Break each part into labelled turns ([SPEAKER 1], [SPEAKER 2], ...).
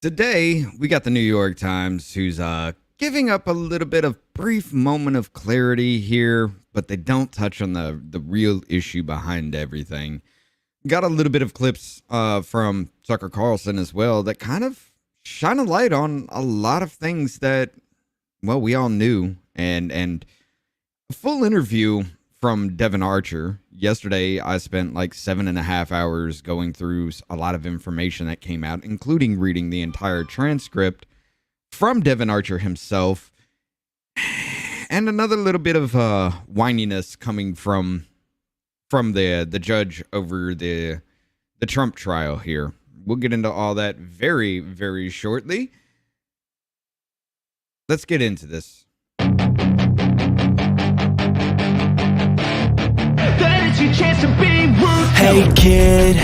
[SPEAKER 1] Today, we got the New York Times, who's giving up a little bit of brief moment of clarity here, but they don't touch on the real issue behind everything. Got a little bit of clips from Tucker Carlson as well that kind of shine a light on a lot of things that, well, we all knew. And a full interview from Devon Archer. Yesterday, I spent like 7.5 hours going through a lot of information that came out, including reading the entire transcript from Devon Archer himself, and another little bit of whininess coming from the judge over the Trump trial here. We'll get into all that very, very shortly. Let's get into this.
[SPEAKER 2] Hey kid,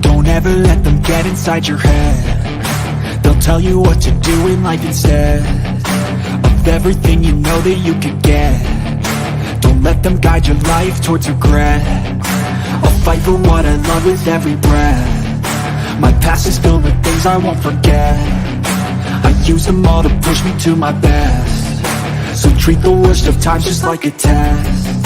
[SPEAKER 2] don't ever let them get inside your head. They'll tell you what to do in life instead of everything you know that you could get. Don't let them guide your life towards regret. I'll fight for what I love with every breath. My past is filled with things I won't forget. I use them all to push me to my best. So treat the worst of times just like a test.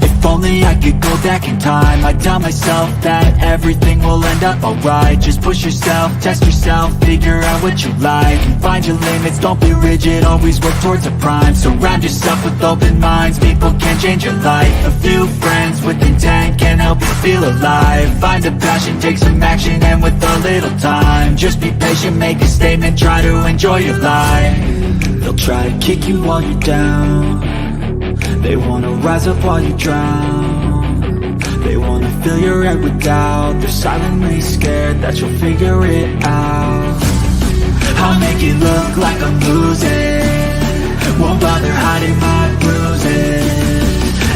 [SPEAKER 2] If only I could go back in time, I'd tell myself that everything will end up alright. Just push yourself, test yourself, figure out what you like, and find your limits, don't be rigid, always work towards a prime. Surround yourself with open minds, people can change your life. A few friends with intent can help you feel alive. Find a passion, take some action, and with a little time, just be patient, make a statement, try to enjoy your life. They'll try to kick you while you're down. They wanna rise up while you drown. They wanna fill your head with doubt. They're silently scared that you'll figure it out. I'll make it look like I'm losing, won't bother hiding my bruises.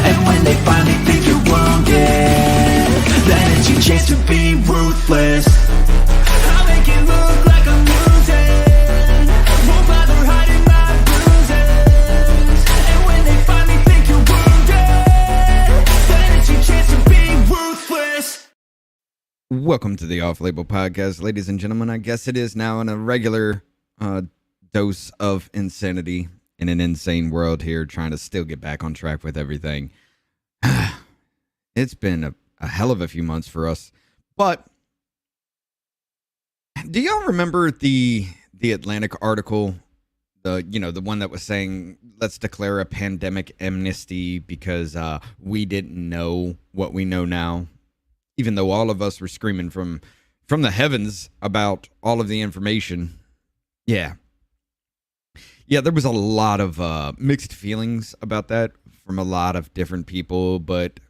[SPEAKER 2] And when they finally think you're wounded, then it's your chance to be ruthless. I'll make it look like I'm losing, won't bother hiding my bruises. And when they finally think you're wounded, then it's your chance to be ruthless.
[SPEAKER 1] Welcome to the Off-Label Podcast, ladies and gentlemen. I guess it is now in a regular dose of insanity in an insane world here, trying to still get back on track with everything. It's been a hell of a few months for us. But do y'all remember the Atlantic article? The one that was saying, let's declare a pandemic amnesty because we didn't know what we know now, even though all of us were screaming from the heavens about all of the information. Yeah, there was a lot of mixed feelings about that from a lot of different people, but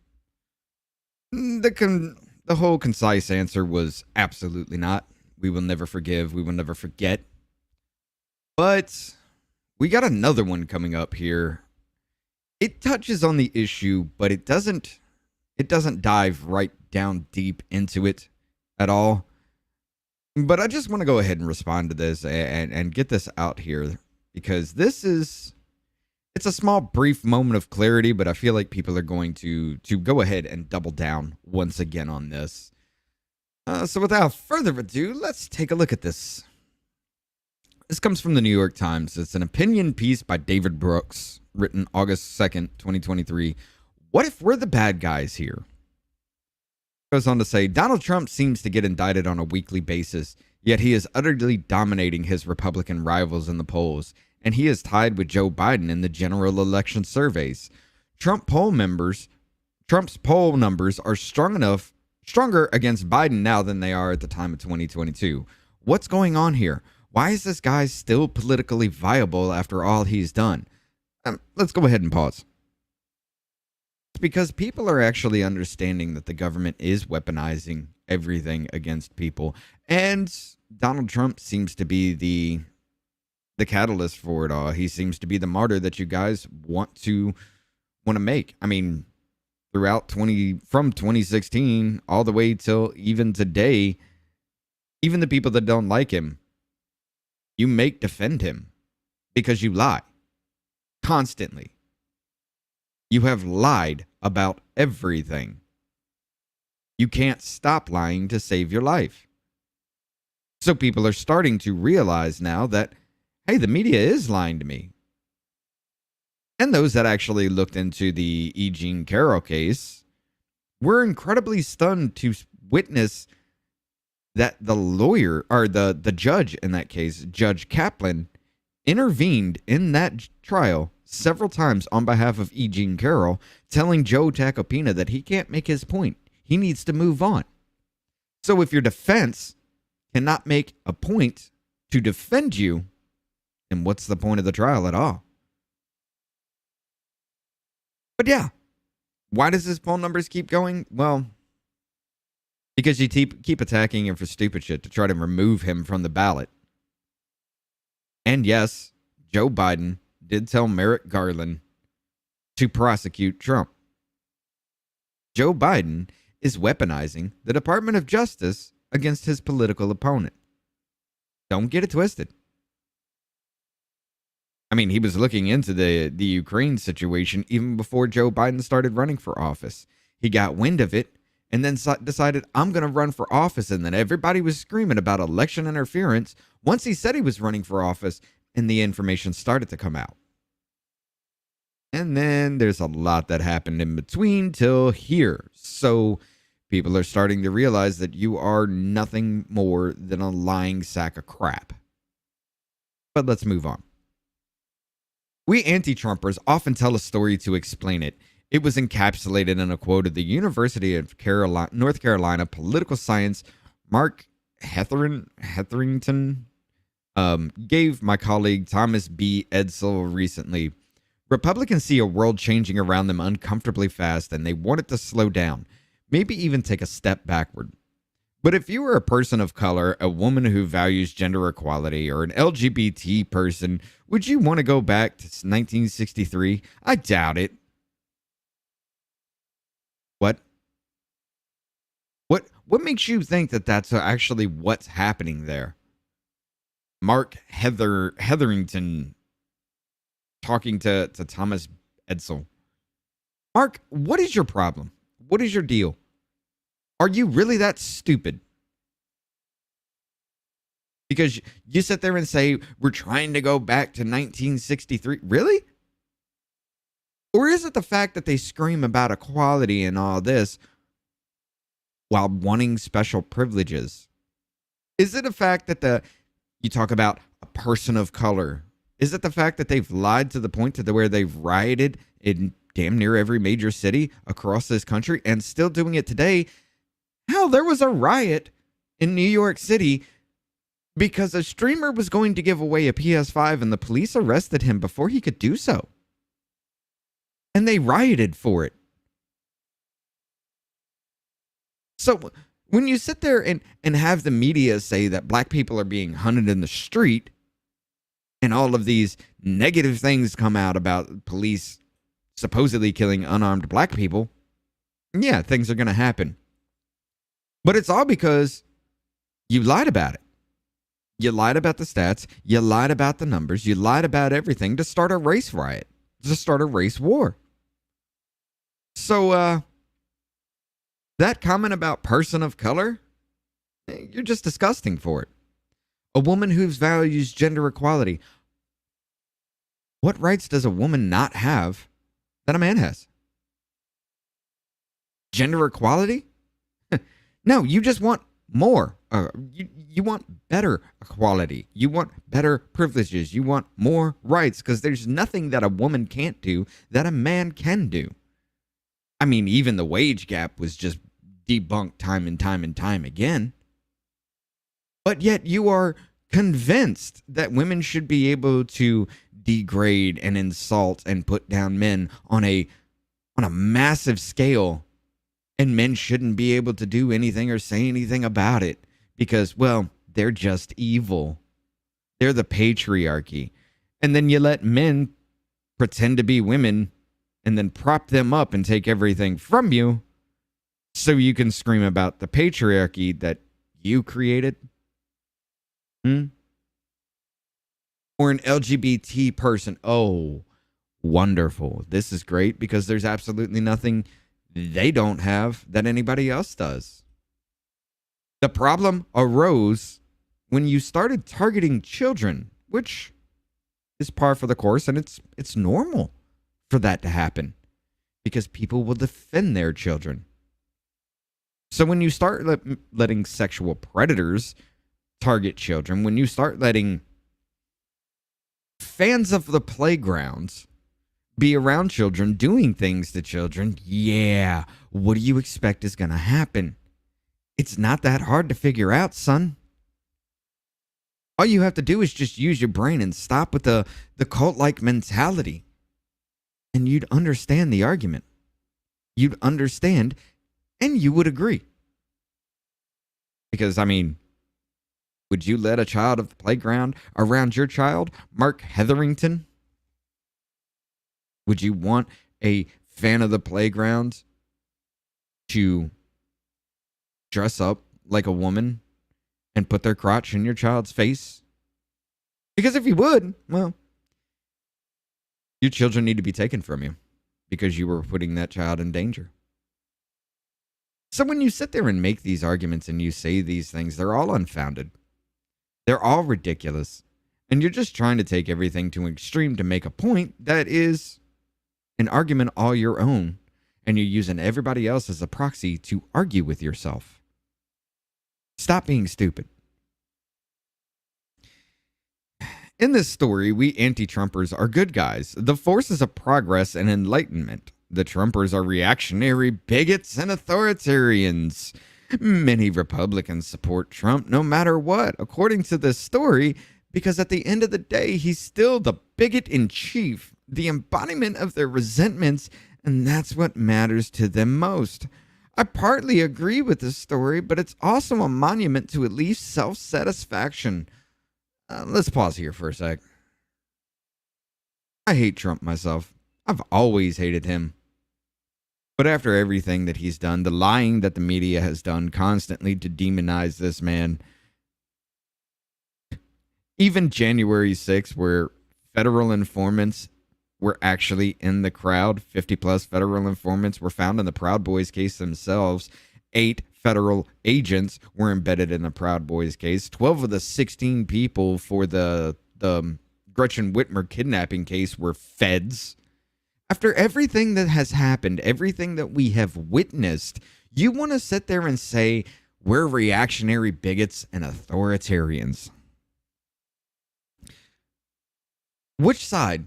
[SPEAKER 1] the whole concise answer was absolutely not. We will never forgive. We will never forget. But we got another one coming up here. It touches on the issue, but it doesn't dive right down deep into it at all. But I just want to go ahead and respond to this and get this out here, because it's a small, brief moment of clarity, but I feel like people are going to go ahead and double down once again on this. So without further ado, let's take a look at this. This comes from the New York Times. It's an opinion piece by David Brooks, written August 2nd, 2023. What if we're the bad guys here? Goes on to say, Donald Trump seems to get indicted on a weekly basis, yet he is utterly dominating his Republican rivals in the polls, and he is tied with Joe Biden in the general election surveys. Trump's poll numbers are stronger against Biden now than they are at the time of 2022. What's going on here? Why is this guy still politically viable after all he's done? Let's go ahead and pause. It's because people are actually understanding that the government is weaponizing everything against people, and Donald Trump seems to be the catalyst for it all. He seems to be the martyr that you guys want to make. I mean, throughout from 2016 all the way till even today, even the people that don't like him, you make defend him because you lie constantly. You have lied about everything. You can't stop lying to save your life. So people are starting to realize now that, hey, the media is lying to me. And those that actually looked into the E. Jean Carroll case were incredibly stunned to witness that the lawyer, or the judge in that case, Judge Kaplan, intervened in that trial several times on behalf of E. Jean Carroll, telling Joe Tacopina that he can't make his point. He needs to move on. So if your defense cannot make a point to defend you, then what's the point of the trial at all? But yeah, why does his poll numbers keep going? Well, because you keep attacking him for stupid shit to try to remove him from the ballot. And yes, Joe Biden did tell Merrick Garland to prosecute Trump. Joe Biden is weaponizing the Department of Justice against his political opponent. Don't get it twisted. I mean, he was looking into the Ukraine situation even before Joe Biden started running for office. He got wind of it and then decided, I'm going to run for office. And then everybody was screaming about election interference once he said he was running for office and the information started to come out. And then there's a lot that happened in between till here. So people are starting to realize that you are nothing more than a lying sack of crap. But let's move on. We anti-Trumpers often tell a story to explain it. It was encapsulated in a quote of the University of North Carolina political science Mark Hetherington gave my colleague Thomas B. Edsall recently. Republicans see a world changing around them uncomfortably fast, and they want it to slow down, maybe even take a step backward. But if you are a person of color, a woman who values gender equality, or an LGBT person, would you want to go back to 1963? I doubt it. What? What makes you think that that's actually what's happening there? Mark Hetherington talking to Thomas Edsall. Mark, what is your problem? What is your deal? Are you really that stupid? Because you sit there and say, we're trying to go back to 1963. Really? Or is it the fact that they scream about equality and all this while wanting special privileges? Is it a fact that you talk about a person of color? Is it the fact that they've lied to the point to where they've rioted in damn near every major city across this country and still doing it today? Hell, there was a riot in New York City because a streamer was going to give away a PS5 and the police arrested him before he could do so. And they rioted for it. So when you sit there and have the media say that black people are being hunted in the street and all of these negative things come out about police supposedly killing unarmed black people, yeah, things are going to happen. But it's all because you lied about it. You lied about the stats. You lied about the numbers. You lied about everything to start a race riot, to start a race war. So, that comment about person of color, you're just disgusting for it. A woman who values gender equality. What rights does a woman not have that a man has? Gender equality? No, you just want more. You want better equality. You want better privileges. You want more rights because there's nothing that a woman can't do that a man can do. I mean, even the wage gap was just debunked time and time and time again. But yet you are convinced that women should be able to degrade and insult and put down men on a massive scale. And men shouldn't be able to do anything or say anything about it because, well, they're just evil. They're the patriarchy. And then you let men pretend to be women and then prop them up and take everything from you so you can scream about the patriarchy that you created. Or an LGBT person. Oh, wonderful. This is great because there's absolutely nothing they don't have that anybody else does. The problem arose when you started targeting children, which is par for the course, and it's normal for that to happen because people will defend their children. So when you start letting sexual predators target children, when you start letting fans of the playgrounds be around children doing things to children, yeah, what do you expect is going to happen? It's not that hard to figure out, son. All you have to do is just use your brain and stop with the cult-like mentality. And you'd understand the argument. You'd understand, and you would agree. Because, I mean, would you let a child of the playground around your child, Mark Hetherington? Would you want a fan of the playground to dress up like a woman and put their crotch in your child's face? Because if you would, well, your children need to be taken from you because you were putting that child in danger. So when you sit there and make these arguments and you say these things, they're all unfounded. They're all ridiculous. And you're just trying to take everything to an extreme to make a point that is an argument all your own. And you're using everybody else as a proxy to argue with yourself. Stop being stupid. In this story, we anti-Trumpers are good guys, the forces of progress and enlightenment. The Trumpers are reactionary bigots and authoritarians. Many Republicans support Trump no matter what, according to this story, because at the end of the day, he's still the bigot in chief, the embodiment of their resentments, and that's what matters to them most. I partly agree with this story, but it's also a monument to at least self-satisfaction. Let's pause here for a sec. I hate Trump myself. I've always hated him. But after everything that he's done, the lying that the media has done constantly to demonize this man, even January 6th, where federal informants were actually in the crowd, 50 plus federal informants were found in the Proud Boys case themselves. 8 federal agents were embedded in the Proud Boys case. 12 of the 16 people for the Gretchen Whitmer kidnapping case were feds. After everything that has happened, everything that we have witnessed, you want to sit there and say we're reactionary bigots and authoritarians. Which side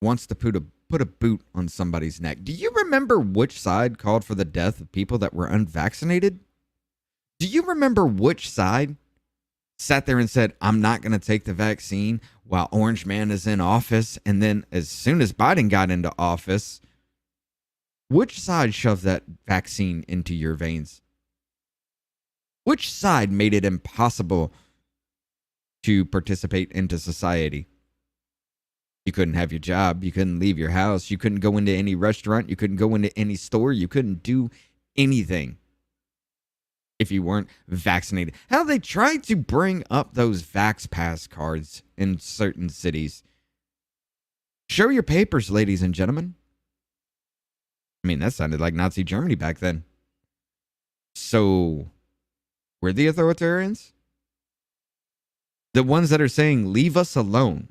[SPEAKER 1] wants to put a boot on somebody's neck? Do you remember which side called for the death of people that were unvaccinated? Do you remember which side sat there and said, I'm not going to take the vaccine while Orange Man is in office? And then as soon as Biden got into office, which side shoved that vaccine into your veins? Which side made it impossible to participate into society? You couldn't have your job. You couldn't leave your house. You couldn't go into any restaurant. You couldn't go into any store. You couldn't do anything if you weren't vaccinated. How they tried to bring up those Vax Pass cards in certain cities. Show your papers, ladies and gentlemen. I mean, that sounded like Nazi Germany back then. So, we're the authoritarians? The ones that are saying, leave us alone.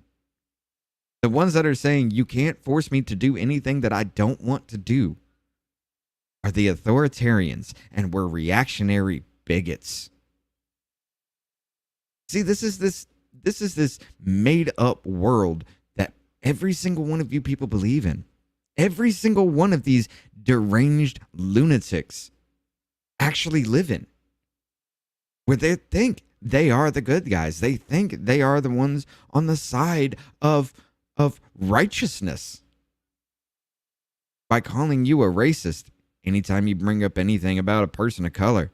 [SPEAKER 1] The ones that are saying, you can't force me to do anything that I don't want to do, are the authoritarians, and we're reactionary bigots. See, this is this made up world that every single one of you people believe in. Every single one of these deranged lunatics actually live in, where they think they are the good guys. They think they are the ones on the side of righteousness by calling you a racist anytime you bring up anything about a person of color,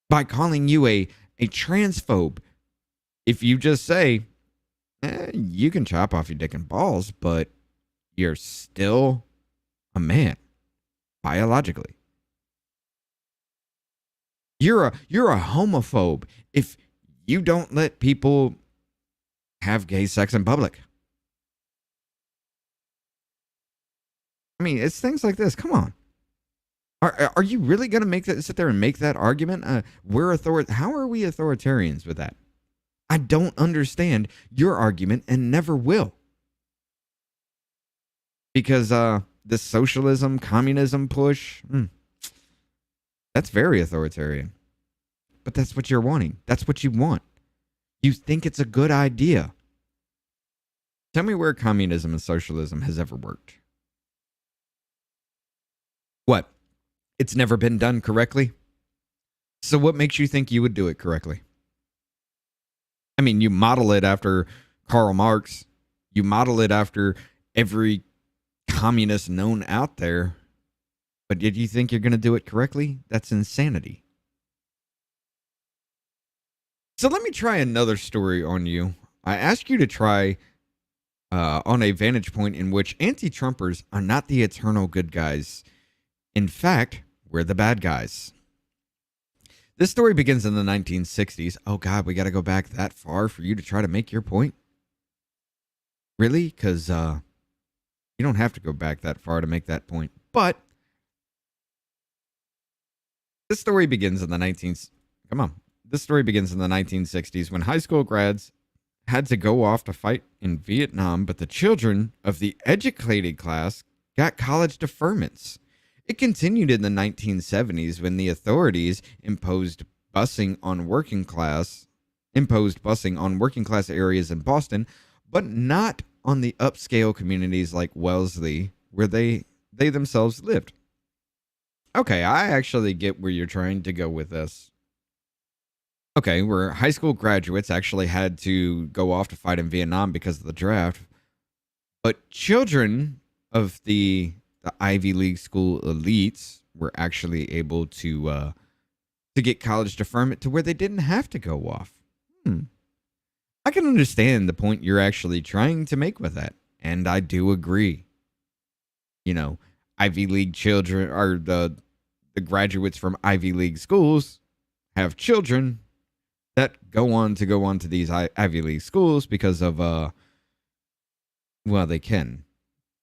[SPEAKER 1] by calling you a transphobe if you just say, you can chop off your dick and balls, but you're still a man biologically. You're a homophobe if you don't let people have gay sex in public. I mean, it's things like this. Come on. Are you really going to sit there and make that argument? How are we authoritarians with that? I don't understand your argument and never will. Because the socialism, communism push, that's very authoritarian. But that's what you're wanting. That's what you want. You think it's a good idea. Tell me where communism and socialism has ever worked. What? It's never been done correctly? So what makes you think you would do it correctly? I mean, you model it after Karl Marx. You model it after every communist known out there. But did you think you're going to do it correctly? That's insanity. So let me try another story on you. I ask you to try on a vantage point in which anti-Trumpers are not the eternal good guys. In fact, we're the bad guys. This story begins in the 1960s. Oh, God, we got to go back that far for you to try to make your point? Really? Because you don't have to go back that far to make that point. But this story begins in the 1960s when high school grads had to go off to fight in Vietnam, but the children of the educated class got college deferments. It continued in the 1970s when the authorities imposed busing on working class areas in Boston, but not on the upscale communities like Wellesley, where they themselves lived. Okay, I actually get where you're trying to go with this. Okay, where high school graduates actually had to go off to fight in Vietnam because of the draft, but children of the Ivy League school elites were actually able to get college deferment to where they didn't have to go off. I can understand the point you're actually trying to make with that, and I do agree. You know, Ivy League children, or the graduates from Ivy League schools have children that go on to these Ivy League schools because of they can.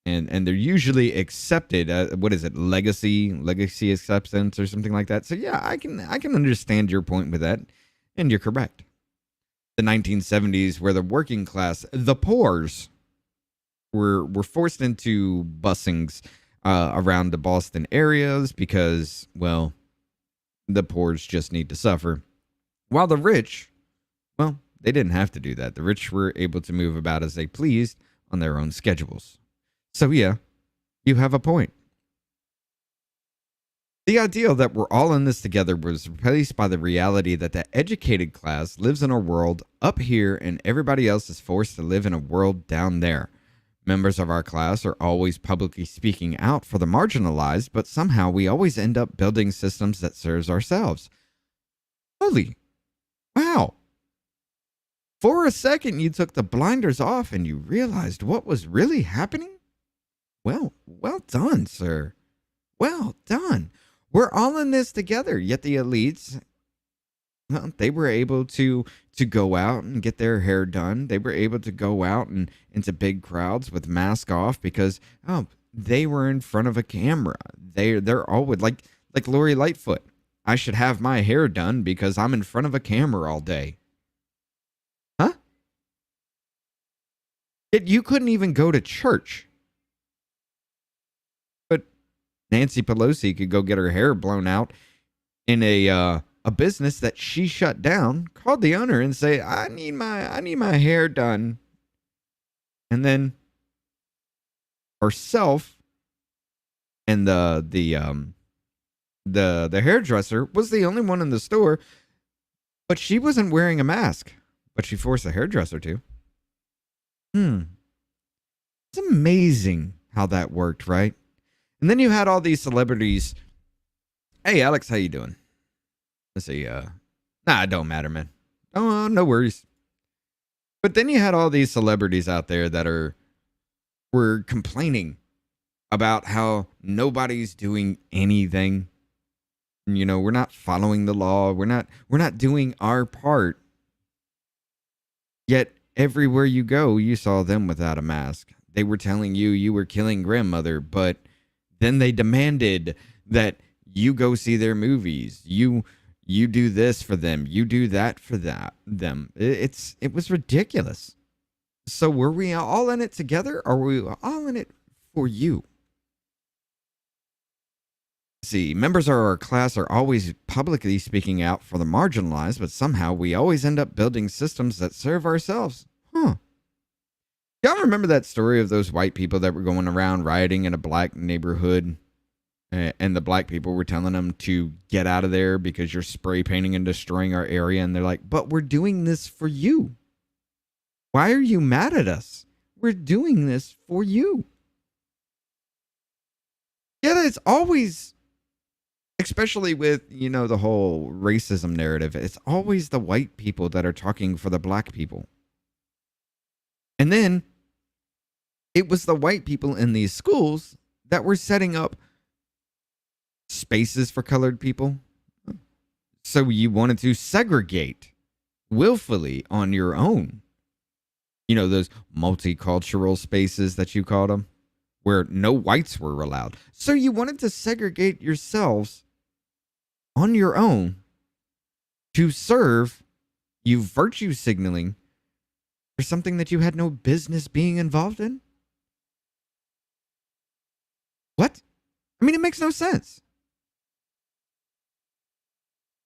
[SPEAKER 1] And they're usually accepted. What is it? Legacy acceptance or something like that. So yeah, I can understand your point with that, and you're correct. The 1970s, where the working class, the poors, were forced into busings around the Boston areas because, well, the poors just need to suffer, while the rich, well, they didn't have to do that. The rich were able to move about as they pleased on their own schedules. So yeah, you have a point. The ideal that we're all in this together was replaced by the reality that the educated class lives in a world up here and everybody else is forced to live in a world down there. Members of our class are always publicly speaking out for the marginalized, but somehow we always end up building systems that serves ourselves. Holy, wow. For a second, you took the blinders off and you realized what was really happening? Well done, sir. Well done. We're all in this together, yet the elites, well, they were able to go out and get their hair done. They were able to go out and into big crowds with mask off because, they were in front of a camera. They're always like Lori Lightfoot. I should have my hair done because I'm in front of a camera all day. Huh? Yet you couldn't even go to church. Nancy Pelosi could go get her hair blown out in a business that she shut down, called the owner and say, I need my hair done. And then herself and the hairdresser was the only one in the store, but she wasn't wearing a mask, but she forced the hairdresser to. It's amazing how that worked, right? And then you had all these celebrities. Hey, Alex, how you doing? Let's see. It don't matter, man. Oh, no worries. But then you had all these celebrities out there that were complaining about how nobody's doing anything. You know, we're not following the law. We're not doing our part. Yet everywhere you go, you saw them without a mask. They were telling you were killing grandmother, but then they demanded that You go see their movies. You do this for them. You do that for them. It was ridiculous. So were we all in it together, or were we all in it for you? See, members of our class are always publicly speaking out for the marginalized, but somehow we always end up building systems that serve ourselves. Huh. Y'all remember that story of those white people that were going around rioting in a black neighborhood, and the black people were telling them to get out of there because you're spray painting and destroying our area, and they're like, but we're doing this for you. Why are you mad at us? We're doing this for you. Yeah, it's always, especially with, the whole racism narrative, it's always the white people that are talking for the black people. And then it was the white people in these schools that were setting up spaces for colored people. So you wanted to segregate willfully on your own. Those multicultural spaces that you called them, where no whites were allowed. So you wanted to segregate yourselves on your own to serve you virtue signaling for something that you had no business being involved in? What? I mean, it makes no sense.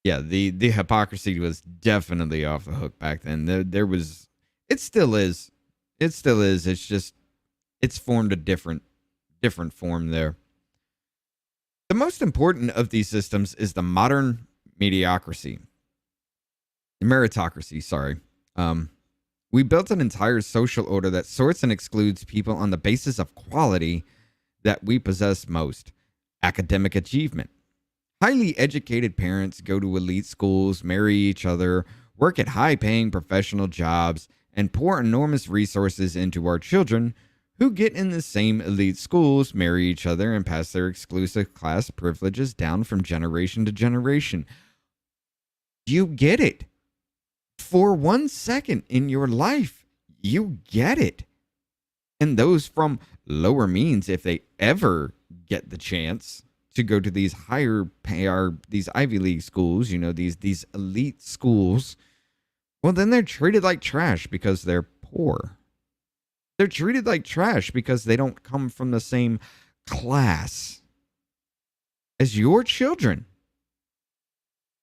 [SPEAKER 1] Yeah, the hypocrisy was definitely off the hook back then. There was, it still is. It's just, it's formed a different form there. The most important of these systems is the modern meritocracy. Sorry. We built an entire social order that sorts and excludes people on the basis of quality that we possess most. Academic achievement. Highly educated parents go to elite schools, marry each other, work at high-paying professional jobs, and pour enormous resources into our children, who get in the same elite schools, marry each other, and pass their exclusive class privileges down from generation to generation. You get it. For 1 second in your life, you get it. And those from lower means, if they ever get the chance to go to these these Ivy League schools, these elite schools, well, then they're treated like trash because they're poor. They're treated like trash because they don't come from the same class as your children.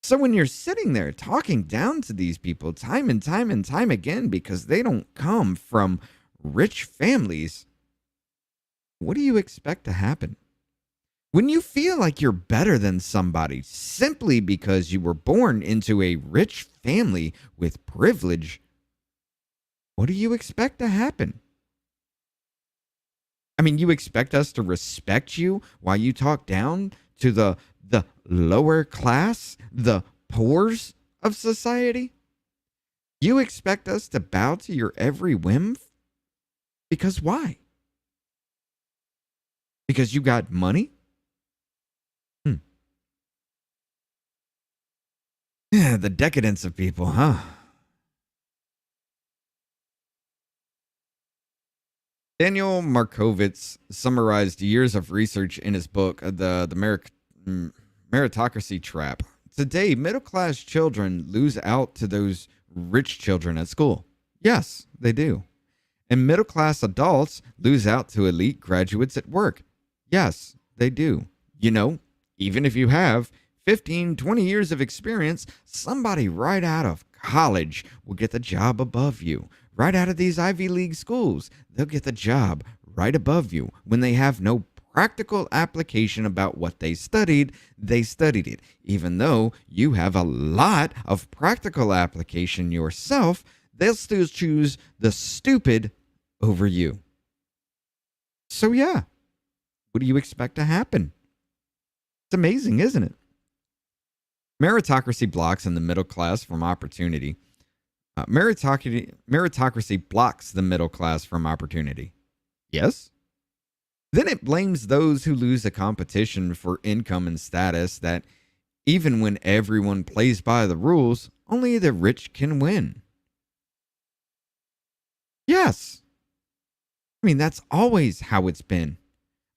[SPEAKER 1] So when you're sitting there talking down to these people time and time and time again because they don't come from rich families, what do you expect to happen? When you feel like you're better than somebody simply because you were born into a rich family with privilege, what do you expect to happen? I mean, you expect us to respect you while you talk down to the lower class, the poors of society? You expect us to bow to your every whim? Because why? Because you got money? Yeah, the decadence of people, huh? Daniel Markovits summarized years of research in his book, The Meritocracy Trap. Today, middle-class children lose out to those rich children at school. Yes, they do. And middle-class adults lose out to elite graduates at work. Yes, they do. Even if you have 15, 20 years of experience, somebody right out of college will get the job above you. Right out of these Ivy League schools, they'll get the job right above you. When they have no practical application about what they studied it. Even though you have a lot of practical application yourself, they'll still choose the stupid over you. So yeah, what do you expect to happen? It's amazing, isn't it? Meritocracy blocks in the middle class from opportunity. Meritocracy blocks the middle class from opportunity. Yes? Then it blames those who lose a competition for income and status that even when everyone plays by the rules, only the rich can win. Yes. I mean, that's always how it's been.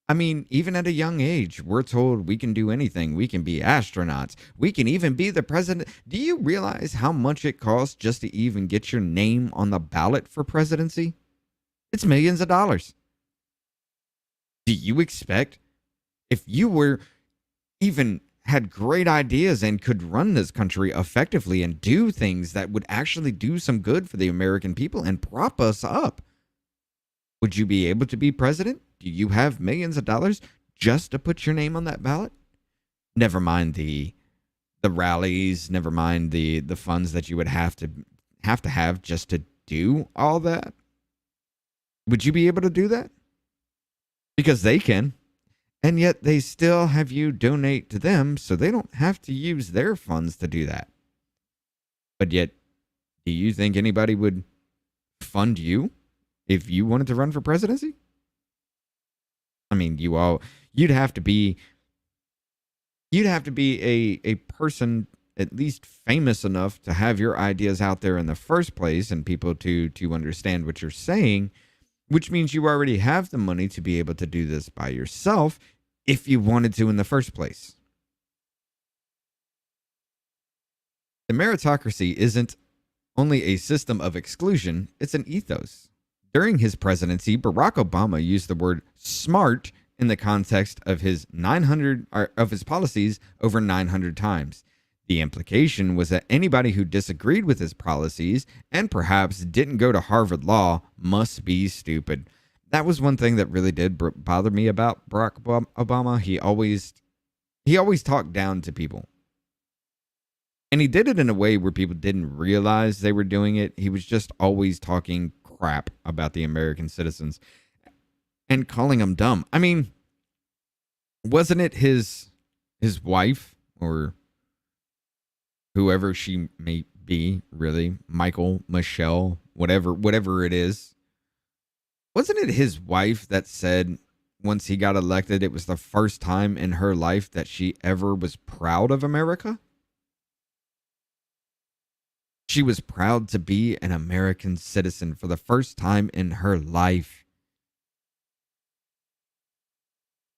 [SPEAKER 1] I mean, even at a young age, we're told we can do anything. We can be astronauts. We can even be the president. Do you realize how much it costs just to even get your name on the ballot for presidency? It's millions of dollars. Do you expect if you were even had great ideas and could run this country effectively and do things that would actually do some good for the American people and prop us up, would you be able to be president? Do you have millions of dollars just to put your name on that ballot? Never mind the rallies, never mind the funds that you would have to have just to do all that. Would you be able to do that? Because they can. And yet they still have you donate to them so they don't have to use their funds to do that. But yet, do you think anybody would fund you if you wanted to run for presidency? I mean, you'd have to be a person at least famous enough to have your ideas out there in the first place and people to understand what you're saying, which means you already have the money to be able to do this by yourself if you wanted to in the first place. The meritocracy isn't only a system of exclusion, it's an ethos. During his presidency, Barack Obama used the word smart in the context of his policies over 900 times. The implication was that anybody who disagreed with his policies and perhaps didn't go to Harvard Law must be stupid. That was one thing that really did bother me about Barack Obama. He always talked down to people. And he did it in a way where people didn't realize they were doing it. He was just always talking crap about the American citizens and calling them dumb. I mean, wasn't it his wife or whoever she may be, really, Michelle, whatever it is? Wasn't it his wife that said once he got elected, it was the first time in her life that she ever was proud of America? She was proud to be an American citizen for the first time in her life.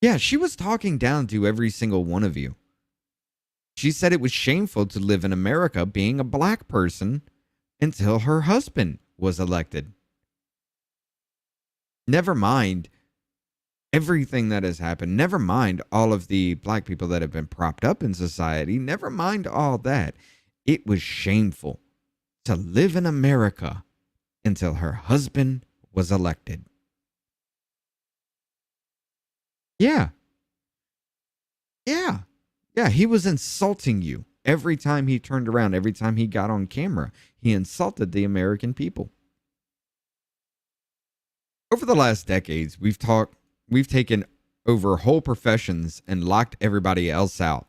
[SPEAKER 1] Yeah, she was talking down to every single one of you. She said it was shameful to live in America being a black person until her husband was elected. Never mind everything that has happened. Never mind all of the black people that have been propped up in society. Never mind all that. It was shameful to live in America until her husband was elected. Yeah. He was insulting you every time he turned around, every time he got on camera. He insulted the American people. Over the last decades, we've taken over whole professions and locked everybody else out.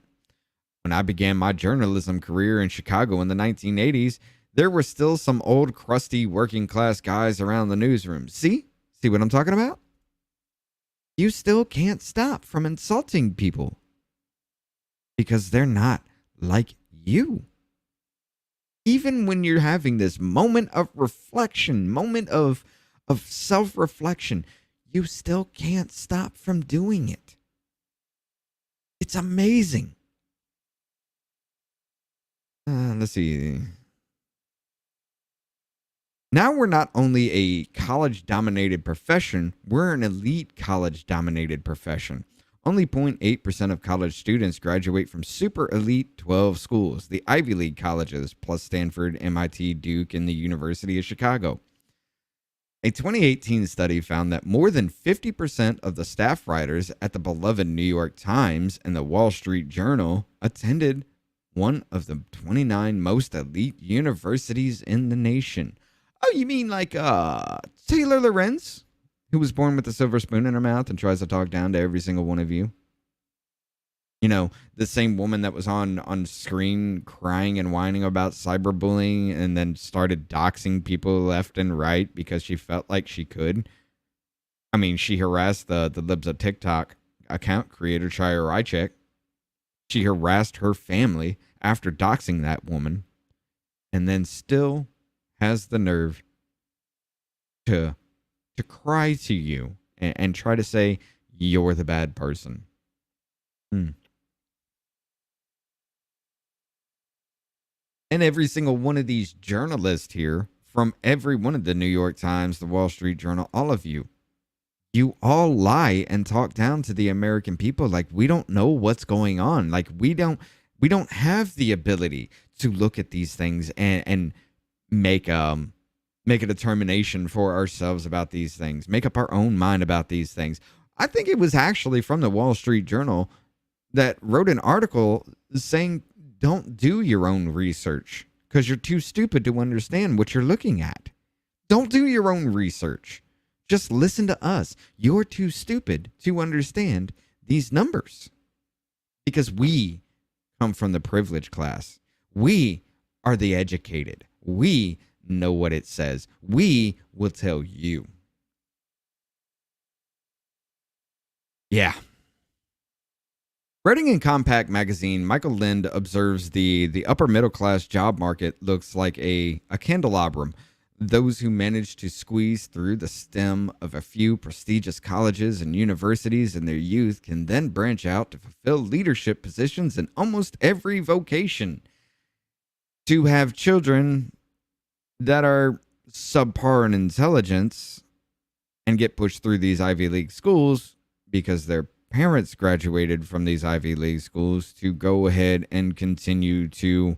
[SPEAKER 1] When I began my journalism career in Chicago in the 1980s, there were still some old, crusty, working-class guys around the newsroom. See what I'm talking about? You still can't stop from insulting people because they're not like you. Even when you're having this moment of reflection, moment of self-reflection, you still can't stop from doing it. It's amazing. Let's see. Now we're not only a college-dominated profession, we're an elite college-dominated profession. Only 0.8% of college students graduate from super elite 12 schools, the Ivy League colleges, plus Stanford, MIT, Duke, and the University of Chicago. A 2018 study found that more than 50% of the staff writers at the beloved New York Times and the Wall Street Journal attended one of the 29 most elite universities in the nation. Oh, you mean like Taylor Lorenz, who was born with a silver spoon in her mouth and tries to talk down to every single one of you? You know, the same woman that was on screen crying and whining about cyberbullying and then started doxing people left and right because she felt like she could. I mean, she harassed the Libs of TikTok account creator, Shia Rychek. She harassed her family after doxing that woman and then still has the nerve to cry to you and try to say you're the bad person. And every single one of these journalists here, from every one of the New York Times, the Wall Street Journal, all of you all lie and talk down to the American people like we don't know what's going on. Like we don't have the ability to look at these things and make a determination for ourselves about these things, make up our own mind about these things. I think it was actually from the Wall Street Journal that wrote an article saying don't do your own research because you're too stupid to understand what you're looking at. Don't do your own research. Just listen to us. You're too stupid to understand these numbers because we come from the privileged class. We are the educated. We know what it says. We will tell you. Yeah. Writing in Compact magazine, Michael Lind observes the upper middle class job market looks like a candelabrum. Those who manage to squeeze through the stem of a few prestigious colleges and universities in their youth can then branch out to fulfill leadership positions in almost every vocation. To have children that are subpar in intelligence and get pushed through these Ivy League schools because their parents graduated from these Ivy League schools to go ahead and continue to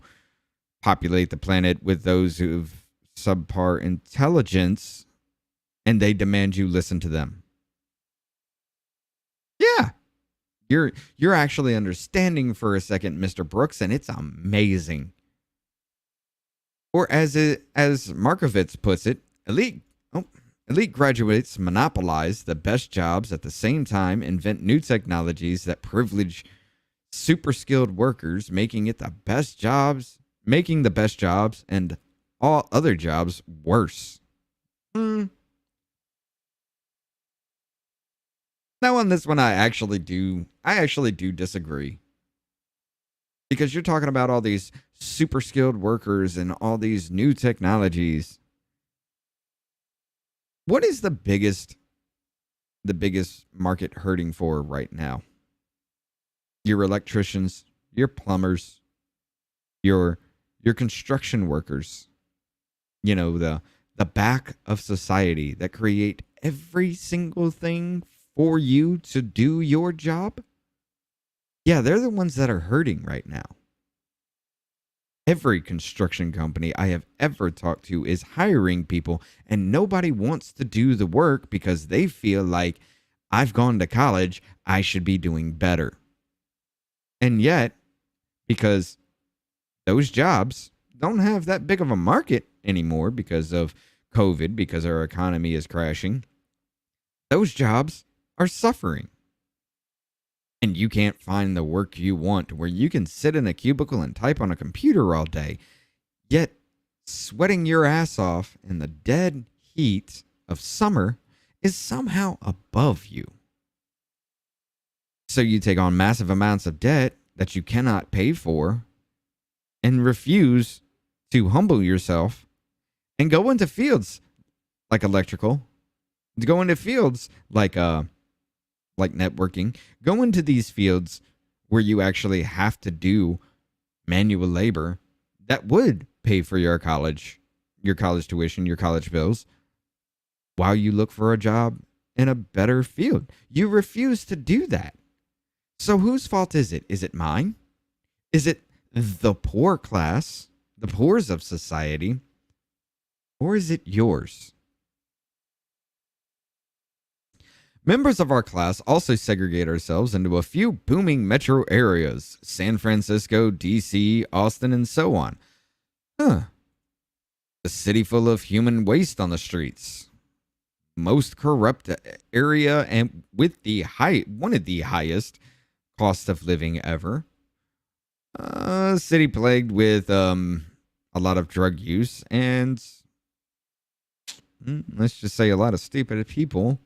[SPEAKER 1] populate the planet with those who've subpar intelligence, and they demand you listen to them. Yeah. You're actually understanding for a second, Mr. Brooks, and it's amazing. Or as Markovitz puts it, elite graduates monopolize the best jobs at the same time, invent new technologies that privilege super skilled workers, making the best jobs and all other jobs worse. Now on this one, I actually do disagree. Because you're talking about all these super skilled workers and all these new technologies. What is the biggest market hurting for right now? Your electricians, your plumbers, your construction workers. You know, the back of society that create every single thing for you to do your job. Yeah, they're the ones that are hurting right now. Every construction company I have ever talked to is hiring people, and nobody wants to do the work because they feel like I've gone to college, I should be doing better. And yet, because those jobs don't have that big of a market anymore because of COVID, because our economy is crashing, those jobs are suffering. And you can't find the work you want where you can sit in a cubicle and type on a computer all day, yet sweating your ass off in the dead heat of summer is somehow above you. So you take on massive amounts of debt that you cannot pay for and refuse to humble yourself and go into fields like electrical, to go into fields like networking, go into these fields where you actually have to do manual labor that would pay for your college tuition, your college bills, while you look for a job in a better field. You refuse to do that. So whose fault is it? Is it mine? Is it the poor class, the poors of society, or is it yours? Members of our class also segregate ourselves into a few booming metro areas: San Francisco, DC, Austin, and so on. A city full of human waste on the streets. Most corrupt area and with one of the highest cost of living ever. City plagued with a lot of drug use and let's just say a lot of stupid people.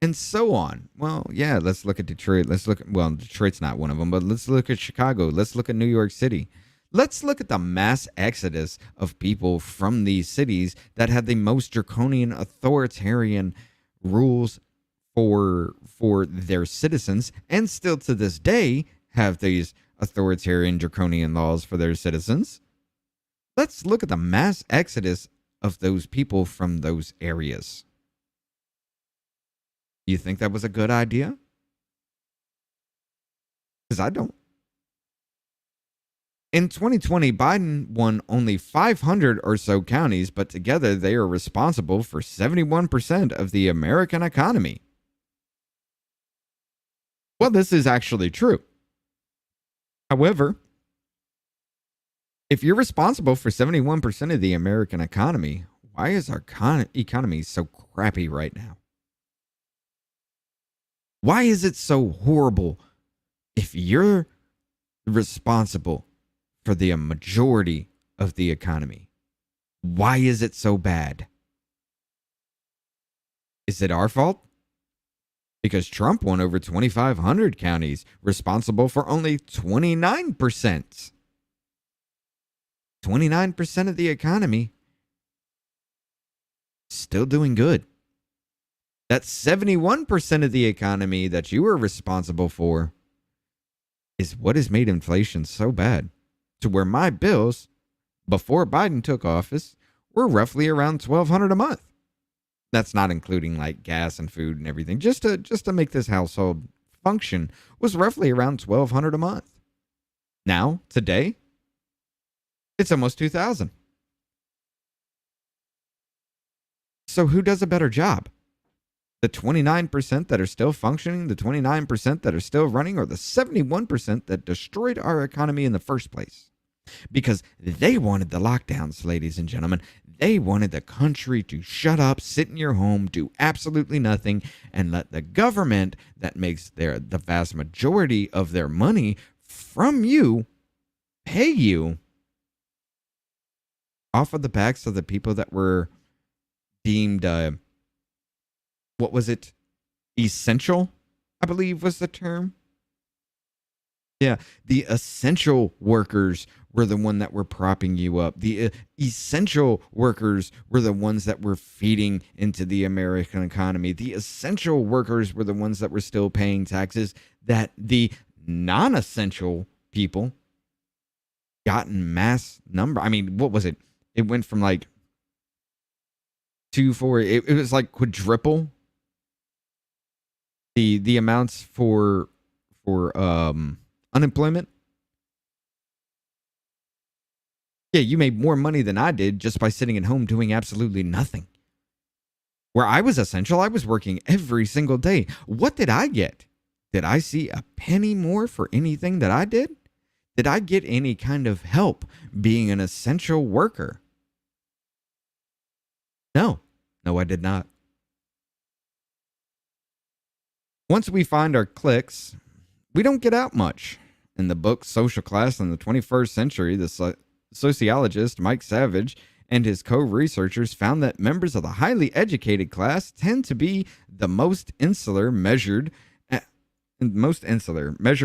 [SPEAKER 1] And so on. Well, yeah, let's look at Detroit. Detroit's not one of them, but let's look at Chicago. Let's look at New York City. Let's look at the mass exodus of people from these cities that had the most draconian authoritarian rules for their citizens, and still to this day have these authoritarian draconian laws for their citizens. Let's look at the mass exodus of those people from those areas. You think that was a good idea? Because I don't. In 2020, Biden won only 500 or so counties, but together they are responsible for 71% of the American economy. Well, this is actually true. However, if you're responsible for 71% of the American economy, why is our economy so crappy right now? Why is it so horrible if you're responsible for the majority of the economy? Why is it so bad? Is it our fault? Because Trump won over 2,500 counties, responsible for only 29%. 29% of the economy still doing good. That 71% of the economy that you were responsible for is what has made inflation so bad, to where my bills before Biden took office were roughly around $1,200 a month. That's not including like gas and food and everything. Just to make this household function was roughly around $1,200 a month. Now, today, it's almost $2,000. So who does a better job? The 29% that are still functioning, the 29% that are still running, or the 71% that destroyed our economy in the first place? Because they wanted the lockdowns, ladies and gentlemen. They wanted the country to shut up, sit in your home, do absolutely nothing, and let the government that makes the vast majority of their money from you pay you off of the backs of the people that were deemed, what was it? Essential, I believe was the term. Yeah, the essential workers were the one that were propping you up. The essential workers were the ones that were feeding into the American economy. The essential workers were the ones that were still paying taxes that the non-essential people got in mass number. I mean, what was it? It went from like 2-4. It was like quadruple the amounts for unemployment. Yeah, you made more money than I did just by sitting at home doing absolutely nothing. Where I was essential, I was working every single day. What did I get? Did I see a penny more for anything that I did? Did I get any kind of help being an essential worker? No, I did not. Once we find our cliques, we don't get out much. In the book Social Class in the 21st Century, the sociologist Mike Savage and his co-researchers found that members of the highly educated class tend to be the most insular, measured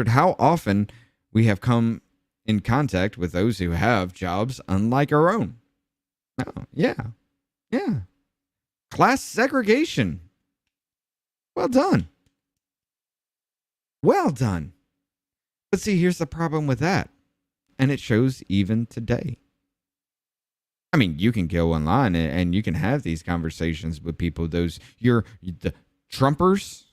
[SPEAKER 1] how often we have come in contact with those who have jobs unlike our own. Oh, yeah. Class segregation. Well done. But see, here's the problem with that. And it shows even today. I mean, you can go online and you can have these conversations with people. The Trumpers,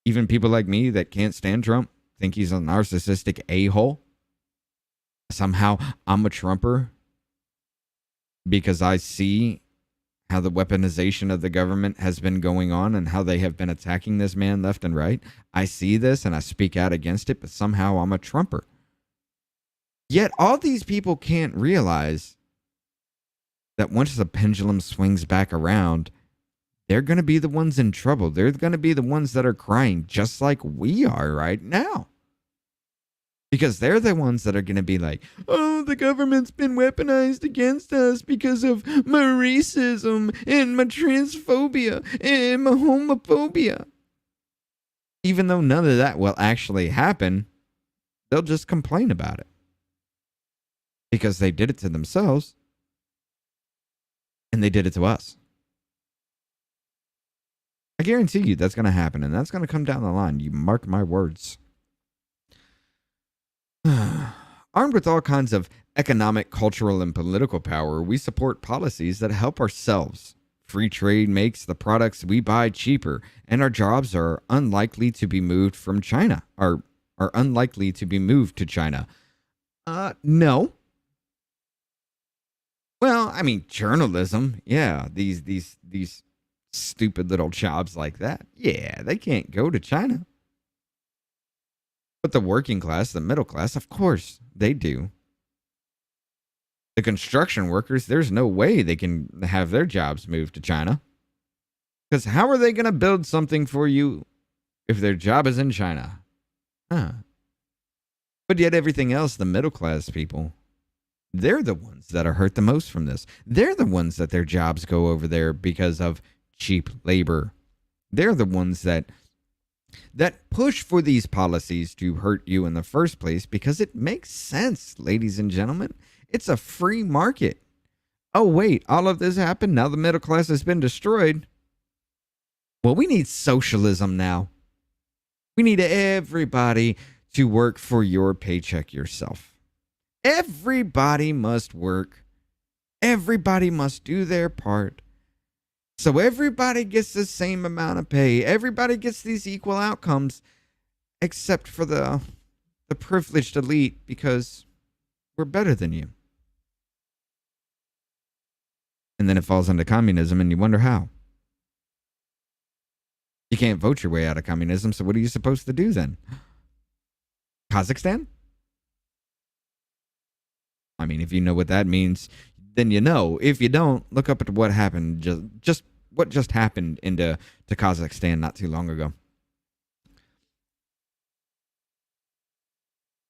[SPEAKER 1] even people like me that can't stand Trump, think he's a narcissistic a-hole. Somehow I'm a Trumper because I see how the weaponization of the government has been going on and how they have been attacking this man left and right. I see this and I speak out against it, but somehow I'm a Trumper. Yet all these people can't realize that once the pendulum swings back around, they're going to be the ones in trouble. They're going to be the ones that are crying just like we are right now. Because they're the ones that are going to be like, oh, the government's been weaponized against us because of my racism and my transphobia and my homophobia. Even though none of that will actually happen, they'll just complain about it. Because they did it to themselves and they did it to us. I guarantee you that's going to happen, and that's going to come down the line. You mark my words. Armed with all kinds of economic, cultural, and political power, we support policies that help ourselves. Free trade makes the products we buy cheaper, and our jobs are unlikely to be moved from China, are unlikely to be moved to China. No. Well, I mean, journalism, yeah, these stupid little jobs like that, yeah, they can't go to China. But the working class, the middle class, of course, they do. The construction workers, there's no way they can have their jobs moved to China. Because how are they going to build something for you if their job is in China? But yet everything else, the middle class people, they're the ones that are hurt the most from this. They're the ones that their jobs go over there because of cheap labor. They're the ones that push for these policies to hurt you in the first place because it makes sense, ladies and gentlemen. It's a free market. Oh, wait, all of this happened? Now the middle class has been destroyed. Well, we need socialism now. We need everybody to work for your paycheck yourself. Everybody must work. Everybody must do their part. So everybody gets the same amount of pay. Everybody gets these equal outcomes, except for the privileged elite, because we're better than you. And then it falls into communism, and you wonder how. You can't vote your way out of communism, so what are you supposed to do then? Kazakhstan? I mean, if you know what that means, then you know. If you don't, look up at what happened. Just what just happened to Kazakhstan not too long ago.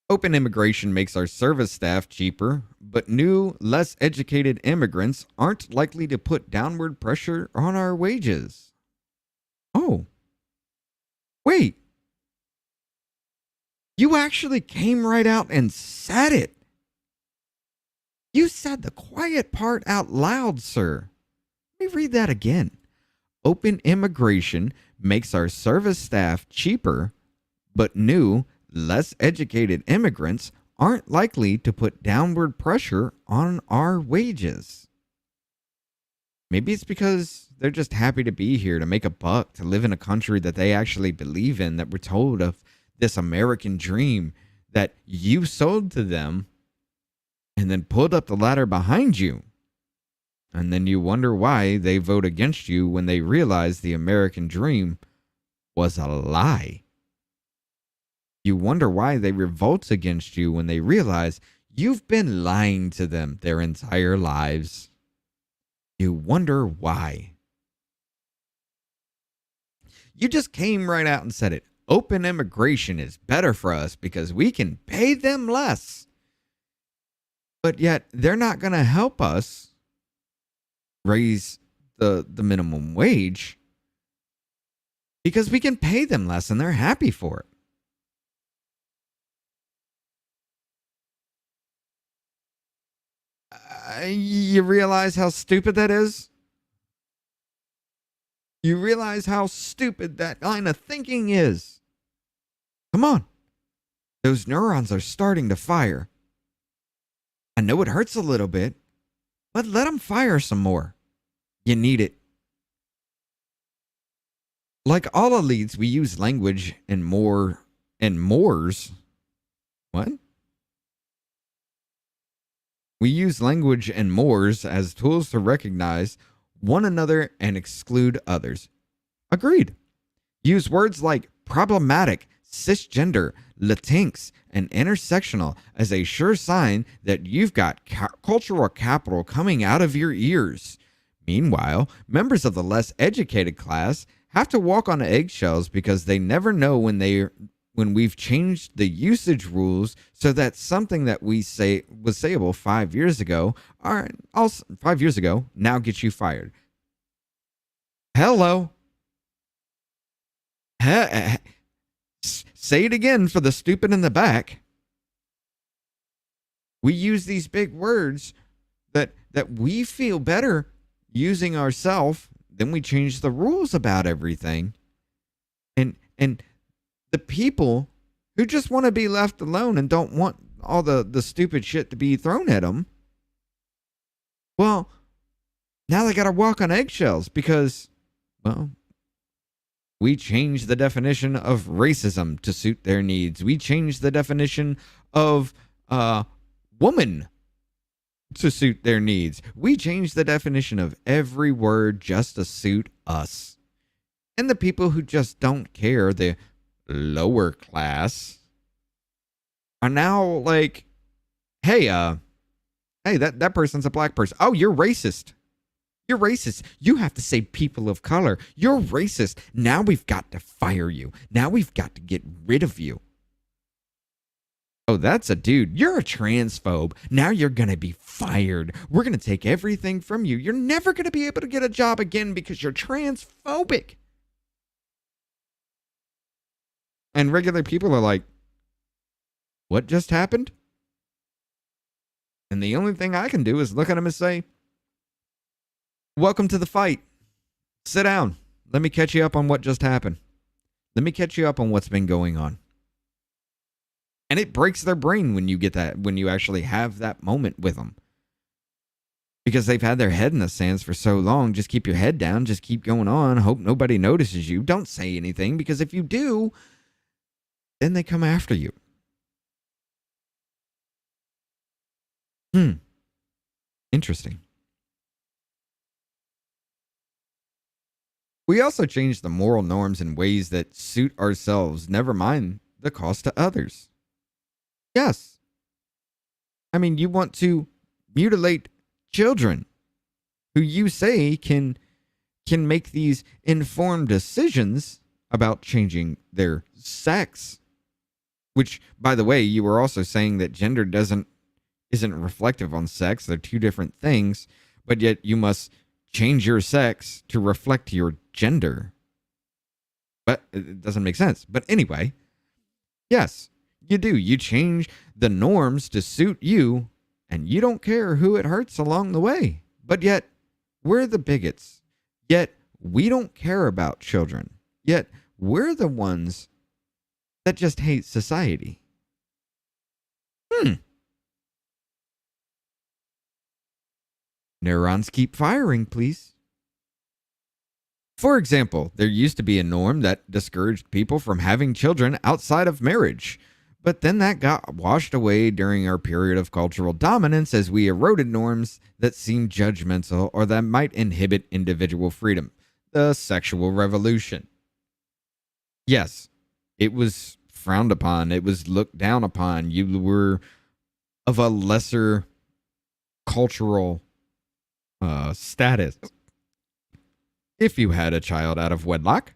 [SPEAKER 1] Open immigration makes our service staff cheaper, but new, less educated immigrants aren't likely to put downward pressure on our wages. Oh. Wait. You actually came right out and said it. You said the quiet part out loud, sir. Let me read that again. Open immigration makes our service staff cheaper, but new, less educated immigrants aren't likely to put downward pressure on our wages. Maybe it's because they're just happy to be here, to make a buck, to live in a country that they actually believe in, that we're told of this American dream that you sold to them and then pulled up the ladder behind you. And then you wonder why they vote against you when they realize the American dream was a lie. You wonder why they revolt against you when they realize you've been lying to them their entire lives. You wonder why. You just came right out and said it. Open immigration is better for us because we can pay them less. But yet they're not going to help us raise the minimum wage because we can pay them less and they're happy for it. You realize how stupid that is? You realize how stupid that line of thinking is? Come on. Those neurons are starting to fire. I know it hurts a little bit, but let them fire some more. You need it. Like all elites, we use language and mores. What? We use language and mores as tools to recognize one another and exclude others. Agreed. Use words like problematic, cisgender, Latinx, and intersectional as a sure sign that you've got cultural capital coming out of your ears. Meanwhile, members of the less educated class have to walk on eggshells because they never know when we've changed the usage rules so that something that we say was sayable 5 years ago, or also 5 years ago, now gets you fired. Hello. Say it again for the stupid in the back. We use these big words that we feel better using ourselves then we change the rules about everything. And the people who just want to be left alone and don't want all the stupid shit to be thrown at them, well, now they got to walk on eggshells because, well, we changed the definition of racism to suit their needs. We changed the definition of woman to suit their needs. We changed the definition of every word just to suit us. And the people who just don't care, the lower class, are now like, hey, that person's a black person. Oh, you're racist. You're racist. You have to say people of color. You're racist. Now we've got to fire you. Now we've got to get rid of you. Oh, that's a dude. You're a transphobe. Now you're going to be fired. We're going to take everything from you. You're never going to be able to get a job again because you're transphobic. And regular people are like, what just happened? And the only thing I can do is look at them and say, welcome to the fight. Sit down. Let me catch you up on what just happened. Let me catch you up on what's been going on. And it breaks their brain when you get that, when you actually have that moment with them. Because they've had their head in the sands for so long. Just keep your head down. Just keep going on. Hope nobody notices you. Don't say anything, because if you do, then they come after you. Interesting. We also change the moral norms in ways that suit ourselves, never mind the cost to others. Yes. I mean, you want to mutilate children who you say can make these informed decisions about changing their sex. Which, by the way, you were also saying that gender isn't reflective on sex. They're two different things, but yet you must change your sex to reflect your gender. But it doesn't make sense. But anyway, yes, you do. You change the norms to suit you, and you don't care who it hurts along the way. But yet, we're the bigots. Yet, we don't care about children. Yet, we're the ones that just hate society. Neurons keep firing, please. For example, there used to be a norm that discouraged people from having children outside of marriage. But then that got washed away during our period of cultural dominance as we eroded norms that seemed judgmental or that might inhibit individual freedom. The sexual revolution. Yes, it was frowned upon. It was looked down upon. You were of a lesser cultural status if you had a child out of wedlock.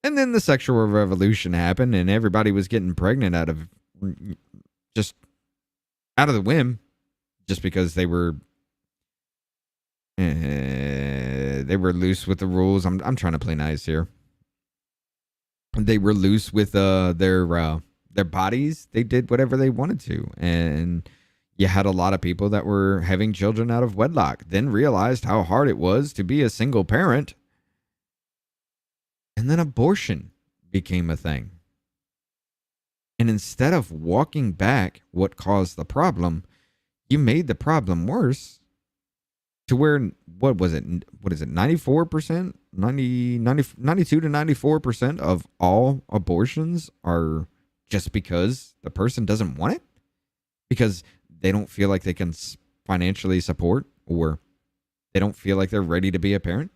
[SPEAKER 1] And then the sexual revolution happened and everybody was getting pregnant out of the whim, just because they were loose with the rules. I'm trying to play nice here. They were loose with their bodies. They did whatever they wanted to, and you had a lot of people that were having children out of wedlock, then realized how hard it was to be a single parent. And then abortion became a thing. And instead of walking back what caused the problem, you made the problem worse to where, what is it, 94%? 92 to 94% of all abortions are just because the person doesn't want it? Because they don't feel like they can financially support, or they don't feel like they're ready to be a parent?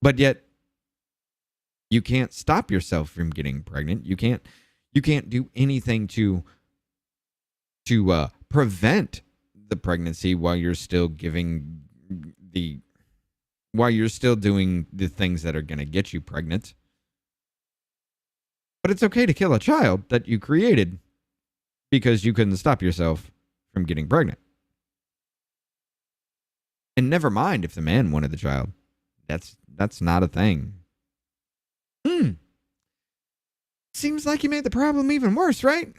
[SPEAKER 1] But yet, you can't stop yourself from getting pregnant. You can't do anything to prevent the pregnancy while you're still doing the things that are going to get you pregnant. But it's okay to kill a child that you created because you couldn't stop yourself from getting pregnant. And never mind if the man wanted the child. That's not a thing. Seems like you made the problem even worse, right?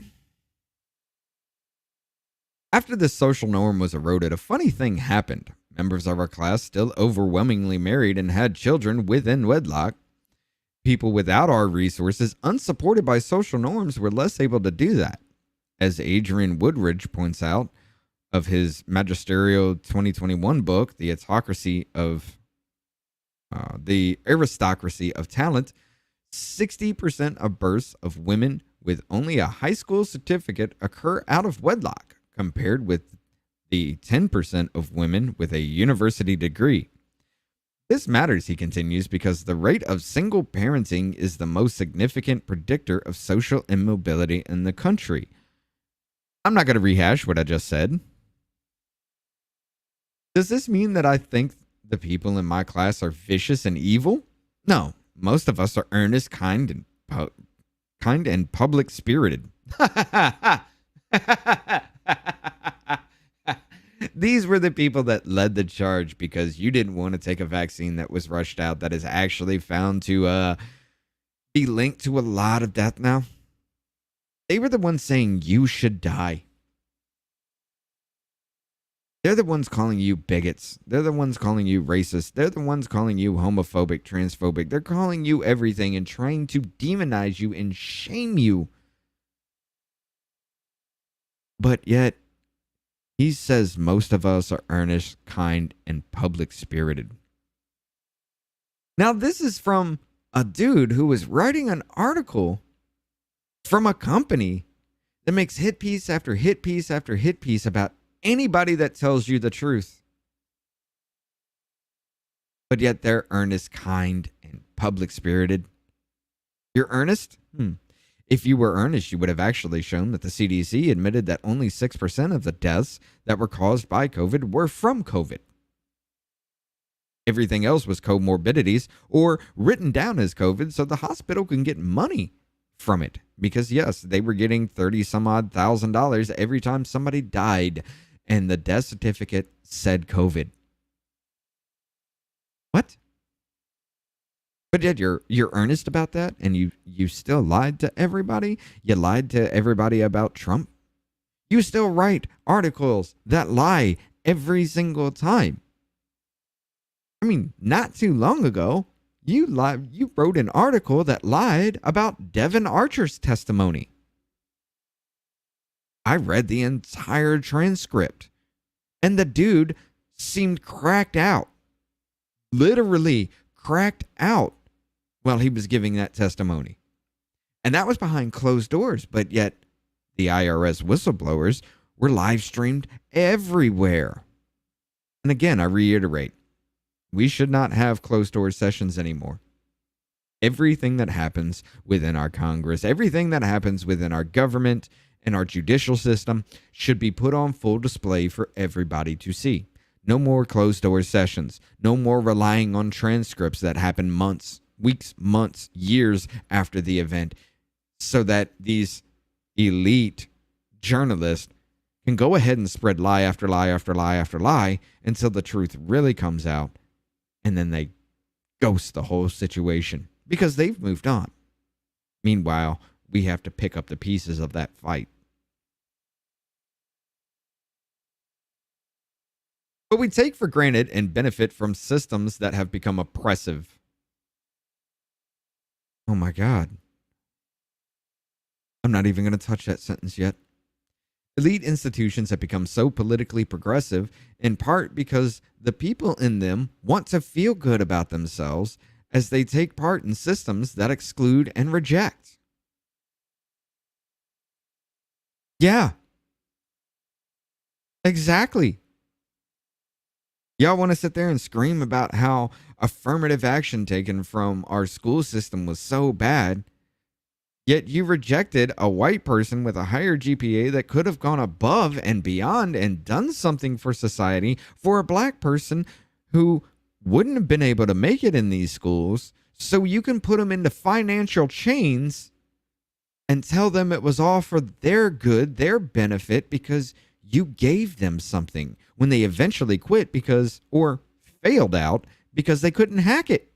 [SPEAKER 1] After this social norm was eroded, a funny thing happened. members of our class still overwhelmingly married and had children within wedlock. People without our resources, unsupported by social norms, were less able to do that. As Adrian Woodridge points out of his magisterial 2021 book, The Aristocracy of Talent, 60% of births of women with only a high school certificate occur out of wedlock, compared with the 10% of women with a university degree. This matters, he continues, because the rate of single parenting is the most significant predictor of social immobility in the country. I'm not going to rehash what I just said. Does this mean that I think the people in my class are vicious and evil? No, most of us are earnest, kind, and public-spirited. These were the people that led the charge because you didn't want to take a vaccine that was rushed out that is actually found to be linked to a lot of death now. They were the ones saying you should die. They're the ones calling you bigots. They're the ones calling you racist. They're the ones calling you homophobic, transphobic. They're calling you everything and trying to demonize you and shame you. But yet, he says most of us are earnest, kind, and public-spirited. Now, this is from a dude who was writing an article from a company that makes hit piece after hit piece after hit piece about anybody that tells you the truth. But yet they're earnest, kind, and public-spirited. You're earnest? If you were earnest, you would have actually shown that the CDC admitted that only 6% of the deaths that were caused by COVID were from COVID. Everything else was comorbidities or written down as COVID so the hospital can get money from it. Because yes, they were getting $30-some-odd thousand every time somebody died and the death certificate said COVID. What? But yet you're earnest about that, and you still lied to everybody? You lied to everybody about Trump? You still write articles that lie every single time. I mean, not too long ago, you wrote an article that lied about Devon Archer's testimony. I read the entire transcript, and the dude seemed cracked out. Literally cracked out while he was giving that testimony. And that was behind closed doors, but yet the IRS whistleblowers were live streamed everywhere. And again, I reiterate, we should not have closed door sessions anymore. Everything that happens within our Congress, everything that happens within our government and our judicial system should be put on full display for everybody to see. No more closed door sessions. No more relying on transcripts that happen weeks, months, years after the event, so that these elite journalists can go ahead and spread lie after lie after lie after lie until the truth really comes out, and then they ghost the whole situation because they've moved on. Meanwhile, we have to pick up the pieces of that fight. But we take for granted and benefit from systems that have become oppressive. Oh my God. I'm not even going to touch that sentence yet. Elite institutions have become so politically progressive in part because the people in them want to feel good about themselves as they take part in systems that exclude and reject. Yeah. Exactly. Y'all want to sit there and scream about how affirmative action taken from our school system was so bad, yet you rejected a white person with a higher GPA that could have gone above and beyond and done something for society for a black person who wouldn't have been able to make it in these schools, so you can put them into financial chains and tell them it was all for their good, their benefit, because you gave them something when they eventually quit or failed out because they couldn't hack it.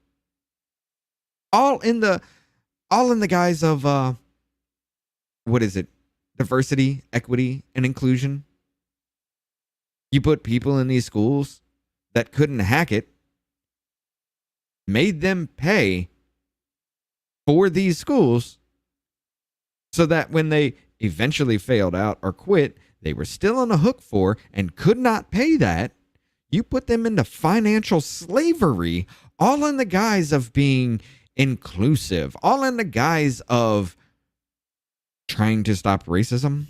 [SPEAKER 1] All in the guise of what is it? Diversity, equity, and inclusion. You put people in these schools that couldn't hack it, made them pay for these schools so that when they eventually failed out or quit, they were still on the hook for and could not pay that. You put them into financial slavery, all in the guise of being inclusive, all in the guise of trying to stop racism.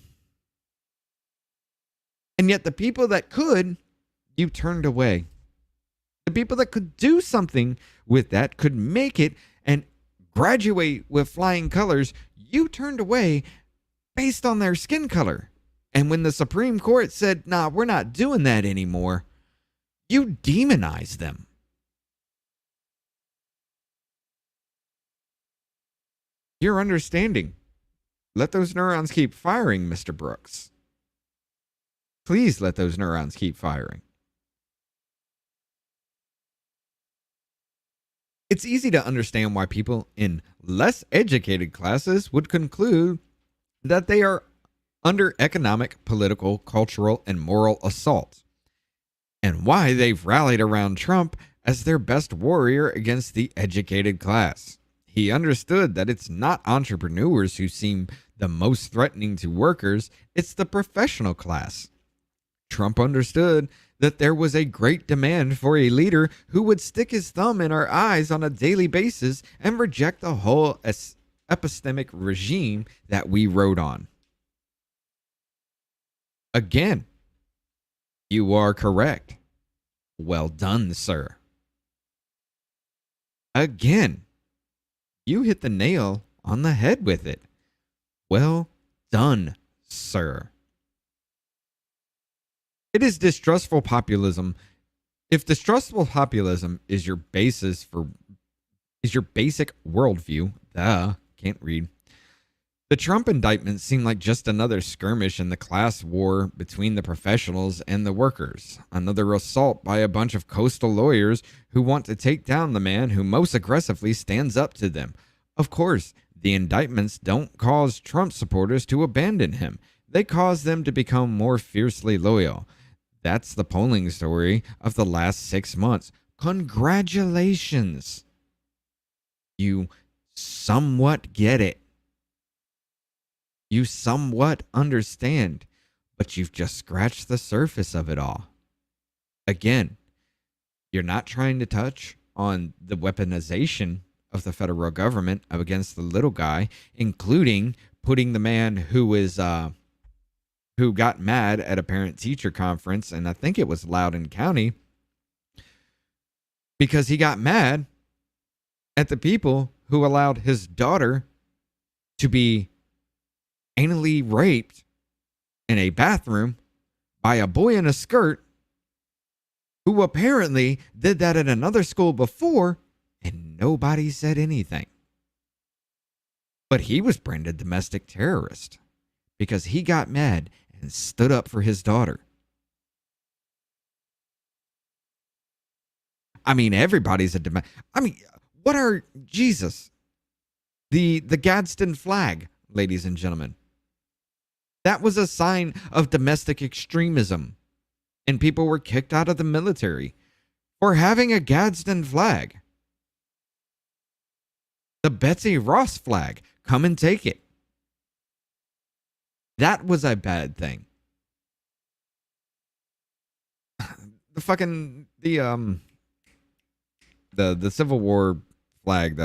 [SPEAKER 1] And yet the people that could, you turned away. The people that could do something with that, could make it and graduate with flying colors, you turned away based on their skin color. And when the Supreme Court said, nah, we're not doing that anymore, you demonized them. You're understanding. Let those neurons keep firing, Mr. Brooks. Please let those neurons keep firing. It's easy to understand why people in less educated classes would conclude that they are under economic, political, cultural, and moral assault, and why they've rallied around Trump as their best warrior against the educated class. He understood that it's not entrepreneurs who seem the most threatening to workers, it's the professional class. Trump understood that there was a great demand for a leader who would stick his thumb in our eyes on a daily basis and reject the whole epistemic regime that we rode on. Again, you are correct. Well done, sir. Again, you hit the nail on the head with it. Well done, sir. It is distrustful populism. If distrustful populism is your basic worldview, can't read. The Trump indictments seem like just another skirmish in the class war between the professionals and the workers. Another assault by a bunch of coastal lawyers who want to take down the man who most aggressively stands up to them. Of course, the indictments don't cause Trump supporters to abandon him. They cause them to become more fiercely loyal. That's the polling story of the last 6 months. Congratulations. You somewhat get it. You somewhat understand, but you've just scratched the surface of it all. Again, you're not trying to touch on the weaponization of the federal government against the little guy, including putting the man who got mad at a parent-teacher conference, and I think it was Loudoun County, because he got mad at the people who allowed his daughter to be anally raped in a bathroom by a boy in a skirt who apparently did that at another school before, and nobody said anything. But he was branded domestic terrorist because he got mad and stood up for his daughter. I mean, everybody's what are Jesus? The Gadsden flag, ladies and gentlemen. That was a sign of domestic extremism, and people were kicked out of the military for having a Gadsden flag. The Betsy Ross flag, come and take it. That was a bad thing. The Civil War flag,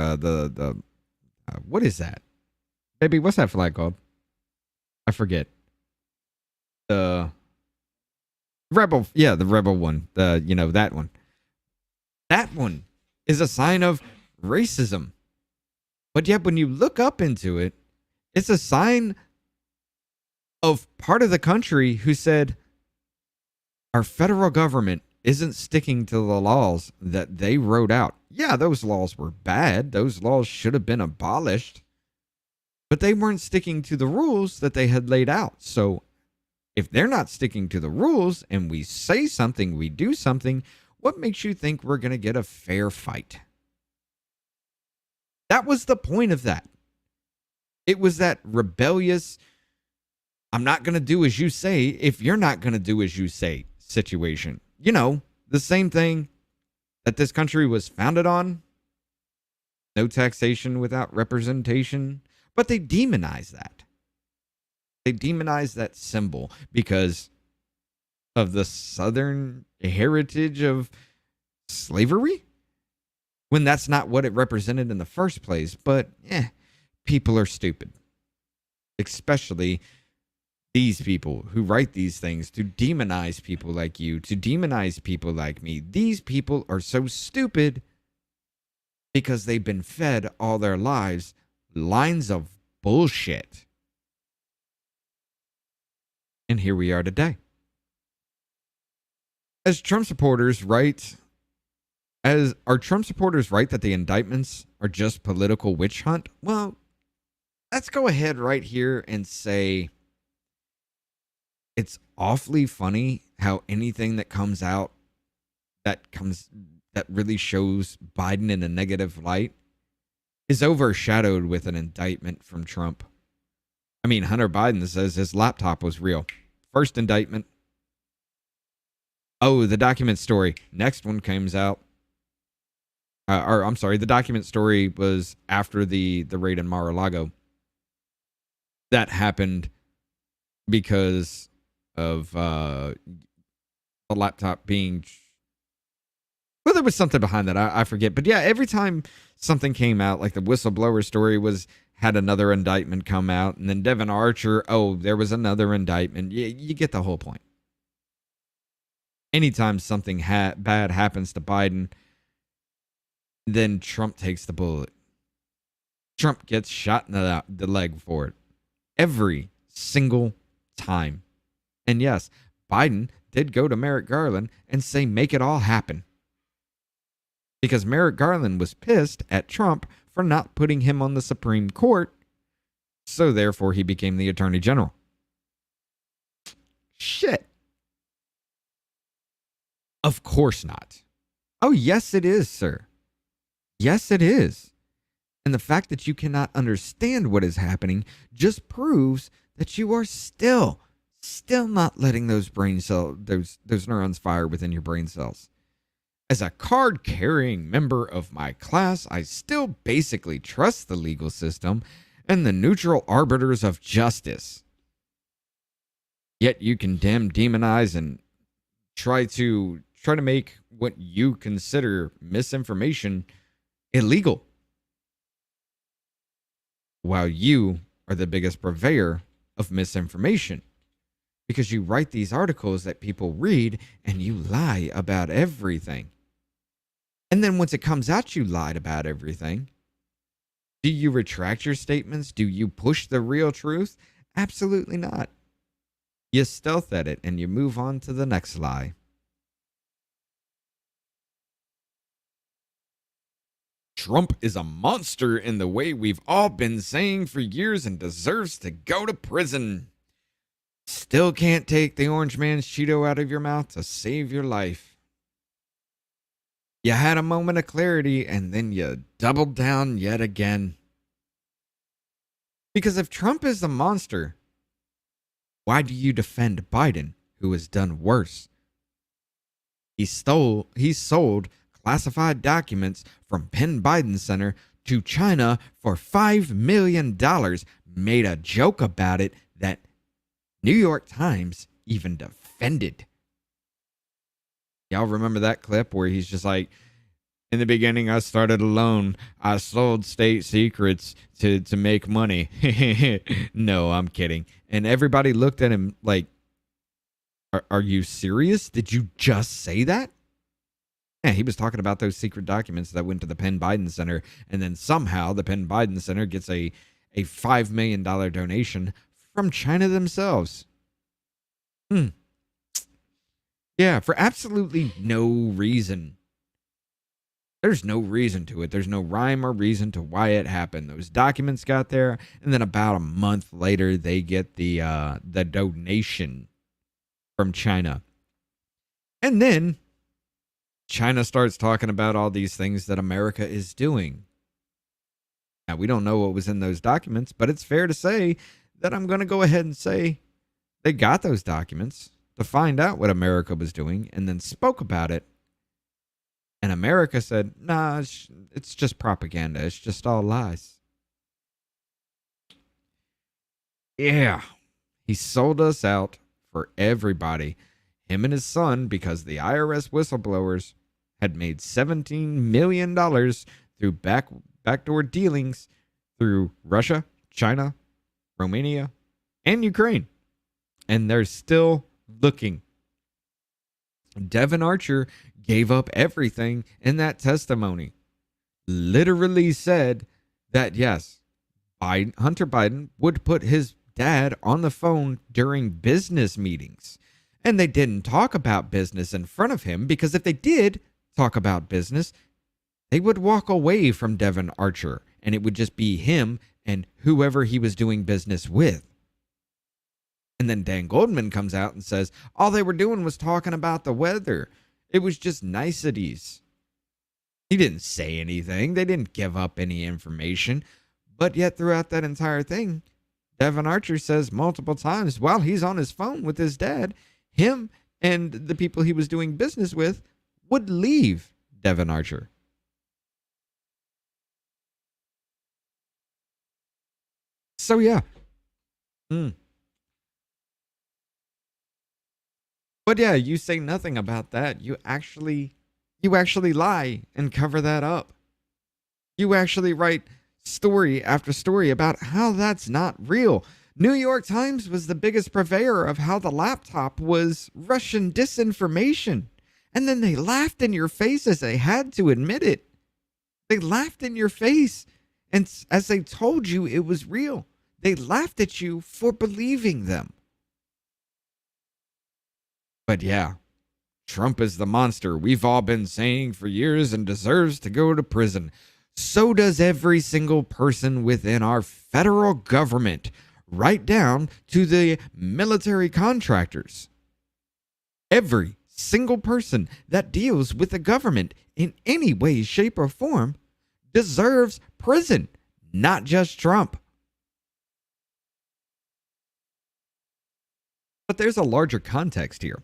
[SPEAKER 1] what is that? Baby, what's that flag called? I forget. The rebel, the rebel one. That one. That one is a sign of racism. But yet when you look up into it, it's a sign of part of the country who said, our federal government isn't sticking to the laws that they wrote out. Yeah, those laws were bad. Those laws should have been abolished. But they weren't sticking to the rules that they had laid out. So if they're not sticking to the rules and we say something, we do something, what makes you think we're going to get a fair fight? That was the point of that. It was that rebellious, I'm not going to do as you say if you're not going to do as you say situation. the same thing that this country was founded on. No taxation without representation. But they demonize that. They demonize that symbol because of the Southern heritage of slavery, when that's not what it represented in the first place. But people are stupid, especially these people who write these things to demonize people like you, to demonize people like me. These people are so stupid because they've been fed all their lives lines of bullshit. And here we are today. Are Trump supporters right that the indictments are just political witch hunt? Well, let's go ahead right here and say it's awfully funny how anything that comes out that really shows Biden in a negative light is overshadowed with an indictment from Trump. I mean, Hunter Biden says his laptop was real. First indictment. Oh, the document story. Next one comes out. The document story was after the raid in Mar-a-Lago. That happened because of the laptop being... Well, there was something behind that. I forget. But yeah, every time something came out, like the whistleblower story had another indictment come out. And then Devon Archer, there was another indictment. You get the whole point. Anytime something bad happens to Biden, then Trump takes the bullet. Trump gets shot in the leg for it. Every single time. And yes, Biden did go to Merrick Garland and say, make it all happen. Because Merrick Garland was pissed at Trump for not putting him on the Supreme Court. So therefore, he became the Attorney General. Shit. Of course not. Oh, yes, it is, sir. Yes, it is. And the fact that you cannot understand what is happening just proves that you are still not letting those those neurons fire within your brain cells. As a card-carrying member of my class, I still basically trust the legal system and the neutral arbiters of justice. Yet you condemn, demonize, and try to make what you consider misinformation illegal, while you are the biggest purveyor of misinformation, because you write these articles that people read and you lie about everything. And then once it comes out you lied about everything, do you retract your statements? Do you push the real truth? Absolutely not. You stealth at it and you move on to the next lie. Trump is a monster in the way we've all been saying for years and deserves to go to prison. Still can't take the orange man's Cheeto out of your mouth to save your life. You had a moment of clarity and then you doubled down yet again. Because if Trump is the monster, why do you defend Biden, who has done worse? He sold classified documents from Penn Biden Center to China for $5 million, made a joke about it that New York Times even defended. Y'all remember that clip where he's just like, in the beginning, I started alone. I sold state secrets to make money. No, I'm kidding. And everybody looked at him like, are you serious? Did you just say that? Yeah, he was talking about those secret documents that went to the Penn Biden Center, and then somehow the Penn Biden Center gets a $5 million donation from China themselves. Yeah, for absolutely no reason. There's no reason to it. There's no rhyme or reason to why it happened. Those documents got there, and then about a month later, they get the donation from China. And then China starts talking about all these things that America is doing. Now, we don't know what was in those documents, but it's fair to say that I'm going to go ahead and say they got those documents to find out what America was doing and then spoke about it And America said, nah, it's just propaganda. It's just all lies. Yeah. He sold us out for everybody. Him and his son, because the IRS whistleblowers had made $17 million through backdoor dealings through Russia, China, Romania, and Ukraine. And they're still looking. Devon Archer gave up everything in that testimony. Literally said that, yes, Hunter Biden would put his dad on the phone during business meetings. And they didn't talk about business in front of him, because if they did talk about business, they would walk away from Devon Archer, and it would just be him and whoever he was doing business with. And then Dan Goldman comes out and says, all they were doing was talking about the weather. It was just niceties. He didn't say anything. They didn't give up any information. But yet throughout that entire thing, Devon Archer says multiple times while he's on his phone with his dad, him and the people he was doing business with would leave Devon Archer. So yeah. But yeah, you say nothing about that. You actually lie and cover that up. You actually write story after story about how that's not real. New York Times was the biggest purveyor of how the laptop was Russian disinformation. And then they laughed in your face as they had to admit it. They laughed in your face. And as they told you it was real, they laughed at you for believing them. But yeah, Trump is the monster we've all been saying for years and deserves to go to prison. So does every single person within our federal government, right down to the military contractors. Every single person that deals with the government in any way, shape, or form deserves prison, not just Trump. But there's a larger context here.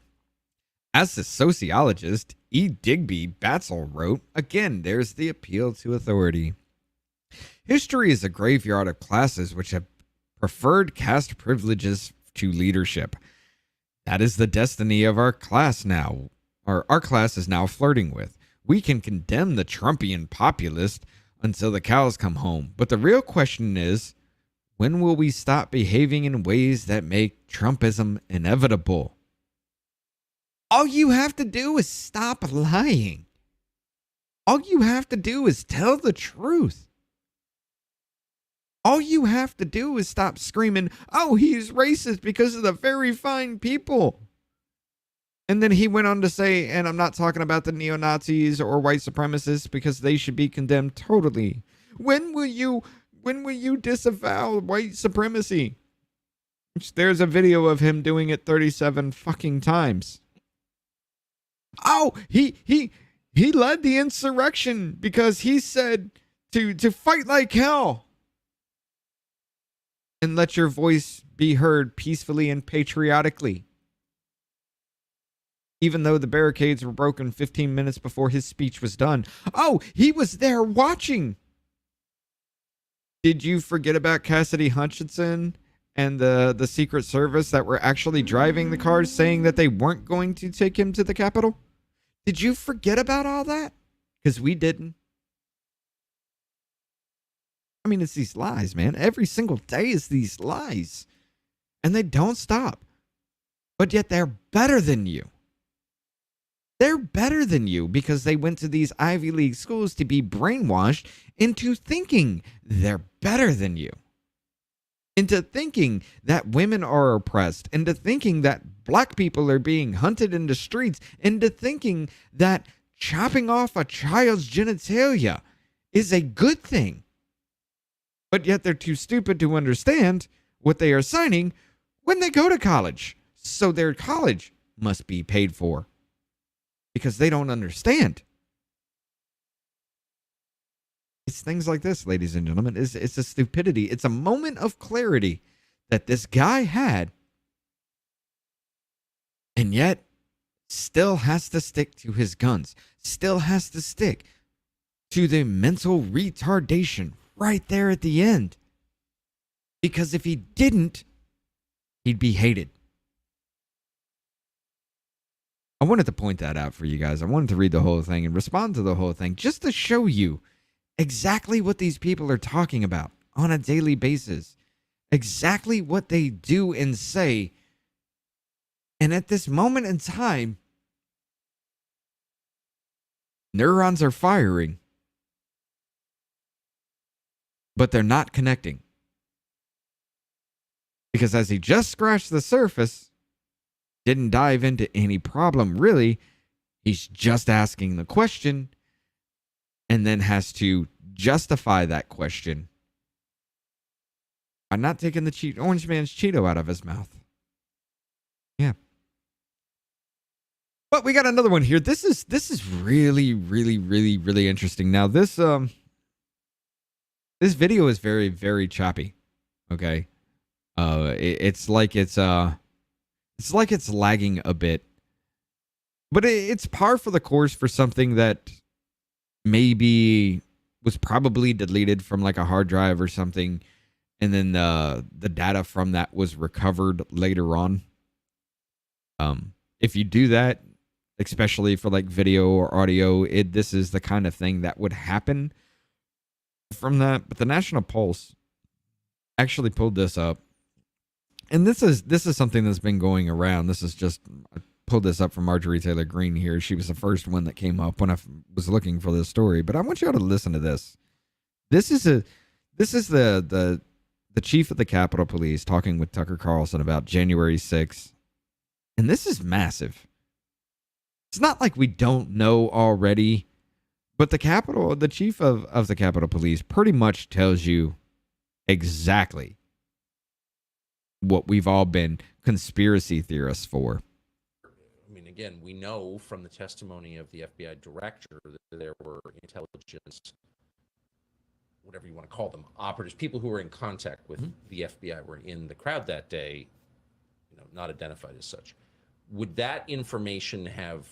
[SPEAKER 1] As the sociologist E. Digby Batzel wrote, again, there's the appeal to authority. History is a graveyard of classes which have preferred caste privileges to leadership. That is the destiny of our class now, or our class is now flirting with. We can condemn the Trumpian populist until the cows come home. But the real question is, when will we stop behaving in ways that make Trumpism inevitable? All you have to do is stop lying. All you have to do is tell the truth. All you have to do is stop screaming, oh, he's racist because of the very fine people. And then he went on to say, and I'm not talking about the neo-Nazis or white supremacists because they should be condemned totally. When will you disavow white supremacy? There's a video of him doing it 37 fucking times. Oh, he led the insurrection because he said to fight like hell and let your voice be heard peacefully and patriotically. Even though the barricades were broken 15 minutes before his speech was done. Oh, he was there watching. Did you forget about Cassidy Hutchinson and the Secret Service that were actually driving the cars saying that they weren't going to take him to the Capitol? Did you forget about all that? Because we didn't. I mean, it's these lies, man. Every single day is these lies. And they don't stop. But yet they're better than you. They're better than you because they went to these Ivy League schools to be brainwashed into thinking they're better than you. Into thinking that women are oppressed, into thinking that black people are being hunted in the streets, into thinking that chopping off a child's genitalia is a good thing. But yet they're too stupid to understand what they are signing when they go to college. So their college must be paid for because they don't understand. It's things like this, ladies and gentlemen. It's a stupidity. It's a moment of clarity that this guy had. And yet, still has to stick to his guns, still has to stick to the mental retardation right there at the end. Because if he didn't, he'd be hated. I wanted to point that out for you guys. I wanted to read the whole thing and respond to the whole thing just to show you exactly what these people are talking about on a daily basis. Exactly what they do and say. And at this moment in time, neurons are firing, but they're not connecting. Because as he just scratched the surface, didn't dive into any problem really, he's just asking the question and then has to justify that question by not taking the orange man's Cheeto out of his mouth. Yeah. But we got another one here. This is really, really, really, really interesting. Now this video is very, very choppy. Okay. It's like it's lagging a bit. But it's par for the course for something that maybe was probably deleted from like a hard drive or something, and then the data from that was recovered later on. If you do that, especially for like video or audio, this is the kind of thing that would happen from that. But the National Pulse actually pulled this up, and this is something that's been going around. This is just, I pulled this up from Marjorie Taylor Greene here. She was the first one that came up when I was looking for this story. But I want you all to listen to this. This is the chief of the Capitol Police talking with Tucker Carlson about January 6th. And this is massive. It's not like we don't know already, but the chief of the Capitol Police pretty much tells you exactly what we've all been conspiracy theorists for.
[SPEAKER 3] I mean, again, we know from the testimony of the FBI director that there were intelligence, whatever you want to call them, operatives, people who were in contact with the FBI were in the crowd that day, not identified as such. Would that information have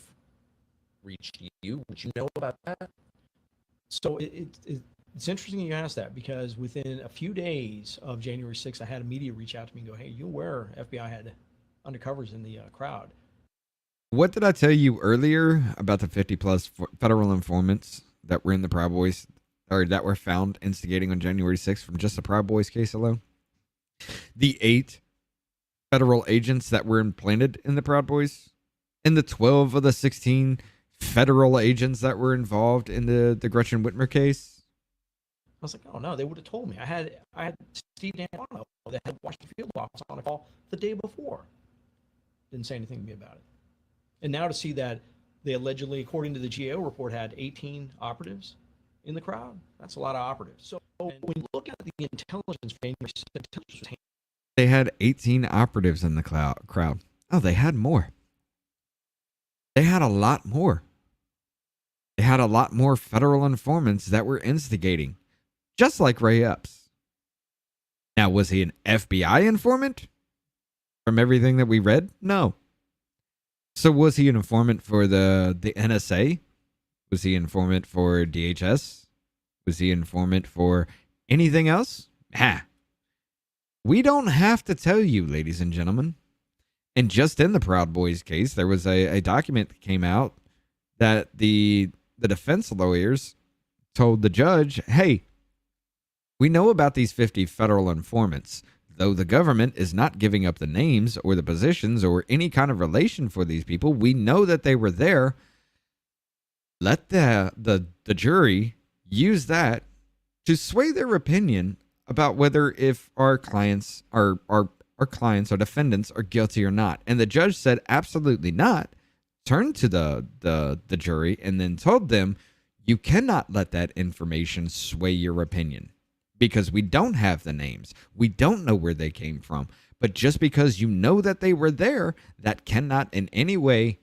[SPEAKER 3] reached you? Would you know about that?
[SPEAKER 4] So it's interesting you asked that, because within a few days of January 6th, I had a media reach out to me and go, "Hey, you aware FBI had undercovers in the crowd?"
[SPEAKER 1] What did I tell you earlier about the 50 plus federal informants that were in the Proud Boys, or that were found instigating on January 6th from just the Proud Boys case alone? The 8 federal agents that were implanted in the Proud Boys, and the 12 of the 16 federal agents that were involved in the Gretchen Whitmer case.
[SPEAKER 4] I was like, "Oh no, they would have told me." I had Steve D'Antuono that had Washington field office on a call the day before. Didn't say anything to me about it. And now to see that they allegedly, according to the GAO report, had 18 operatives in the crowd, that's a lot of operatives. So when you look at the intelligence,
[SPEAKER 1] they had 18 operatives in the crowd. Oh, they had more. They had a lot more. They had a lot more federal informants that were instigating, just like Ray Epps. Now, was he an FBI informant? From everything that we read? No. So was he an informant for the NSA? Was he an informant for DHS? Was he an informant for anything else? We don't have to tell you, ladies and gentlemen. And just in the Proud Boys case, there was a document that came out that the defense lawyers told the judge, "Hey, we know about these 50 federal informants, though the government is not giving up the names or the positions or any kind of relation for these people. We know that they were there. Let the jury use that to sway their opinion about whether if our clients or defendants are guilty or not." And the judge said absolutely not. Turned to the jury and then told them, "You cannot let that information sway your opinion, because we don't have the names. We don't know where they came from. But just because you know that they were there, that cannot in any way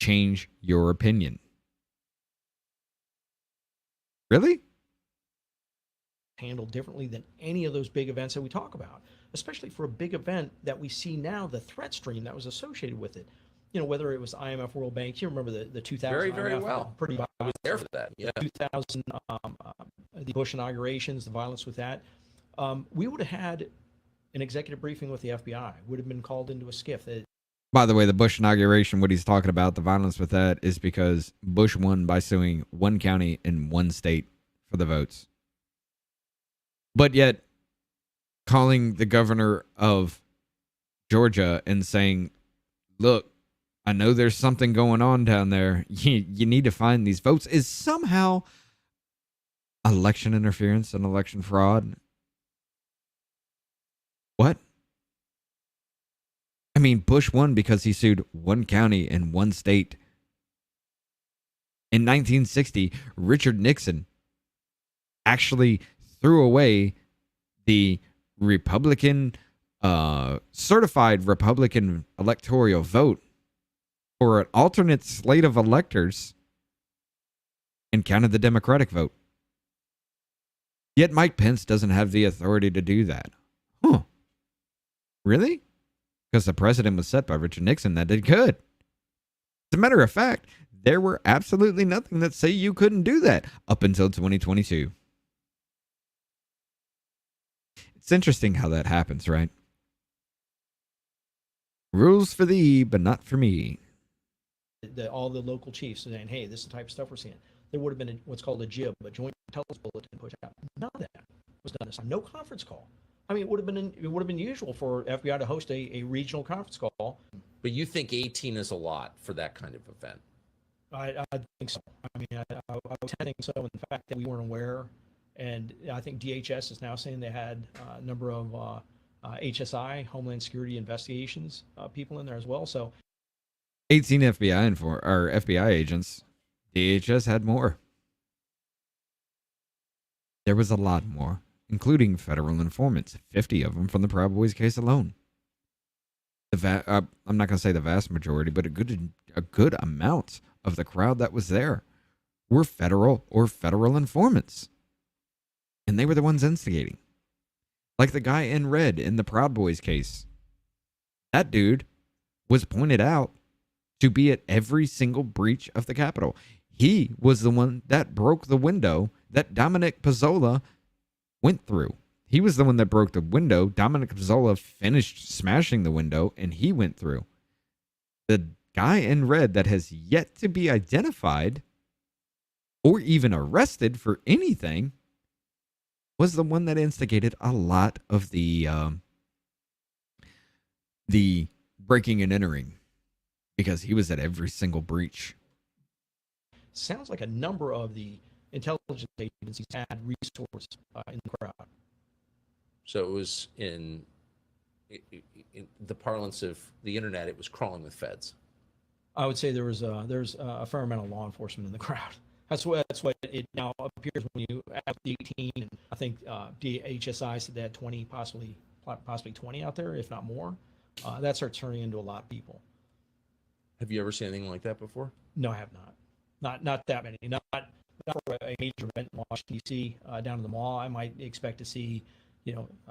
[SPEAKER 1] change your opinion." Really?
[SPEAKER 4] Handled differently than any of those big events that we talk about, especially for a big event that we see now, the threat stream that was associated with it. whether it was IMF, World Bank. You remember the 2000
[SPEAKER 3] Very, very
[SPEAKER 4] IMF,
[SPEAKER 3] well.
[SPEAKER 4] pretty
[SPEAKER 3] I was there for that. Yeah.
[SPEAKER 4] 2000 the Bush inaugurations, the violence with that. We would have had an executive briefing with the FBI. Would have been called into a skiff.
[SPEAKER 1] By the way, the Bush inauguration, what he's talking about, the violence with that, is because Bush won by suing one county in one state for the votes. But yet, calling the governor of Georgia and saying, look, I know there's something going on down there. You need to find these votes, is somehow election interference and election fraud. What? I mean, Bush won because he sued one county in one state. In 1960, Richard Nixon actually threw away the Republican, certified Republican electoral vote for an alternate slate of electors and counted the Democratic vote. Yet Mike Pence doesn't have the authority to do that. Huh. Really? Because the precedent was set by Richard Nixon that it could. As a matter of fact, there were absolutely nothing that say you couldn't do that up until 2022. It's interesting how that happens, right? Rules for thee, but not for me.
[SPEAKER 4] All the local chiefs saying, hey, this is the type of stuff we're seeing. There would have been what's called a JIB, a joint intelligence bulletin push out. None of that was done this time. No conference call. I mean, it would have been usual for FBI to host a regional conference call.
[SPEAKER 3] But you think 18 is a lot for that kind of event?
[SPEAKER 4] I think so. I mean, I would think so. In fact, that we weren't aware, and I think DHS is now saying they had a number of HSI, Homeland Security Investigations people in there as well. So
[SPEAKER 1] 18 FBI agents. DHS had more. There was a lot more, including federal informants, 50 of them from the Proud Boys case alone. I'm not going to say the vast majority, but a good amount of the crowd that was there were federal informants. And they were the ones instigating. Like the guy in red in the Proud Boys case. That dude was pointed out to be at every single breach of the Capitol. He was the one that broke the window that Dominic Pizzola went through. He was the one that broke the window. Dominic Pizzola finished smashing the window, and he went through. The guy in red that has yet to be identified or even arrested for anything was the one that instigated a lot of the breaking and entering, because he was at every single breach.
[SPEAKER 4] Sounds like a number of the intelligence agencies had resources in the crowd.
[SPEAKER 3] So it was in the parlance of the internet, it was crawling with feds.
[SPEAKER 4] I would say there's a fair amount of law enforcement in the crowd. That's what it now appears when you add the 18, and I think DHSI said they had 20, possibly 20 out there, if not more. That starts turning into a lot of people.
[SPEAKER 3] Have you ever seen anything like that before?
[SPEAKER 4] No, I have not. Not that many. Not for a major event in Washington, D.C. Down in the mall. I might expect to see,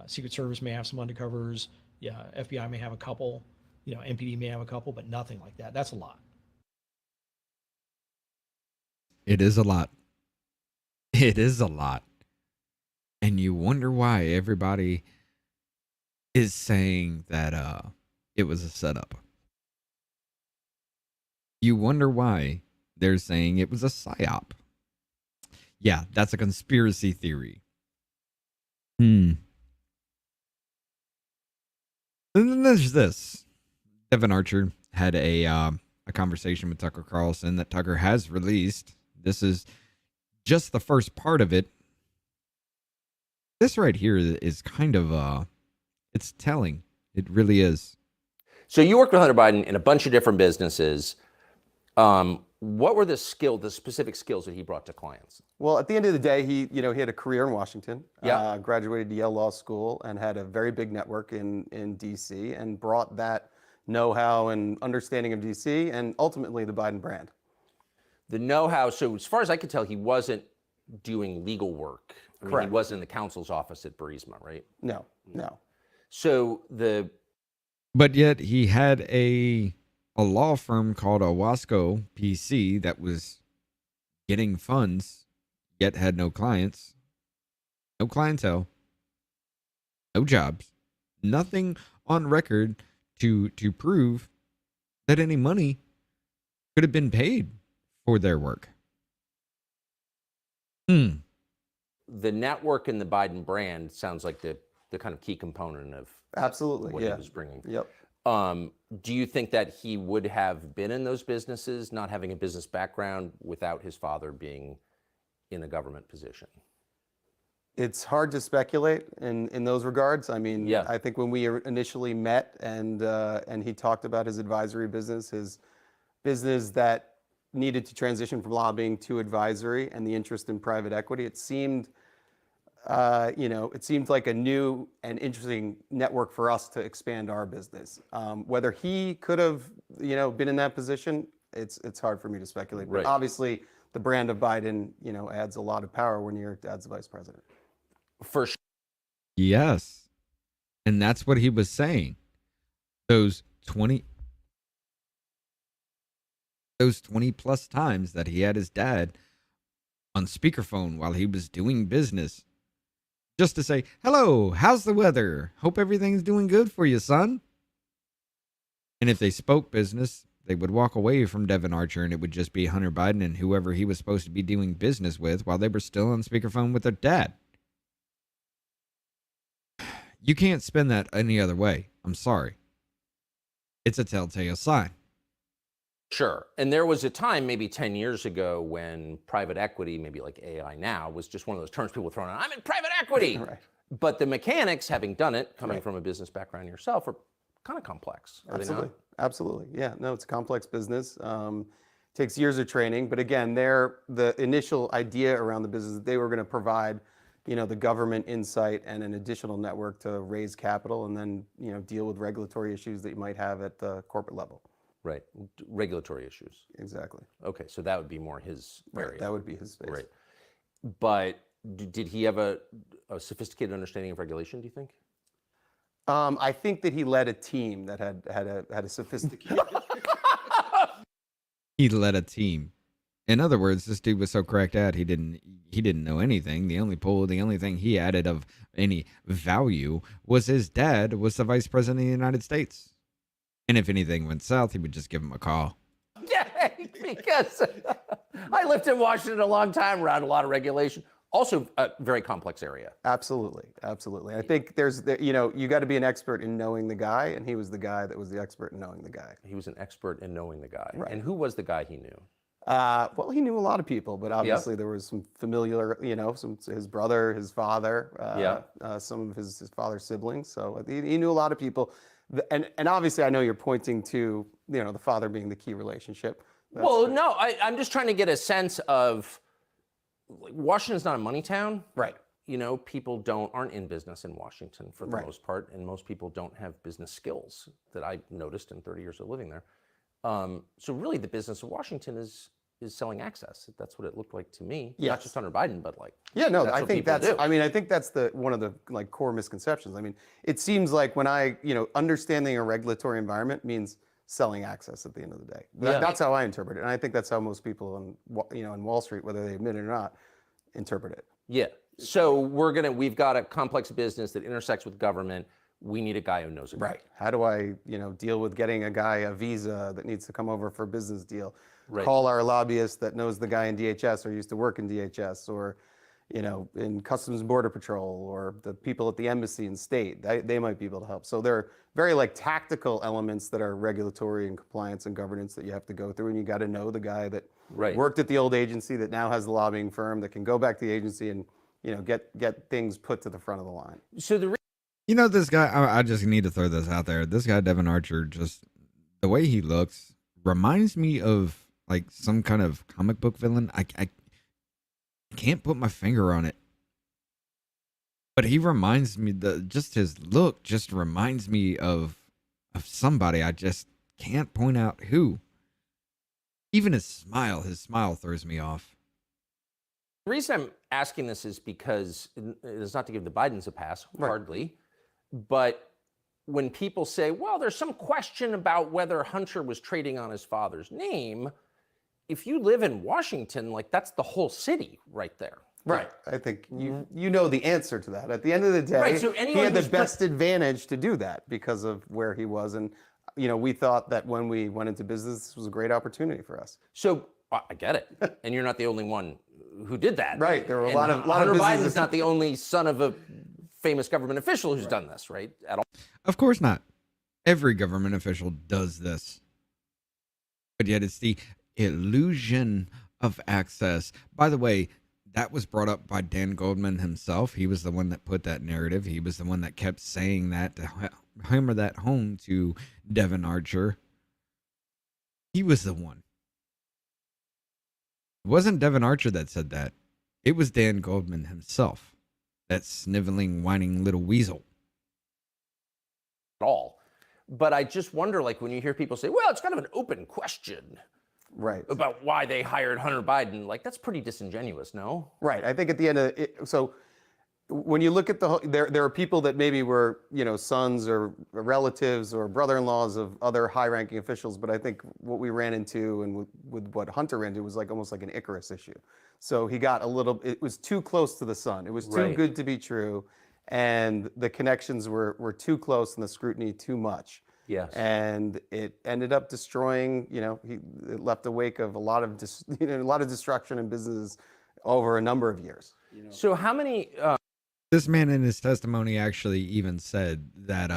[SPEAKER 4] Secret Service may have some undercovers. Yeah, FBI may have a couple. MPD may have a couple, but nothing like that. That's a lot.
[SPEAKER 1] It is a lot. It is a lot. And you wonder why everybody is saying that it was a setup. You wonder why they're saying it was a psyop. Yeah, that's a conspiracy theory. And then there's this. Devon Archer had a conversation with Tucker Carlson that Tucker has released. This is just the first part of it. This right here is kind of, it's telling. It really is.
[SPEAKER 5] So you worked with Hunter Biden in a bunch of different businesses. What were the specific skills that he brought to clients?
[SPEAKER 6] Well, at the end of the day, he had a career in Washington,
[SPEAKER 5] Yeah.
[SPEAKER 6] Graduated Yale Law School, and had a very big network in DC, and brought that know-how and understanding of DC and ultimately the Biden brand.
[SPEAKER 5] The know-how, so as far as I could tell, he wasn't doing legal work. I mean,
[SPEAKER 6] Correct.
[SPEAKER 5] he wasn't in the counsel's office at Burisma, right?
[SPEAKER 6] No.
[SPEAKER 5] So
[SPEAKER 1] But yet he had a a law firm called Owasco PC that was getting funds, yet had no clients, no clientele, no jobs, nothing on record to prove that any money could have been paid for their work.
[SPEAKER 5] The network and the Biden brand sounds like the kind of key component of
[SPEAKER 6] Absolutely,
[SPEAKER 5] what
[SPEAKER 6] yeah.
[SPEAKER 5] he was bringing.
[SPEAKER 6] Yep.
[SPEAKER 5] Do you think that he would have been in those businesses, not having a business background, without his father being in a government position?
[SPEAKER 6] It's hard to speculate in those regards. I mean,
[SPEAKER 5] Yeah.
[SPEAKER 6] I think when we initially met and he talked about his advisory business, his business that needed to transition from lobbying to advisory and the interest in private equity, it seemed, it seemed like a new and interesting network for us to expand our business. Whether he could have, been in that position, it's hard for me to speculate.
[SPEAKER 5] Right.
[SPEAKER 6] But obviously, the brand of Biden, adds a lot of power when your dad's the vice president.
[SPEAKER 5] For sure.
[SPEAKER 1] Yes. And that's what he was saying. Those 20 plus times that he had his dad on speakerphone while he was doing business, just to say, "Hello, how's the weather? Hope everything's doing good for you, son." And if they spoke business, they would walk away from Devon Archer and it would just be Hunter Biden and whoever he was supposed to be doing business with while they were still on speakerphone with their dad. You can't spin that any other way. I'm sorry. It's a telltale sign.
[SPEAKER 5] Sure. And there was a time, maybe 10 years ago, when private equity, maybe like AI now, was just one of those terms people were throwing out. I'm in private equity.
[SPEAKER 6] Right.
[SPEAKER 5] But the mechanics, having done it, coming
[SPEAKER 6] Right.
[SPEAKER 5] from a business background yourself, are kind of complex. Are
[SPEAKER 6] Absolutely.
[SPEAKER 5] they not?
[SPEAKER 6] Absolutely. Yeah. No, it's a complex business. Takes years of training. But again, the initial idea around the business that they were going to provide, the government insight and an additional network to raise capital and then, deal with regulatory issues that you might have at the corporate level.
[SPEAKER 5] Right. Regulatory issues.
[SPEAKER 6] Exactly.
[SPEAKER 5] Okay. So that would be more his area.
[SPEAKER 6] Right. That would be his space.
[SPEAKER 5] Right. But did he have a sophisticated understanding of regulation, do you think?
[SPEAKER 6] I think that he led a team that had a sophisticated.
[SPEAKER 1] He led a team. In other words, this dude was so cracked out he didn't know anything. The only thing he added of any value was his dad was the vice president of the United States. And if anything went south, he would just give him a call.
[SPEAKER 5] Yeah, because I lived in Washington a long time, around a lot of regulation. Also, a very complex area.
[SPEAKER 6] Absolutely. Absolutely. I think you got to be an expert in knowing the guy, and he was the guy that was the expert in knowing the guy.
[SPEAKER 5] He was an expert in knowing the guy.
[SPEAKER 6] Right.
[SPEAKER 5] And who was the guy he knew?
[SPEAKER 6] Well, he knew a lot of people, but obviously there was some familiar, his brother, his father, some of his father's siblings. So he knew a lot of people. And obviously I know you're pointing to, the father being the key relationship.
[SPEAKER 5] Well, no, I'm just trying to get a sense of, Washington's not a money town.
[SPEAKER 6] Right.
[SPEAKER 5] People aren't in business in Washington for the most part, and most people don't have business skills that I've noticed in 30 years of living there. So really the business of Washington is selling access. That's what it looked like to me.
[SPEAKER 6] Yes.
[SPEAKER 5] Not just Hunter Biden, but
[SPEAKER 6] I think that's one of the core misconceptions. I mean, it seems like when understanding a regulatory environment means selling access at the end of the day. That's how I interpret it. And I think that's how most people on Wall Street, whether they admit it or not, interpret it.
[SPEAKER 5] Yeah. So we've got a complex business that intersects with government. We need a guy who knows it.
[SPEAKER 6] Right. How do I, deal with getting a guy a visa that needs to come over for a business deal?
[SPEAKER 5] Right.
[SPEAKER 6] Call our lobbyist that knows the guy in DHS or used to work in DHS or, in Customs and Border Patrol or the people at the embassy and state. They might be able to help. So there are very tactical elements that are regulatory and compliance and governance that you have to go through, and you got to know the guy that worked at the old agency that now has the lobbying firm that can go back to the agency and get things put to the front of the line.
[SPEAKER 5] So
[SPEAKER 1] This guy, I just need to throw this out there. This guy, Devon Archer, just the way he looks reminds me of some kind of comic book villain. I can't put my finger on it, but he reminds me, just his look just reminds me of somebody. I just can't point out who. Even his smile throws me off.
[SPEAKER 5] The reason I'm asking this is because it's not to give the Bidens a pass, hardly, but when people say, well, there's some question about whether Hunter was trading on his father's name, if you live in Washington, like that's the whole city right there.
[SPEAKER 6] Right. I think you know the answer to that. At the end of the day,
[SPEAKER 5] Right, so
[SPEAKER 6] he
[SPEAKER 5] anyone
[SPEAKER 6] had the
[SPEAKER 5] who's
[SPEAKER 6] best advantage to do that because of where he was. And, we thought that when we went into business, this was a great opportunity for us.
[SPEAKER 5] So I get it. And you're not the only one who did that.
[SPEAKER 6] Right. There were a
[SPEAKER 5] And
[SPEAKER 6] lot of
[SPEAKER 5] Hunter
[SPEAKER 6] businesses.
[SPEAKER 5] Biden's not the only son of a famous government official who's done this, right? At all.
[SPEAKER 1] Of course not. Every government official does this. But yet it's the illusion of access. By the way, that was brought up by Dan Goldman himself. He was the one that put that narrative. He was the one that kept saying that to hammer that home to Devon Archer. He was the one. It wasn't Devon Archer that said that. It was Dan Goldman himself. That sniveling, whining little weasel.
[SPEAKER 5] At all. But I just wonder, like, when you hear people say, well, it's kind of an open question
[SPEAKER 6] Right.
[SPEAKER 5] about why they hired Hunter Biden, like, that's pretty disingenuous, no?
[SPEAKER 6] Right. I think at the end of it, so when you look at there are people that maybe were, sons or relatives or brother-in-laws of other high-ranking officials, but I think what we ran into and with what Hunter ran into was almost like an Icarus issue. So he got it was too close to the sun. It was too
[SPEAKER 5] Right.
[SPEAKER 6] good to be true. And the connections were too close and the scrutiny too much.
[SPEAKER 5] Yes.
[SPEAKER 6] And it ended up destroying, it left a wake of a lot of destruction in businesses over a number of years.
[SPEAKER 5] So how many,
[SPEAKER 1] This man in his testimony actually even said that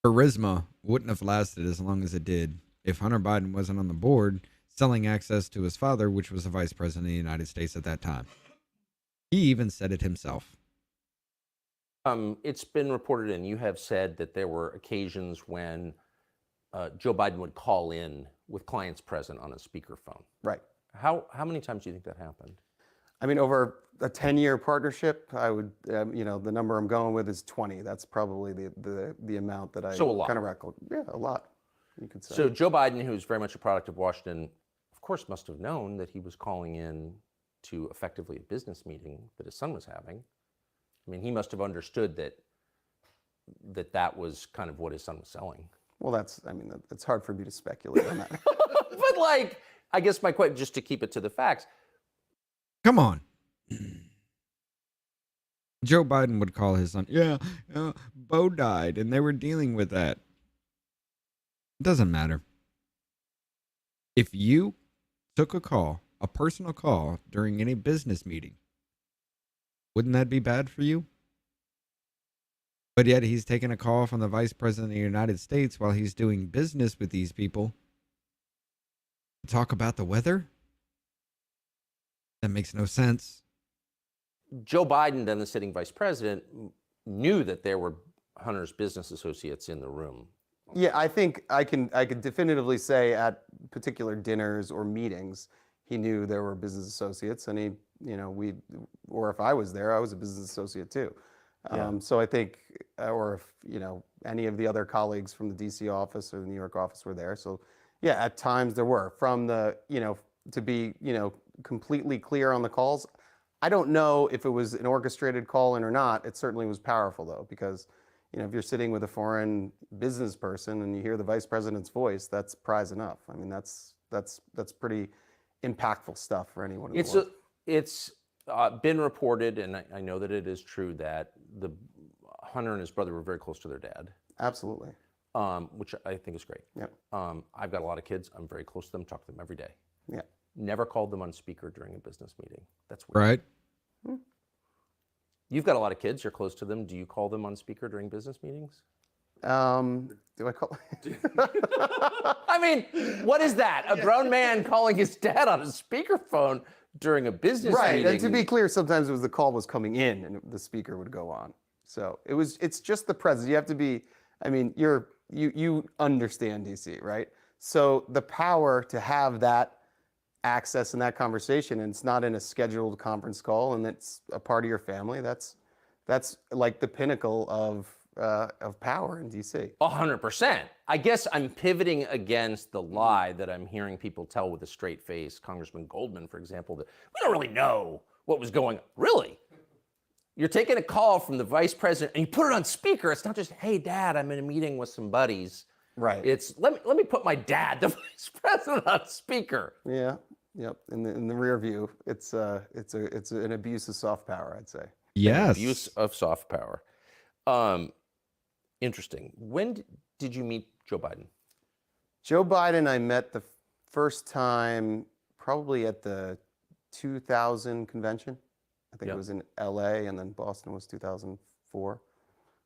[SPEAKER 1] charisma wouldn't have lasted as long as it did if Hunter Biden wasn't on the board selling access to his father, which was the vice president of the United States at that time. He even said it himself.
[SPEAKER 5] it's been reported, and you have said that there were occasions when Joe Biden would call in with clients present on a speakerphone.
[SPEAKER 6] Right.
[SPEAKER 5] How many times do you think that happened?
[SPEAKER 6] I mean, over a 10-year partnership, I would, the number I'm going with is 20. That's probably the amount that I
[SPEAKER 5] So a lot.
[SPEAKER 6] kind of record. Yeah, a lot, you could say.
[SPEAKER 5] So Joe Biden, who's very much a product of Washington, of course, must have known that he was calling in to effectively a business meeting that his son was having. I mean, he must have understood that was kind of what his son was selling.
[SPEAKER 6] Well, it's hard for me to speculate on that.
[SPEAKER 5] But like, I guess my question, just to keep it to the facts,
[SPEAKER 1] Come on. Joe Biden would call his son, Bo died, and they were dealing with that. It doesn't matter. If you took a personal call during any business meeting, wouldn't that be bad for you? But yet he's taking a call from the vice president of the United States while he's doing business with these people to talk about the weather? That makes no sense.
[SPEAKER 5] Joe Biden, then the sitting vice president, knew that there were Hunter's business associates in the room.
[SPEAKER 6] Yeah, I think I can definitively say at particular dinners or meetings, he knew there were business associates, and he, or if I was there, I was a business associate too.
[SPEAKER 5] Yeah.
[SPEAKER 6] So I think, or if any of the other colleagues from the D.C. office or the New York office were there. So yeah, at times there were. From the to be completely clear on the calls, I don't know if it was an orchestrated call in or not. It certainly was powerful though, because if you're sitting with a foreign business person and you hear the vice president's voice, that's prize enough. I mean, that's pretty impactful stuff for anyone in the world.
[SPEAKER 5] It's been reported, and I know that it is true, that the Hunter and his brother were very close to their dad.
[SPEAKER 6] Absolutely.
[SPEAKER 5] Which I think is great.
[SPEAKER 6] Yep.
[SPEAKER 5] I've got a lot of kids. I'm very close to them, talk to them every day.
[SPEAKER 6] Yeah.
[SPEAKER 5] Never called them on speaker during a business meeting. That's weird.
[SPEAKER 1] Right?
[SPEAKER 5] You've got a lot of kids. You're close to them. Do you call them on speaker during business meetings?
[SPEAKER 6] Do I call?
[SPEAKER 5] I mean, what is that? A grown man calling his dad on a speakerphone during a business
[SPEAKER 6] Right.
[SPEAKER 5] meeting?
[SPEAKER 6] And to be clear, sometimes it was the call was coming in and the speaker would go on. So it's just the presence. You have to be, I mean, you understand DC, right? So the power to have that access and that conversation, and it's not in a scheduled conference call, and it's a part of your family. That's like the pinnacle of power in DC.
[SPEAKER 5] 100%. I guess I'm pivoting against the lie that I'm hearing people tell with a straight face. Congressman Goldman, for example, that we don't really know what was going on. Really? You're taking a call from the vice president and you put it on speaker. It's not just, hey, Dad, I'm in a meeting with some buddies.
[SPEAKER 6] Right.
[SPEAKER 5] It's, let me put my dad, the vice president, on speaker.
[SPEAKER 6] Yeah. Yep. In the rear view, it's an abuse of soft power, I'd say.
[SPEAKER 1] Yes.
[SPEAKER 5] Abuse of soft power. Interesting. When did you meet Joe Biden?
[SPEAKER 6] Joe Biden, I met the first time probably at the 2000 convention. I think it was in LA, and then Boston was 2004.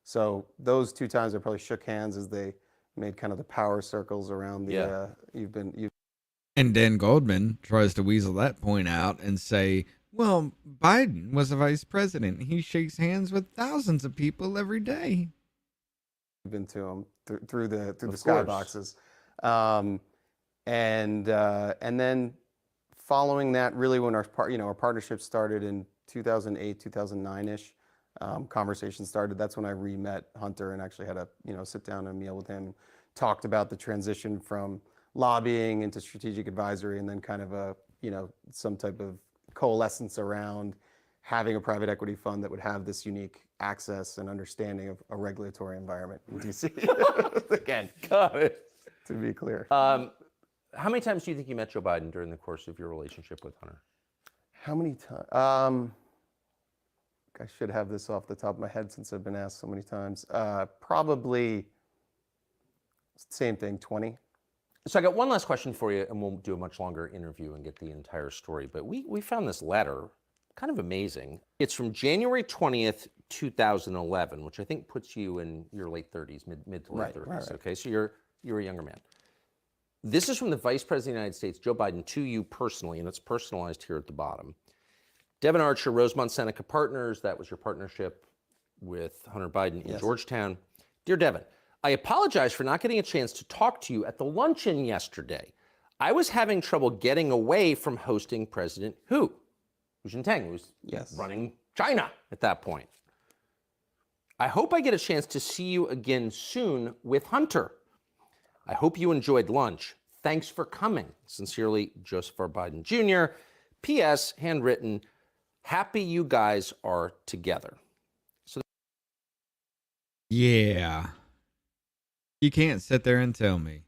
[SPEAKER 6] So those two times I probably shook hands as they made kind of the power circles around the,
[SPEAKER 1] And Dan Goldman tries to weasel that point out and say, well, Biden was a vice president. He shakes hands with thousands of people every day.
[SPEAKER 6] been to him through the
[SPEAKER 5] Of
[SPEAKER 6] skyboxes. And then following that, really when our partnership started in 2008, 2009-ish, conversation started. That's when I re-met Hunter and actually had a sit down and meal with him, talked about the transition from lobbying into strategic advisory, and then kind of a some type of coalescence around having a private equity fund that would have this unique access and understanding of a regulatory environment in DC. Again,
[SPEAKER 5] Got it.
[SPEAKER 6] to be clear.
[SPEAKER 5] How many times do you think you met Joe Biden during the course of your relationship with Hunter?
[SPEAKER 6] How many times? I should have this off the top of my head since I've been asked so many times. Probably same thing, 20.
[SPEAKER 5] So I got one last question for you, and we'll do a much longer interview and get the entire story. But we found this letter, kind of amazing. It's from January 20th, 2011, which I think puts you in your late 30s, mid to late 30s.
[SPEAKER 6] right.
[SPEAKER 5] Okay, so you're a younger man. This is from the Vice President of the United States, Joe Biden, to you personally, and it's personalized here at the bottom. Devon Archer, Rosemont Seneca Partners, that was your partnership with Hunter Biden in Georgetown. Dear Devon, I apologize for not getting a chance to talk to you at the luncheon yesterday. I was having trouble getting away from hosting President Hu Jintao, who was running China at that point. I hope I get a chance to see you again soon with Hunter. I hope you enjoyed lunch. Thanks for coming. Sincerely, Joseph R. Biden Jr. P.S. Handwritten, happy you guys are together. So,
[SPEAKER 1] Yeah. You can't sit there and tell me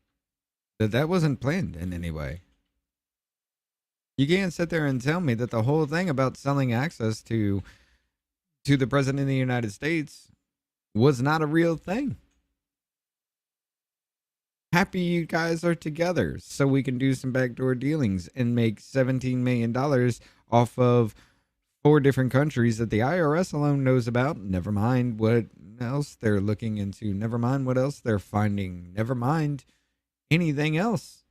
[SPEAKER 1] that that wasn't planned in any way. You can't sit there and tell me that the whole thing about selling access to the President of the United States was not a real thing. Happy you guys are together so we can do some backdoor dealings and make $17 million off of 4 different countries that the IRS alone knows about. Never mind what else they're looking into. Never mind what else they're finding. Never mind anything else.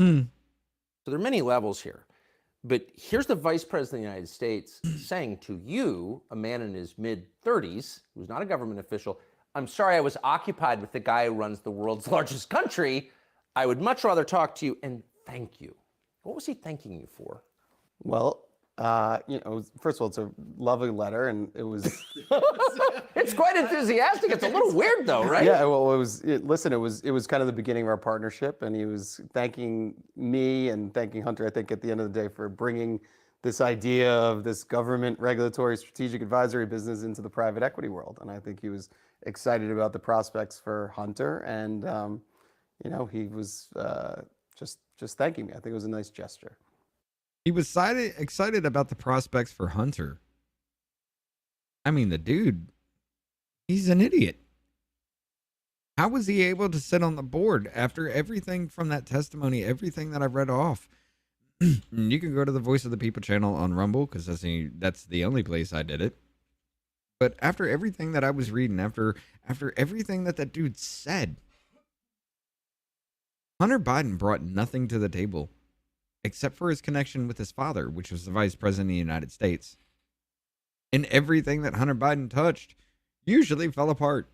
[SPEAKER 5] So there are many levels here. But here's the Vice President of the United States saying to you, a man in his mid-30s, who's not a government official, I'm sorry I was occupied with the guy who runs the world's largest country. I would much rather talk to you and thank you. What was he thanking you for?
[SPEAKER 6] Well, first of all, it's a lovely letter, and it was.
[SPEAKER 5] It's quite enthusiastic. It's a little weird, though, right?
[SPEAKER 6] Yeah, well, it was kind of the beginning of our partnership, and he was thanking me and thanking Hunter, I think, at the end of the day, for bringing this idea of this government regulatory strategic advisory business into the private equity world. And I think he was excited about the prospects for Hunter, and he was just thanking me. I think it was a nice gesture.
[SPEAKER 1] He was excited about the prospects for Hunter. I mean, the dude, he's an idiot. How was he able to sit on the board after everything from that testimony, everything that I've read off? You can go to the Voice of the People channel on Rumble, because that's the only place I did it. But after everything that I was reading, after everything that dude said, Hunter Biden brought nothing to the table except for his connection with his father, which was the Vice President of the United States. And everything that Hunter Biden touched usually fell apart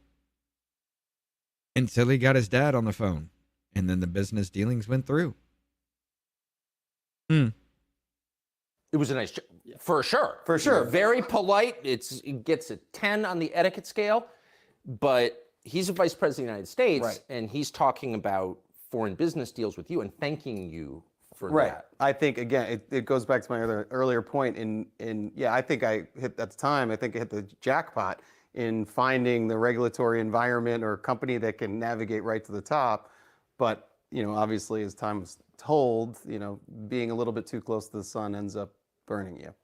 [SPEAKER 1] until he got his dad on the phone, and then the business dealings went through.
[SPEAKER 5] It was a nice, for sure.
[SPEAKER 6] For sure.
[SPEAKER 5] Very polite. It gets a 10 on the etiquette scale, but he's a Vice President of the United States,
[SPEAKER 6] Right.
[SPEAKER 5] and he's talking about foreign business deals with you and thanking you for
[SPEAKER 6] Right.
[SPEAKER 5] that.
[SPEAKER 6] I think again, it goes back to my earlier point. I think I hit at the time. I think I hit the jackpot in finding the regulatory environment or company that can navigate right to the top. But obviously, as time was told, being a little bit too close to the sun ends up burning you.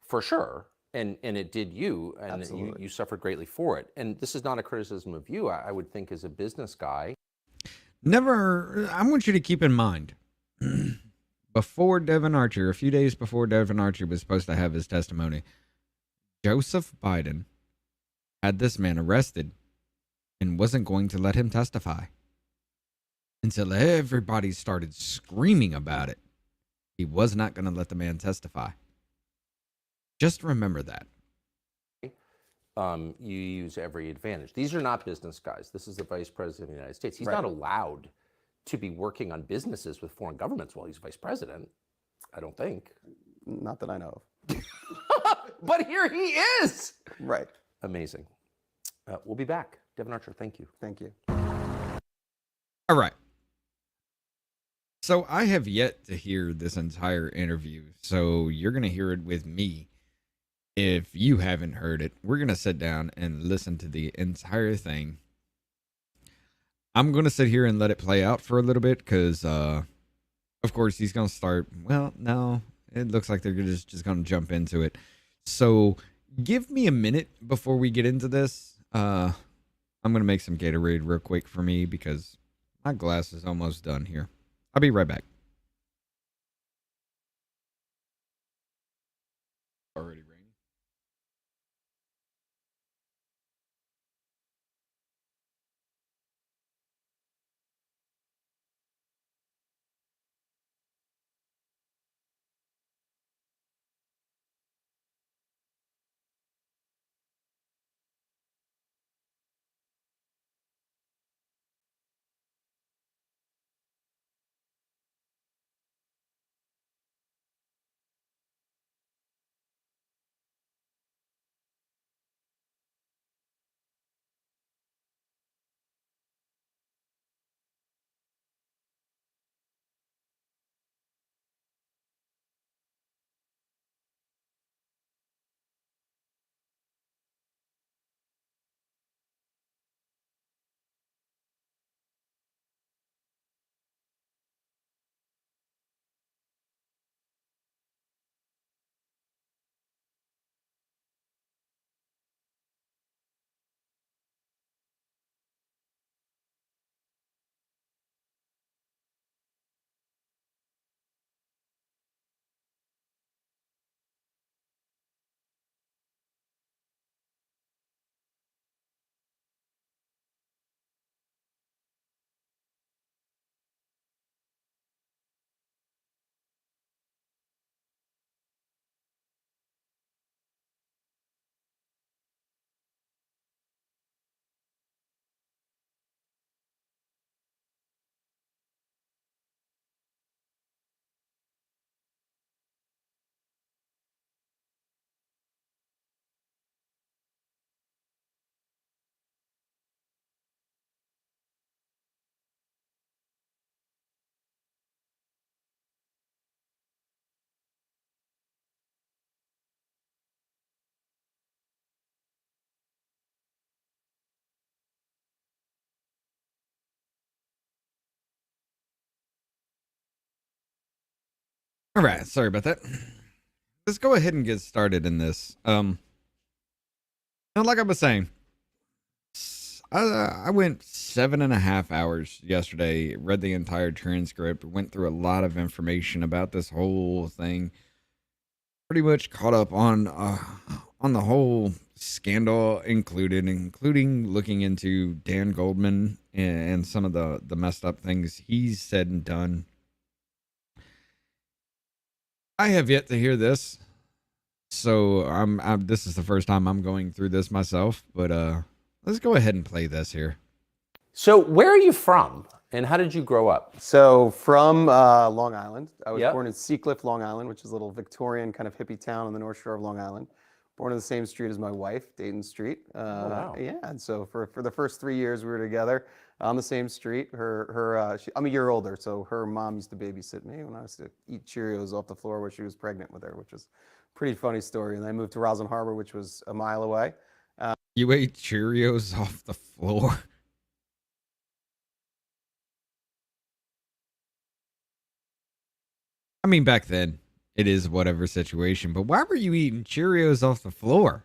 [SPEAKER 5] For sure. And it did you, and
[SPEAKER 6] Absolutely.
[SPEAKER 5] you suffered greatly for it. And this is not a criticism of you. I would think as a business guy.
[SPEAKER 1] Never, I want you to keep in mind, before Devon Archer, a few days before Devon Archer was supposed to have his testimony, Joseph Biden had this man arrested and wasn't going to let him testify until everybody started screaming about it. He was not going to let the man testify. Just remember that.
[SPEAKER 5] You use every advantage. These are not business guys. This is the vice president of the United States. He's
[SPEAKER 6] Right.
[SPEAKER 5] not allowed to be working on businesses with foreign governments while he's vice president. I don't think.
[SPEAKER 6] Not that I know of.
[SPEAKER 5] But here he is.
[SPEAKER 6] Right.
[SPEAKER 5] Amazing. We'll be back. Devon Archer, thank you.
[SPEAKER 6] Thank you.
[SPEAKER 1] All right. So I have yet to hear this entire interview, so you're going to hear it with me. If you haven't heard it, we're going to sit down and listen to the entire thing. I'm going to sit here and let it play out for a little bit because, of course, he's going to start. Well, no, it looks like they're just going to jump into it. So give me a minute before we get into this. I'm going to make some Gatorade real quick for me because my glass is almost done here. I'll be right back. Already raining. All right, sorry about that. Let's go ahead and get started in this. Now, like I was saying, I went 7.5 hours yesterday, read the entire transcript, went through a lot of information about this whole thing. Pretty much caught up on the whole scandal, including looking into Dan Goldman and some of the messed up things he's said and done. I have yet to hear this, so this is the first time I'm going through this myself. But let's go ahead and play this here.
[SPEAKER 5] So where are you from, and how did you grow up?
[SPEAKER 6] So from Long Island. I was
[SPEAKER 5] Yep.
[SPEAKER 6] born in Seacliff, Long Island, which is a little Victorian kind of hippie town on the North Shore of Long Island. Born on the same street as my wife, Dayton Street.
[SPEAKER 5] wow.
[SPEAKER 6] Yeah, and so for the first 3 years we were together, on the same street. I'm a year older, so her mom used to babysit me when I used to eat Cheerios off the floor where she was pregnant with her, which was a pretty funny story. And I moved to Roslyn Harbor, which was a mile away.
[SPEAKER 1] You ate Cheerios off the floor. I mean, back then, it is whatever situation, but why were you eating Cheerios off the floor?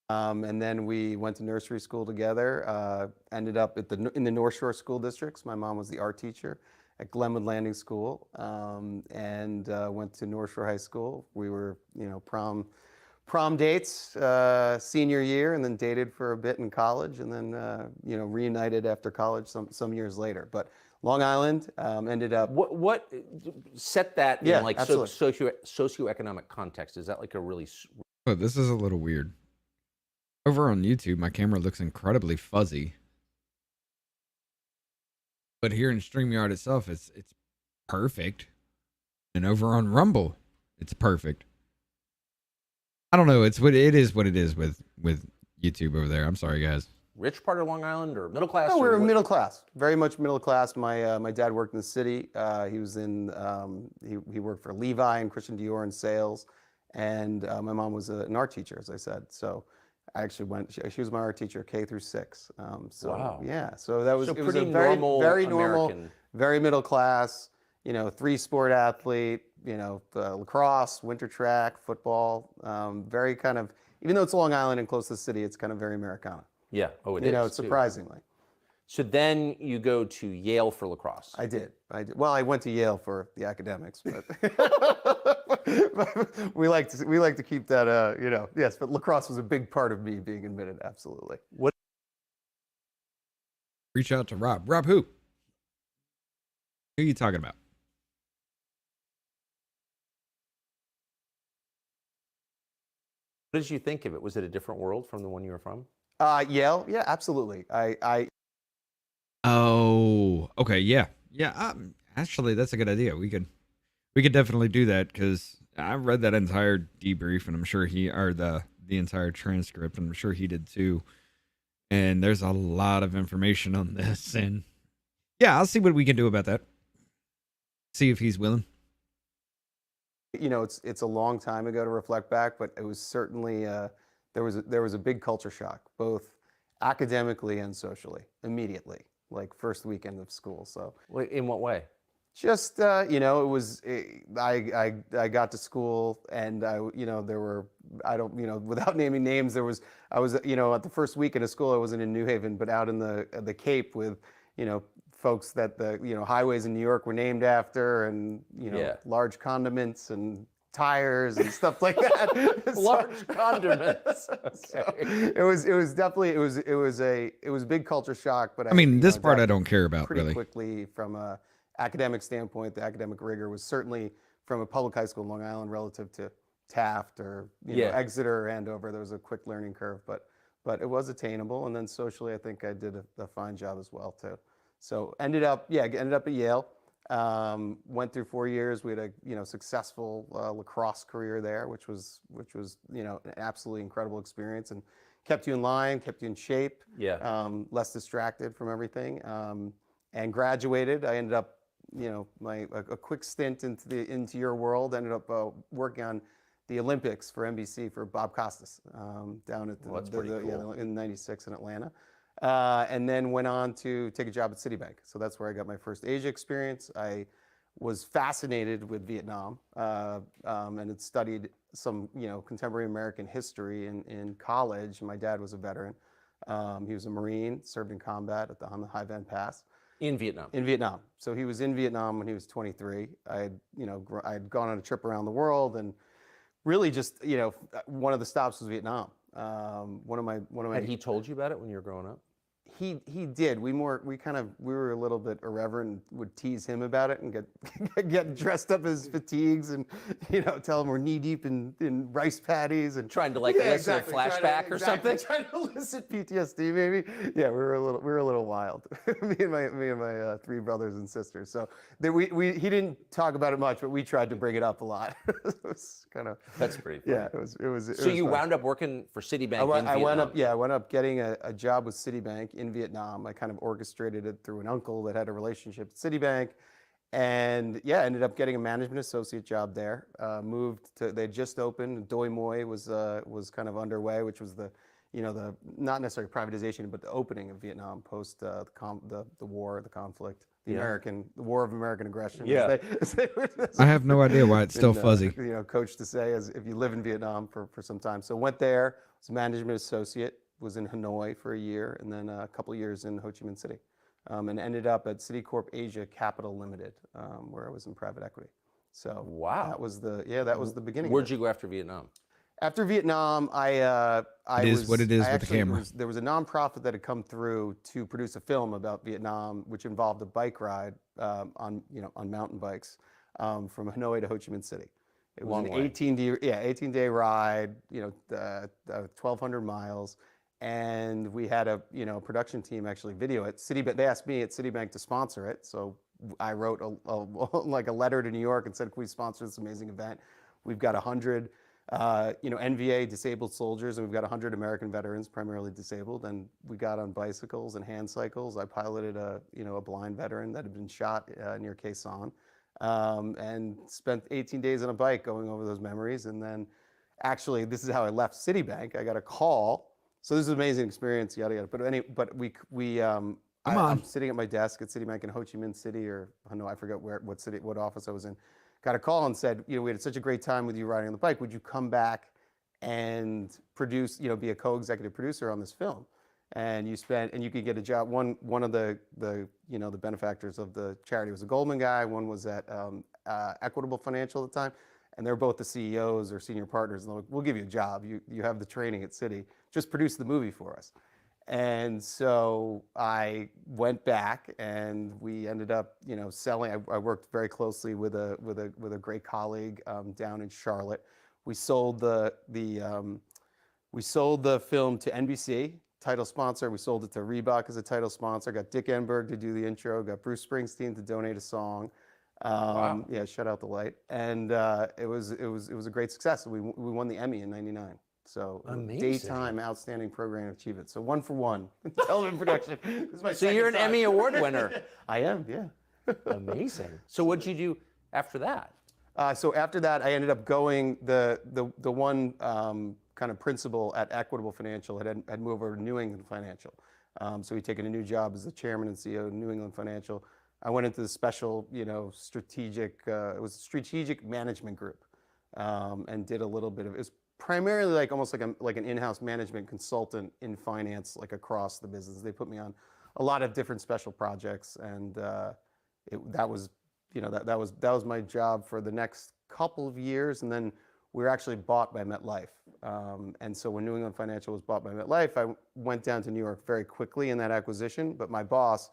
[SPEAKER 6] And then we went to nursery school together. Ended up in the North Shore school districts. My mom was the art teacher at Glenwood Landing School, and went to North Shore High School. We were, prom dates senior year, and then dated for a bit in college, and then reunited after college some years later. But Long Island ended up.
[SPEAKER 5] What set that
[SPEAKER 6] Yeah,
[SPEAKER 5] in like socioeconomic context? Is that like a really
[SPEAKER 1] Oh, this is a little weird. Over on YouTube, my camera looks incredibly fuzzy. But here in StreamYard itself, it's perfect. And over on Rumble, it's perfect. I don't know. It is what it is with YouTube over there. I'm sorry, guys.
[SPEAKER 5] rich part of Long Island or middle class?
[SPEAKER 6] No, we
[SPEAKER 5] or
[SPEAKER 6] were
[SPEAKER 5] what?
[SPEAKER 6] middle class, very much middle class. My dad worked in the city. He was he worked for Levi and Christian Dior in sales, and my mom was an art teacher, as I said. So I actually went. She was my art teacher K through 6. So
[SPEAKER 5] Wow.
[SPEAKER 6] yeah, so that was
[SPEAKER 5] So
[SPEAKER 6] it was
[SPEAKER 5] pretty
[SPEAKER 6] a very
[SPEAKER 5] normal
[SPEAKER 6] very normal,
[SPEAKER 5] American.
[SPEAKER 6] very middle class. 3-sport athlete. Lacrosse, winter track, football. Very kind of, even though it's Long Island and close to the city, it's kind of very Americana.
[SPEAKER 5] Yeah. Oh, it is. too.
[SPEAKER 6] Surprisingly.
[SPEAKER 5] So then you go to Yale for lacrosse.
[SPEAKER 6] I did. Well, I went to Yale for the academics, but we like to keep that. Yes, but lacrosse was a big part of me being admitted. Absolutely.
[SPEAKER 1] Reach out to Rob. Rob who? Who are you talking about?
[SPEAKER 5] What did you think of it? Was it a different world from the one you were from?
[SPEAKER 6] Yale. Yeah, absolutely.
[SPEAKER 1] Oh, okay, yeah. Actually, that's a good idea. We could definitely do that because I read that entire debrief, and I'm sure the entire transcript, and I'm sure he did too. And there's a lot of information on this, and yeah, I'll see what we can do about that. See if he's willing.
[SPEAKER 6] It's a long time ago to reflect back, but it was certainly there was a big culture shock, both academically and socially, immediately, like first weekend of school. So
[SPEAKER 5] In what way?
[SPEAKER 6] just it was I got to school, and there were, I don't, without naming names, I was at the first weekend of school. I wasn't in New Haven, but out in the Cape with folks that the highways in New York were named after, and
[SPEAKER 5] Yeah.
[SPEAKER 6] large condiments and tires and stuff like that.
[SPEAKER 5] Large condiments.
[SPEAKER 6] So it was definitely it was a big culture shock. But
[SPEAKER 1] I mean, this
[SPEAKER 6] got
[SPEAKER 1] part I don't care about
[SPEAKER 6] pretty
[SPEAKER 1] really.
[SPEAKER 6] quickly from a academic standpoint. The academic rigor was certainly from a public high school in Long Island relative to Taft or Exeter or Andover. There was a quick learning curve, but it was attainable. And then socially, I think I did a fine job as well too. So ended up at Yale. Went through 4 years. We had a successful lacrosse career there, which was an absolutely incredible experience, and kept you in line, kept you in shape.
[SPEAKER 5] Yeah.
[SPEAKER 6] Less distracted from everything. And graduated. I ended up a quick stint into your world. Ended up working on the Olympics for NBC for Bob Costas down at
[SPEAKER 5] Well, that's pretty cool.
[SPEAKER 6] in '96 in Atlanta. And then went on to take a job at Citibank. So that's where I got my first Asia experience. I was fascinated with Vietnam and had studied some contemporary American history in college. My dad was a veteran. He was a Marine, served in combat on the Hai Van Pass.
[SPEAKER 5] In Vietnam.
[SPEAKER 6] In Vietnam. So he was in Vietnam when he was 23. I had gone on a trip around the world, and really just one of the stops was Vietnam. One of my
[SPEAKER 5] Had he told you about it when you were growing up?
[SPEAKER 6] He did. We were a little bit irreverent and would tease him about it and get dressed up as fatigues and tell him we're knee deep in rice patties and
[SPEAKER 5] Trying to elicit a flashback or something?
[SPEAKER 6] Trying to elicit PTSD maybe. Yeah, we were a little wild. me and my 3 brothers and sisters. So he didn't talk about it much, but we tried to bring it up a lot. It was kind of.
[SPEAKER 5] That's pretty funny.
[SPEAKER 6] Yeah, it was.
[SPEAKER 5] So you wound up working for Citibank in Vietnam?
[SPEAKER 6] I wound up getting a job with Citibank in in Vietnam. I kind of orchestrated it through an uncle that had a relationship at Citibank. And yeah, ended up getting a management associate job there. Moved to, they just opened. Doi Moi was kind of underway, which was the, the not necessarily privatization, but the opening of Vietnam post the war, the conflict, the war of American aggression.
[SPEAKER 5] Yeah.
[SPEAKER 1] I have no idea why it's still
[SPEAKER 6] been,
[SPEAKER 1] fuzzy.
[SPEAKER 6] Coach to say as if you live in Vietnam for some time. So went there, was a management associate, was in Hanoi for a year, and then a couple of years in Ho Chi Minh City. And ended up at Citicorp Asia Capital Limited, where I was in private equity. So
[SPEAKER 5] Wow.
[SPEAKER 6] that was the beginning.
[SPEAKER 5] Where'd you go after Vietnam?
[SPEAKER 6] After Vietnam, I
[SPEAKER 1] It is what it is with the camera.
[SPEAKER 6] There was a nonprofit that had come through to produce a film about Vietnam, which involved a bike ride on mountain bikes from Hanoi to Ho Chi Minh City. It was
[SPEAKER 5] Long
[SPEAKER 6] an
[SPEAKER 5] way.
[SPEAKER 6] 18-day ride, 1,200 miles. And we had a production team actually video it. Citibank, they asked me at Citibank to sponsor it, so I wrote a letter to New York and said, "Can we sponsor this amazing event? We've got 100 NVA disabled soldiers, and we've got 100 American veterans, primarily disabled, and we got on bicycles and hand cycles. I piloted a blind veteran that had been shot near Khe Sanh, and spent 18 days on a bike going over those memories. And then, actually, this is how I left Citibank. I got a call. So this is an amazing experience, yada yada. I'm sitting at my desk at Citibank in Ho Chi Minh City, or I forget what office I was in. Got a call and said, we had such a great time with you riding on the bike. Would you come back and produce, be a co-executive producer on this film? And you could get a job. One of the benefactors of the charity was a Goldman guy. One was at Equitable Financial at the time. And they're both the CEOs or senior partners. And they're like, we'll give you a job. You have the training at Citi. Just produce the movie for us. And so I went back, and we ended up, selling. I worked very closely with a great colleague down in Charlotte. We sold the film to NBC, title sponsor. We sold it to Reebok as a title sponsor. Got Dick Enberg to do the intro. Got Bruce Springsteen to donate a song.
[SPEAKER 5] Wow.
[SPEAKER 6] Yeah, Shut Out the Light, and it was a great success. We won the Emmy in '99. So
[SPEAKER 5] Amazing.
[SPEAKER 6] Daytime Outstanding Program Achievement. So 1 for 1 television production. This is my
[SPEAKER 5] So you're an
[SPEAKER 6] second time.
[SPEAKER 5] Emmy Award winner.
[SPEAKER 6] I am, yeah.
[SPEAKER 5] Amazing. So what'd you do after that?
[SPEAKER 6] So after that, I ended up going the one kind of principal at Equitable Financial had moved over to New England Financial. So he'd taken a new job as the chairman and CEO of New England Financial. I went into the special, strategic. It was a strategic management group, and did a little bit of. It was primarily almost like an in-house management consultant in finance, across the business. They put me on a lot of different special projects, and that was my job for the next couple of years. And then we were actually bought by MetLife, and so when New England Financial was bought by MetLife, I went down to New York very quickly in that acquisition. But my boss,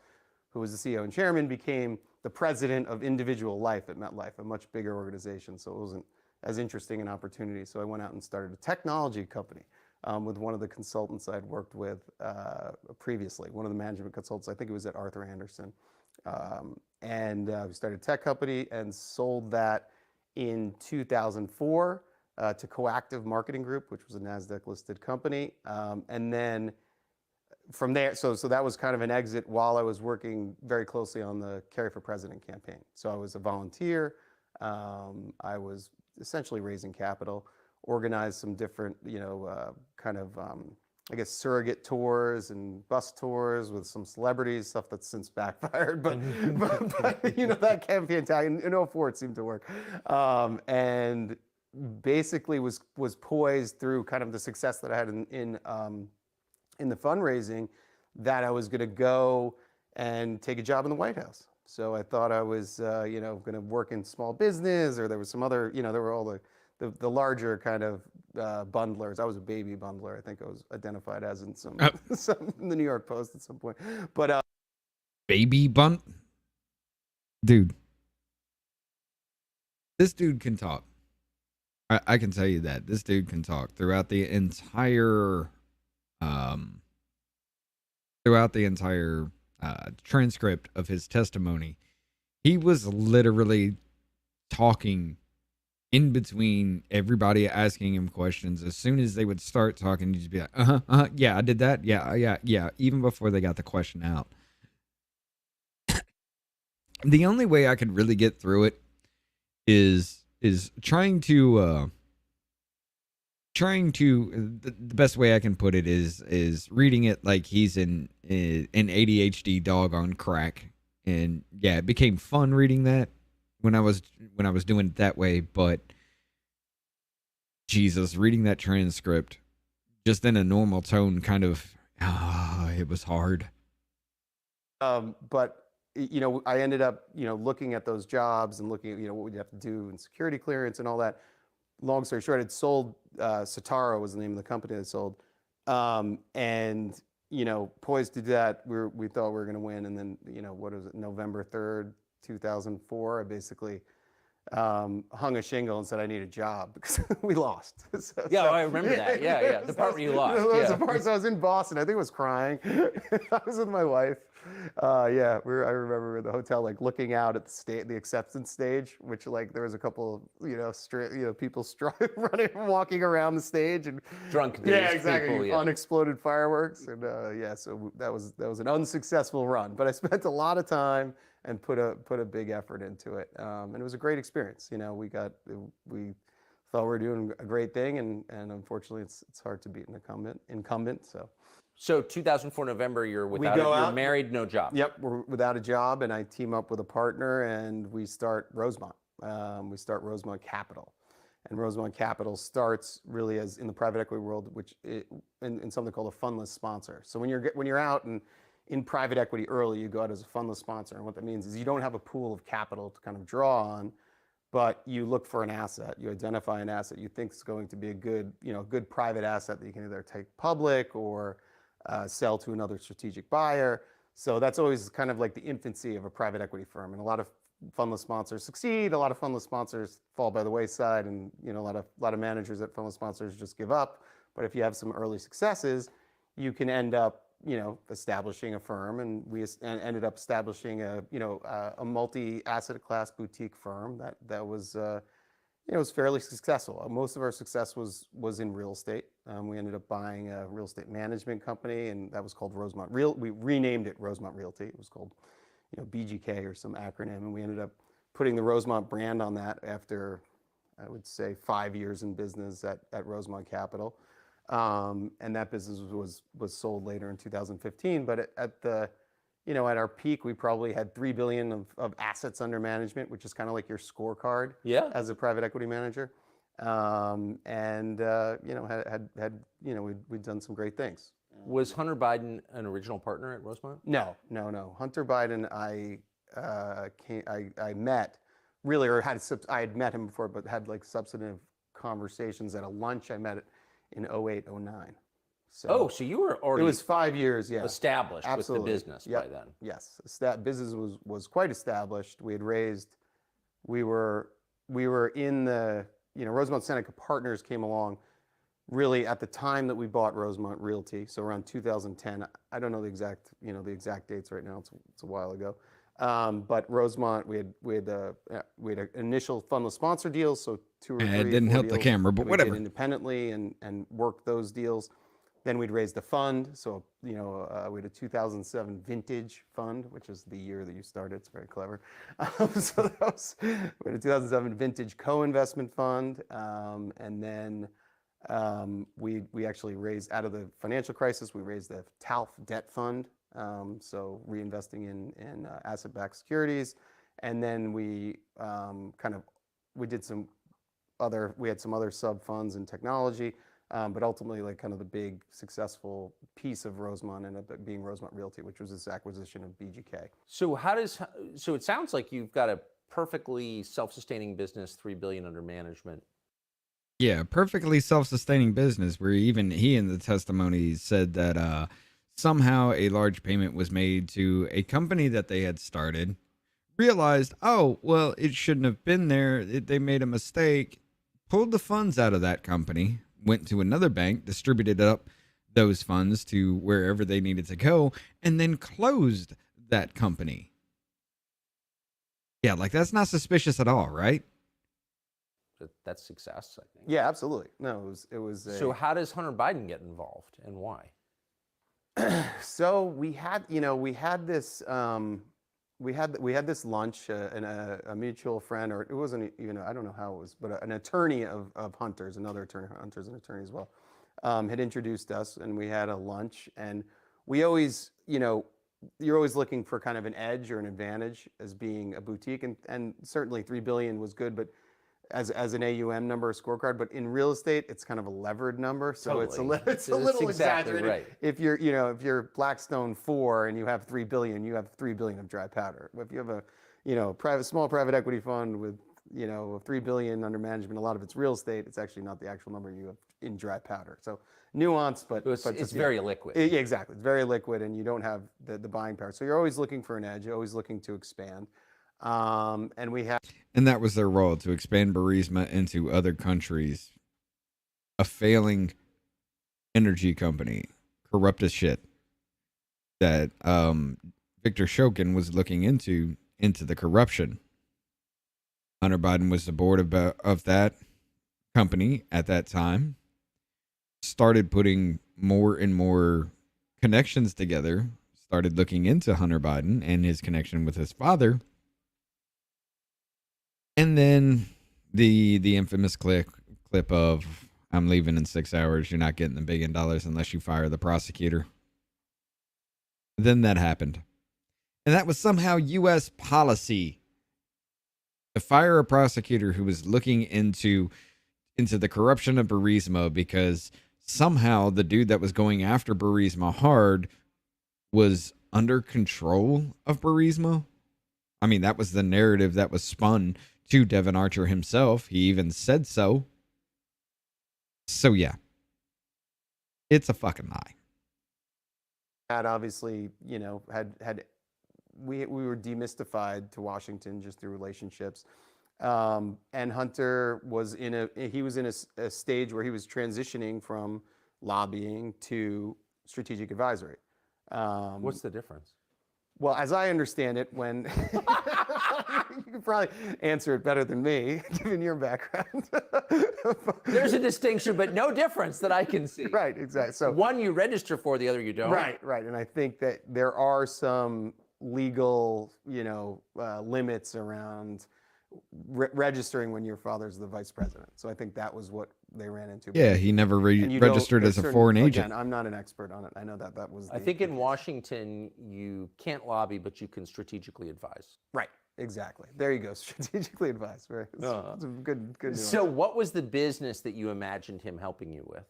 [SPEAKER 6] who was the CEO and chairman, became the president of individual life at MetLife, a much bigger organization. So it wasn't as interesting an opportunity. So I went out and started a technology company with one of the consultants I'd worked with previously, one of the management consultants. I think it was at Arthur Andersen. And we started a tech company and sold that in 2004 to Coactive Marketing Group, which was a NASDAQ-listed company. And then from there, so that was kind of an exit while I was working very closely on the Carry for President campaign. So I was a volunteer. I was essentially raising capital, organized some different, I guess, surrogate tours and bus tours with some celebrities, stuff that's since backfired. But that campaign tag in 2004, it seemed to work. And basically was poised through kind of the success that I had in the fundraising, that I was going to go and take a job in the White House. So I thought I was, going to work in small business, or there was some other, there were all the larger kind of bundlers. I was a baby bundler. I think I was identified as in some in the New York Post at some point. But
[SPEAKER 1] Baby bun, dude. This dude can talk. I can tell you that this dude can talk throughout the entire transcript of his testimony. He was literally talking in between everybody asking him questions, as soon as they would start talking, he'd just be like, yeah, I did that. Yeah. Even before they got the question out. The only way I could really get through it is the best way I can put it is reading it like he's an ADHD dog on crack. And yeah, it became fun reading that when I was doing it that way, but Jesus, reading that transcript just in a normal tone kind of it was hard.
[SPEAKER 6] But I ended up looking at those jobs and looking at what we'd have to do in security clearance and all that. Long story short, it sold. Satara was the name of the company that sold, and poised to do that, we thought we were going to win, and then what was it, November 3rd, 2004, I basically hung a shingle and said I need a job because we lost.
[SPEAKER 5] I remember that. Yeah. The part where you lost.
[SPEAKER 6] The part, so I was in Boston. I think I was crying. I was with my wife. I remember in the hotel, like looking out at the acceptance stage, which like there was a couple of people running, walking around the stage and
[SPEAKER 5] drunk.
[SPEAKER 6] Yeah, exactly. People, unexploded fireworks, and so that was an unsuccessful run. But I spent a lot of time and put a big effort into it, and it was a great experience. We thought we were doing a great thing, and unfortunately, it's hard to beat an incumbent.
[SPEAKER 5] So 2004 November, you're married, no job.
[SPEAKER 6] Yep, we're without a job, and I team up with a partner, and we start Rosemont. We start Rosemont Capital, and Rosemont Capital starts really as in the private equity world, which in something called a fundless sponsor. So when you're out and in private equity early, you go out as a fundless sponsor, and what that means is you don't have a pool of capital to kind of draw on, but you look for an asset. You identify an asset you think is going to be a good private asset that you can either take public or sell to another strategic buyer. So that's always kind of like the infancy of a private equity firm, and a lot of fundless sponsors succeed. A lot of fundless sponsors fall by the wayside, and a lot of managers at fundless sponsors just give up. But if you have some early successes, you can end up establishing a firm, and we ended up establishing a multi-asset class boutique firm that was was fairly successful. Most of our success was in real estate. We ended up buying a real estate management company, and that was called Rosemont Real. We renamed it Rosemont Realty. It was called BGK or some acronym, and we ended up putting the Rosemont brand on that after I would say 5 years in business at Rosemont Capital. And that business was sold later in 2015. But at our peak, we probably had $3 billion of assets under management, which is kind of like your scorecard as a private equity manager. We'd done some great things.
[SPEAKER 5] Was Hunter Biden an original partner at Rosemont?
[SPEAKER 6] No. Hunter Biden, I met really, or I had met him before, but had like substantive conversations at a lunch I met in 08, 09.
[SPEAKER 5] So you were already.
[SPEAKER 6] It was 5 years, yeah.
[SPEAKER 5] Established
[SPEAKER 6] Absolutely.
[SPEAKER 5] With the business by then.
[SPEAKER 6] Yes, business was quite established. We had raised. We were in the Rosemont Seneca Partners came along, really at the time that we bought Rosemont Realty. So around 2010. I don't know the exact dates right now. It's a while ago. But Rosemont, we had an initial fundless sponsor deals, so 2 or 3.
[SPEAKER 1] It didn't help the camera, but whatever.
[SPEAKER 6] We did independently and worked those deals. Then we'd raised a fund, so we had a 2007 vintage fund, which is the year that you started. It's very clever. So we had a 2007 vintage co-investment fund, and then we actually raised out of the financial crisis. We raised the TALF debt fund. So reinvesting in asset-backed securities, and then we had some other sub funds in technology, but ultimately like kind of the big successful piece of Rosemont ended up being Rosemont Realty, which was this acquisition of BGK.
[SPEAKER 5] So it sounds like you've got a perfectly self-sustaining business, $3 billion under management.
[SPEAKER 1] Yeah, perfectly self-sustaining business. Where even he in the testimony said that somehow a large payment was made to a company that they had started, realized, oh, well, it shouldn't have been there. They made a mistake, pulled the funds out of that company, went to another bank, distributed up those funds to wherever they needed to go, and then closed that company. Yeah, like that's not suspicious at all, right?
[SPEAKER 5] That's success, I think.
[SPEAKER 6] Yeah, absolutely. No, it was.
[SPEAKER 5] So how does Hunter Biden get involved, and why?
[SPEAKER 6] So we had this we had this lunch, and a mutual friend, or it wasn't even, I don't know how it was, but an attorney of Hunter's, another attorney, Hunter's an attorney as well, had introduced us, and we had a lunch, and we always, you're always looking for kind of an edge or an advantage as being a boutique, and certainly 3 billion was good, but as an AUM number, a scorecard, but in real estate, it's kind of a levered number, so
[SPEAKER 5] Totally.
[SPEAKER 6] it's a little
[SPEAKER 5] exactly
[SPEAKER 6] exaggerated.
[SPEAKER 5] right.
[SPEAKER 6] If you're Blackstone 4 and you have 3 billion, you have 3 billion of dry powder. If you have a small private equity fund with 3 billion under management, a lot of it's real estate. It's actually not the actual number you have in dry powder. So nuanced, but
[SPEAKER 5] It's very liquid.
[SPEAKER 6] Yeah, exactly. It's very liquid, and you don't have the buying power. So you're always looking for an edge. You're always looking to expand. And we have.
[SPEAKER 1] And that was their role, to expand Burisma into other countries. A failing energy company, corrupt as shit, that Victor Shokin was looking into the corruption. Hunter Biden was the board of that company at that time. Started putting more and more connections together. Started looking into Hunter Biden and his connection with his father. And then the infamous clip of, I'm leaving in 6 hours. You're not getting the $1 billion unless you fire the prosecutor. Then that happened. And that was somehow U.S. policy to fire a prosecutor who was looking into the corruption of Burisma, because somehow the dude that was going after Burisma hard was under control of Burisma. I mean, that was the narrative that was spun to Devon Archer himself. He even said so. So yeah, it's a fucking lie.
[SPEAKER 6] Had obviously, we were demystified to Washington just through relationships. And Hunter was in a stage where he was transitioning from lobbying to strategic advisory.
[SPEAKER 5] What's the difference?
[SPEAKER 6] Well, as I understand it, when you could probably answer it better than me, given your background.
[SPEAKER 5] There's a distinction, but no difference that I can see.
[SPEAKER 6] Right, exactly. So
[SPEAKER 5] one you register for, the other you don't.
[SPEAKER 6] Right. And I think that there are some legal, limits around registering when your father's the vice president. So I think that was what they ran into.
[SPEAKER 1] Yeah, he never registered as a foreign agent.
[SPEAKER 6] Again, I'm not an expert on it. I know that was.
[SPEAKER 5] I think in Washington you can't lobby, but you can strategically advise.
[SPEAKER 6] Right. Exactly. There you go. Strategically advise. Right. It's a good.
[SPEAKER 5] So what was the business that you imagined him helping you with?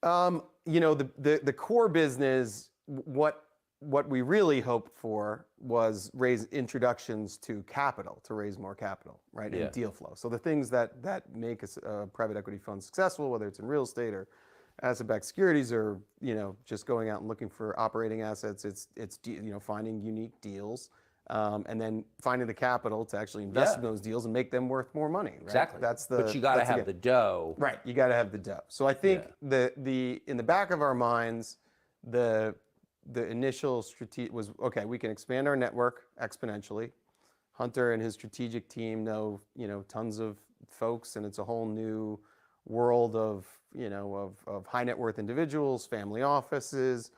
[SPEAKER 6] The core business, what we really hoped for was raise introductions to capital, to raise more capital, right?
[SPEAKER 5] Yeah.
[SPEAKER 6] And deal flow. So the things that make a private equity fund successful, whether it's in real estate or asset-backed securities, or just going out and looking for operating assets, it's finding unique deals, and then finding the capital to actually invest in those deals and make them worth more money. Right?
[SPEAKER 5] Exactly.
[SPEAKER 6] But
[SPEAKER 5] you got to have the dough.
[SPEAKER 6] Right. You got to have the dough. So I think the in the back of our minds, the initial strategy was, okay, we can expand our network exponentially. Hunter and his strategic team know tons of folks, and it's a whole new world of high net worth individuals, family offices,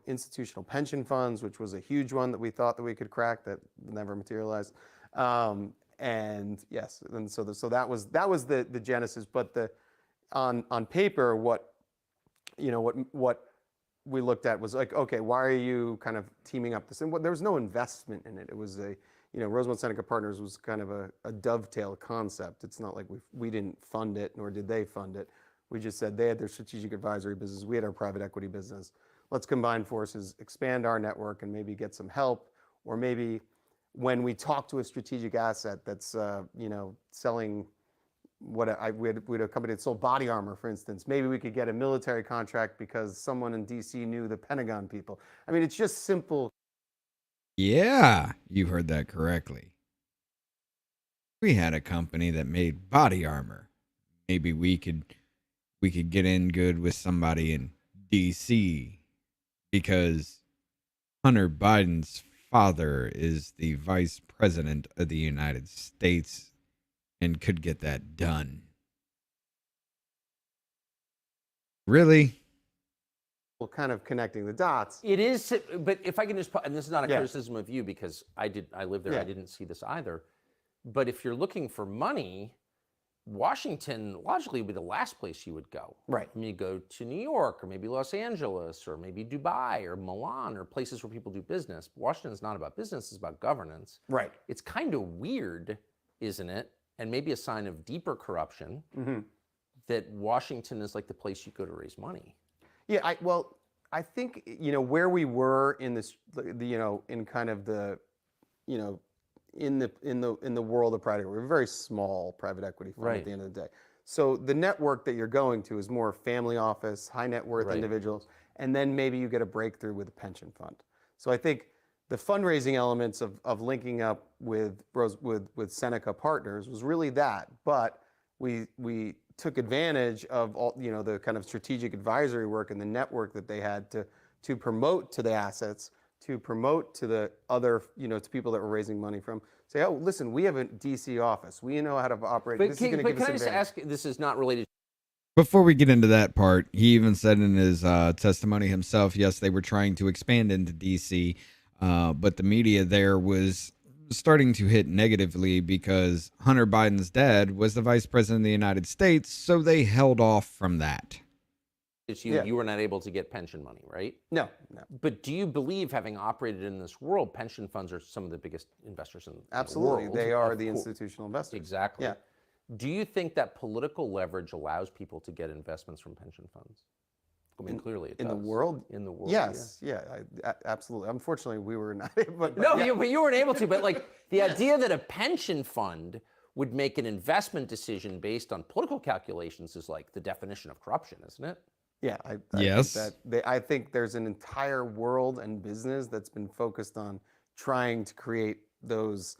[SPEAKER 6] institutional pension funds, which was a huge one that we thought that we could crack that never materialized. And yes, and so that was the genesis. But on paper, what we looked at was like, okay, why are you kind of teaming up this? And there was no investment in it. It was Rosemont Seneca Partners was kind of a dovetail concept. It's not like we didn't fund it, nor did they fund it. We just said they had their strategic advisory business, we had our private equity business. Let's combine forces, expand our network, and maybe get some help. Or maybe when we talk to a strategic asset that's selling, we had a company that sold body armor, for instance. Maybe we could get a military contract because someone in DC knew the Pentagon people. I mean, it's just simple.
[SPEAKER 1] Yeah, you heard that correctly. We had a company that made body armor. Maybe we could get in good with somebody in DC because Hunter Biden's father is the vice president of the United States. and could get that done. Really?
[SPEAKER 6] Well, kind of connecting the dots.
[SPEAKER 5] It is, but if I can just, and this is not a
[SPEAKER 6] Yeah.
[SPEAKER 5] criticism of you because I lived there,
[SPEAKER 6] Yeah.
[SPEAKER 5] I didn't see this either. But if you're looking for money, Washington logically would be the last place you would go.
[SPEAKER 6] Right.
[SPEAKER 5] I mean, you go to New York or maybe Los Angeles or maybe Dubai or Milan or places where people do business. Washington's not about business, it's about governance.
[SPEAKER 6] Right.
[SPEAKER 5] It's kind of weird, isn't it? And maybe a sign of deeper corruption that Washington is like the place you go to raise money.
[SPEAKER 6] Yeah, I think where we were in this, in kind of the, in the world of private equity, we're a very small private equity fund
[SPEAKER 5] Right.
[SPEAKER 6] at the end of the day. So the network that you're going to is more family office, high net worth
[SPEAKER 5] Right.
[SPEAKER 6] individuals, and then maybe you get a breakthrough with a pension fund. So I think the fundraising elements of linking up with Seneca Partners was really that, but we took advantage of all the kind of strategic advisory work and the network that they had to promote to the assets, to promote to the other to people that were raising money from. Say, oh, listen, we have a DC office. We know how to operate.
[SPEAKER 5] But
[SPEAKER 6] This
[SPEAKER 5] can,
[SPEAKER 6] is going to
[SPEAKER 5] but
[SPEAKER 6] give us
[SPEAKER 5] can I just
[SPEAKER 6] advantage.
[SPEAKER 5] ask, this is not related.
[SPEAKER 1] Before we get into that part, he even said in his testimony himself, yes, they were trying to expand into DC, but the media there was starting to hit negatively because Hunter Biden's dad was the vice president of the United States, so they held off from that.
[SPEAKER 5] You were not able to get pension money, right?
[SPEAKER 6] No.
[SPEAKER 5] But do you believe, having operated in this world, pension funds are some of the biggest investors in
[SPEAKER 6] Absolutely,
[SPEAKER 5] the world?
[SPEAKER 6] they are
[SPEAKER 5] Of
[SPEAKER 6] the
[SPEAKER 5] course.
[SPEAKER 6] institutional investors.
[SPEAKER 5] Exactly.
[SPEAKER 6] Yeah.
[SPEAKER 5] Do you think that political leverage allows people to get investments from pension funds? I mean, clearly it does.
[SPEAKER 6] In the world?
[SPEAKER 5] In the world,
[SPEAKER 6] Yes, absolutely. Unfortunately, we were not able. But
[SPEAKER 5] No,
[SPEAKER 6] yeah.
[SPEAKER 5] but you weren't able to. But like the idea that a pension fund would make an investment decision based on political calculations is like the definition of corruption, isn't it?
[SPEAKER 6] Yeah, I
[SPEAKER 1] Yes.
[SPEAKER 6] think I think there's an entire world and business that's been focused on trying to create those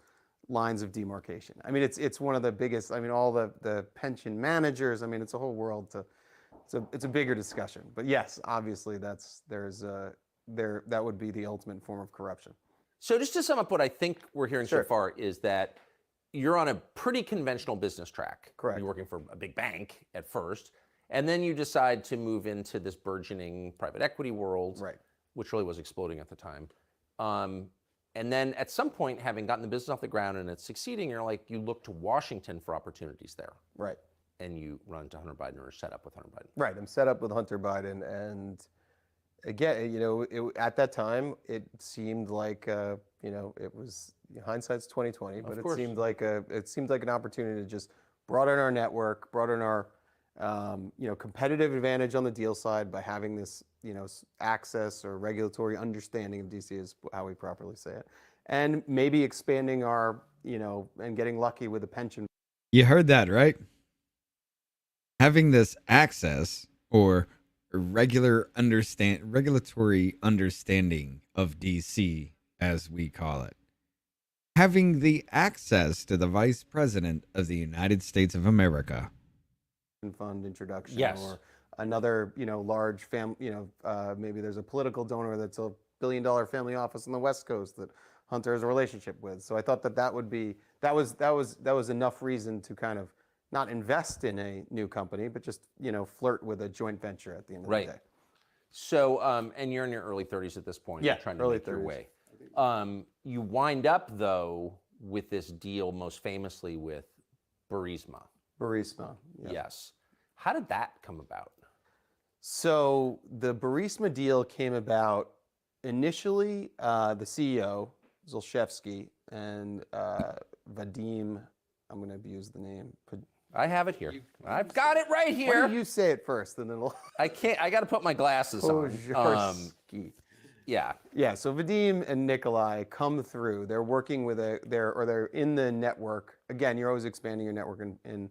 [SPEAKER 6] lines of demarcation. I mean, it's one of the biggest. I mean, all the pension managers. I mean, it's a whole world. It's a bigger discussion. But yes, obviously, that would be the ultimate form of corruption.
[SPEAKER 5] So just to sum up what I think we're hearing
[SPEAKER 6] Sure.
[SPEAKER 5] so far is that you're on a pretty conventional business track.
[SPEAKER 6] Correct.
[SPEAKER 5] You're working for a big bank at first, and then you decide to move into this burgeoning private equity world,
[SPEAKER 6] Right.
[SPEAKER 5] which really was exploding at the time. And then at some point, having gotten the business off the ground and it's succeeding, you look to Washington for opportunities there,
[SPEAKER 6] Right.
[SPEAKER 5] and you run to Hunter Biden or set up with Hunter Biden.
[SPEAKER 6] Right. I'm set up with Hunter Biden, and again, at that time, it seemed like it was hindsight's 2020, but
[SPEAKER 5] Of
[SPEAKER 6] it
[SPEAKER 5] course.
[SPEAKER 6] seemed like an opportunity to just broaden our network, broaden our competitive advantage on the deal side by having this access or regulatory understanding of DC is how we properly say it, and maybe expanding our and getting lucky with a pension.
[SPEAKER 1] You heard that, right? Having this access or regulatory understanding of DC, as we call it. Having the access to the Vice President of the United States of America.
[SPEAKER 6] Fund introduction,
[SPEAKER 5] Yes.
[SPEAKER 6] or another large maybe there's a political donor that's $1 billion family office on the West Coast that Hunter has a relationship with. So I thought that was enough reason to kind of not invest in a new company, but just flirt with a joint venture at the end of
[SPEAKER 5] Right.
[SPEAKER 6] the day.
[SPEAKER 5] So, and you're in your early 30s at this point.
[SPEAKER 6] Yeah,
[SPEAKER 5] You're trying to
[SPEAKER 6] early
[SPEAKER 5] make your
[SPEAKER 6] 30s.
[SPEAKER 5] way. You wind up, though, with this deal most famously with Burisma.
[SPEAKER 6] Burisma. Yeah.
[SPEAKER 5] Yes. How did that come about?
[SPEAKER 6] So the Burisma deal came about initially. The CEO Zolszewski and Vadim. I'm going to abuse the name.
[SPEAKER 5] I have it here. I've got it right
[SPEAKER 6] Why
[SPEAKER 5] here.
[SPEAKER 6] don't you say it first, and then it'll.
[SPEAKER 5] I can't. I got to put my glasses on.
[SPEAKER 6] Pozharsky.
[SPEAKER 5] Yeah.
[SPEAKER 6] Yeah, so Vadim and Nikolai come through. They're working with they're in the network. Again, you're always expanding your network in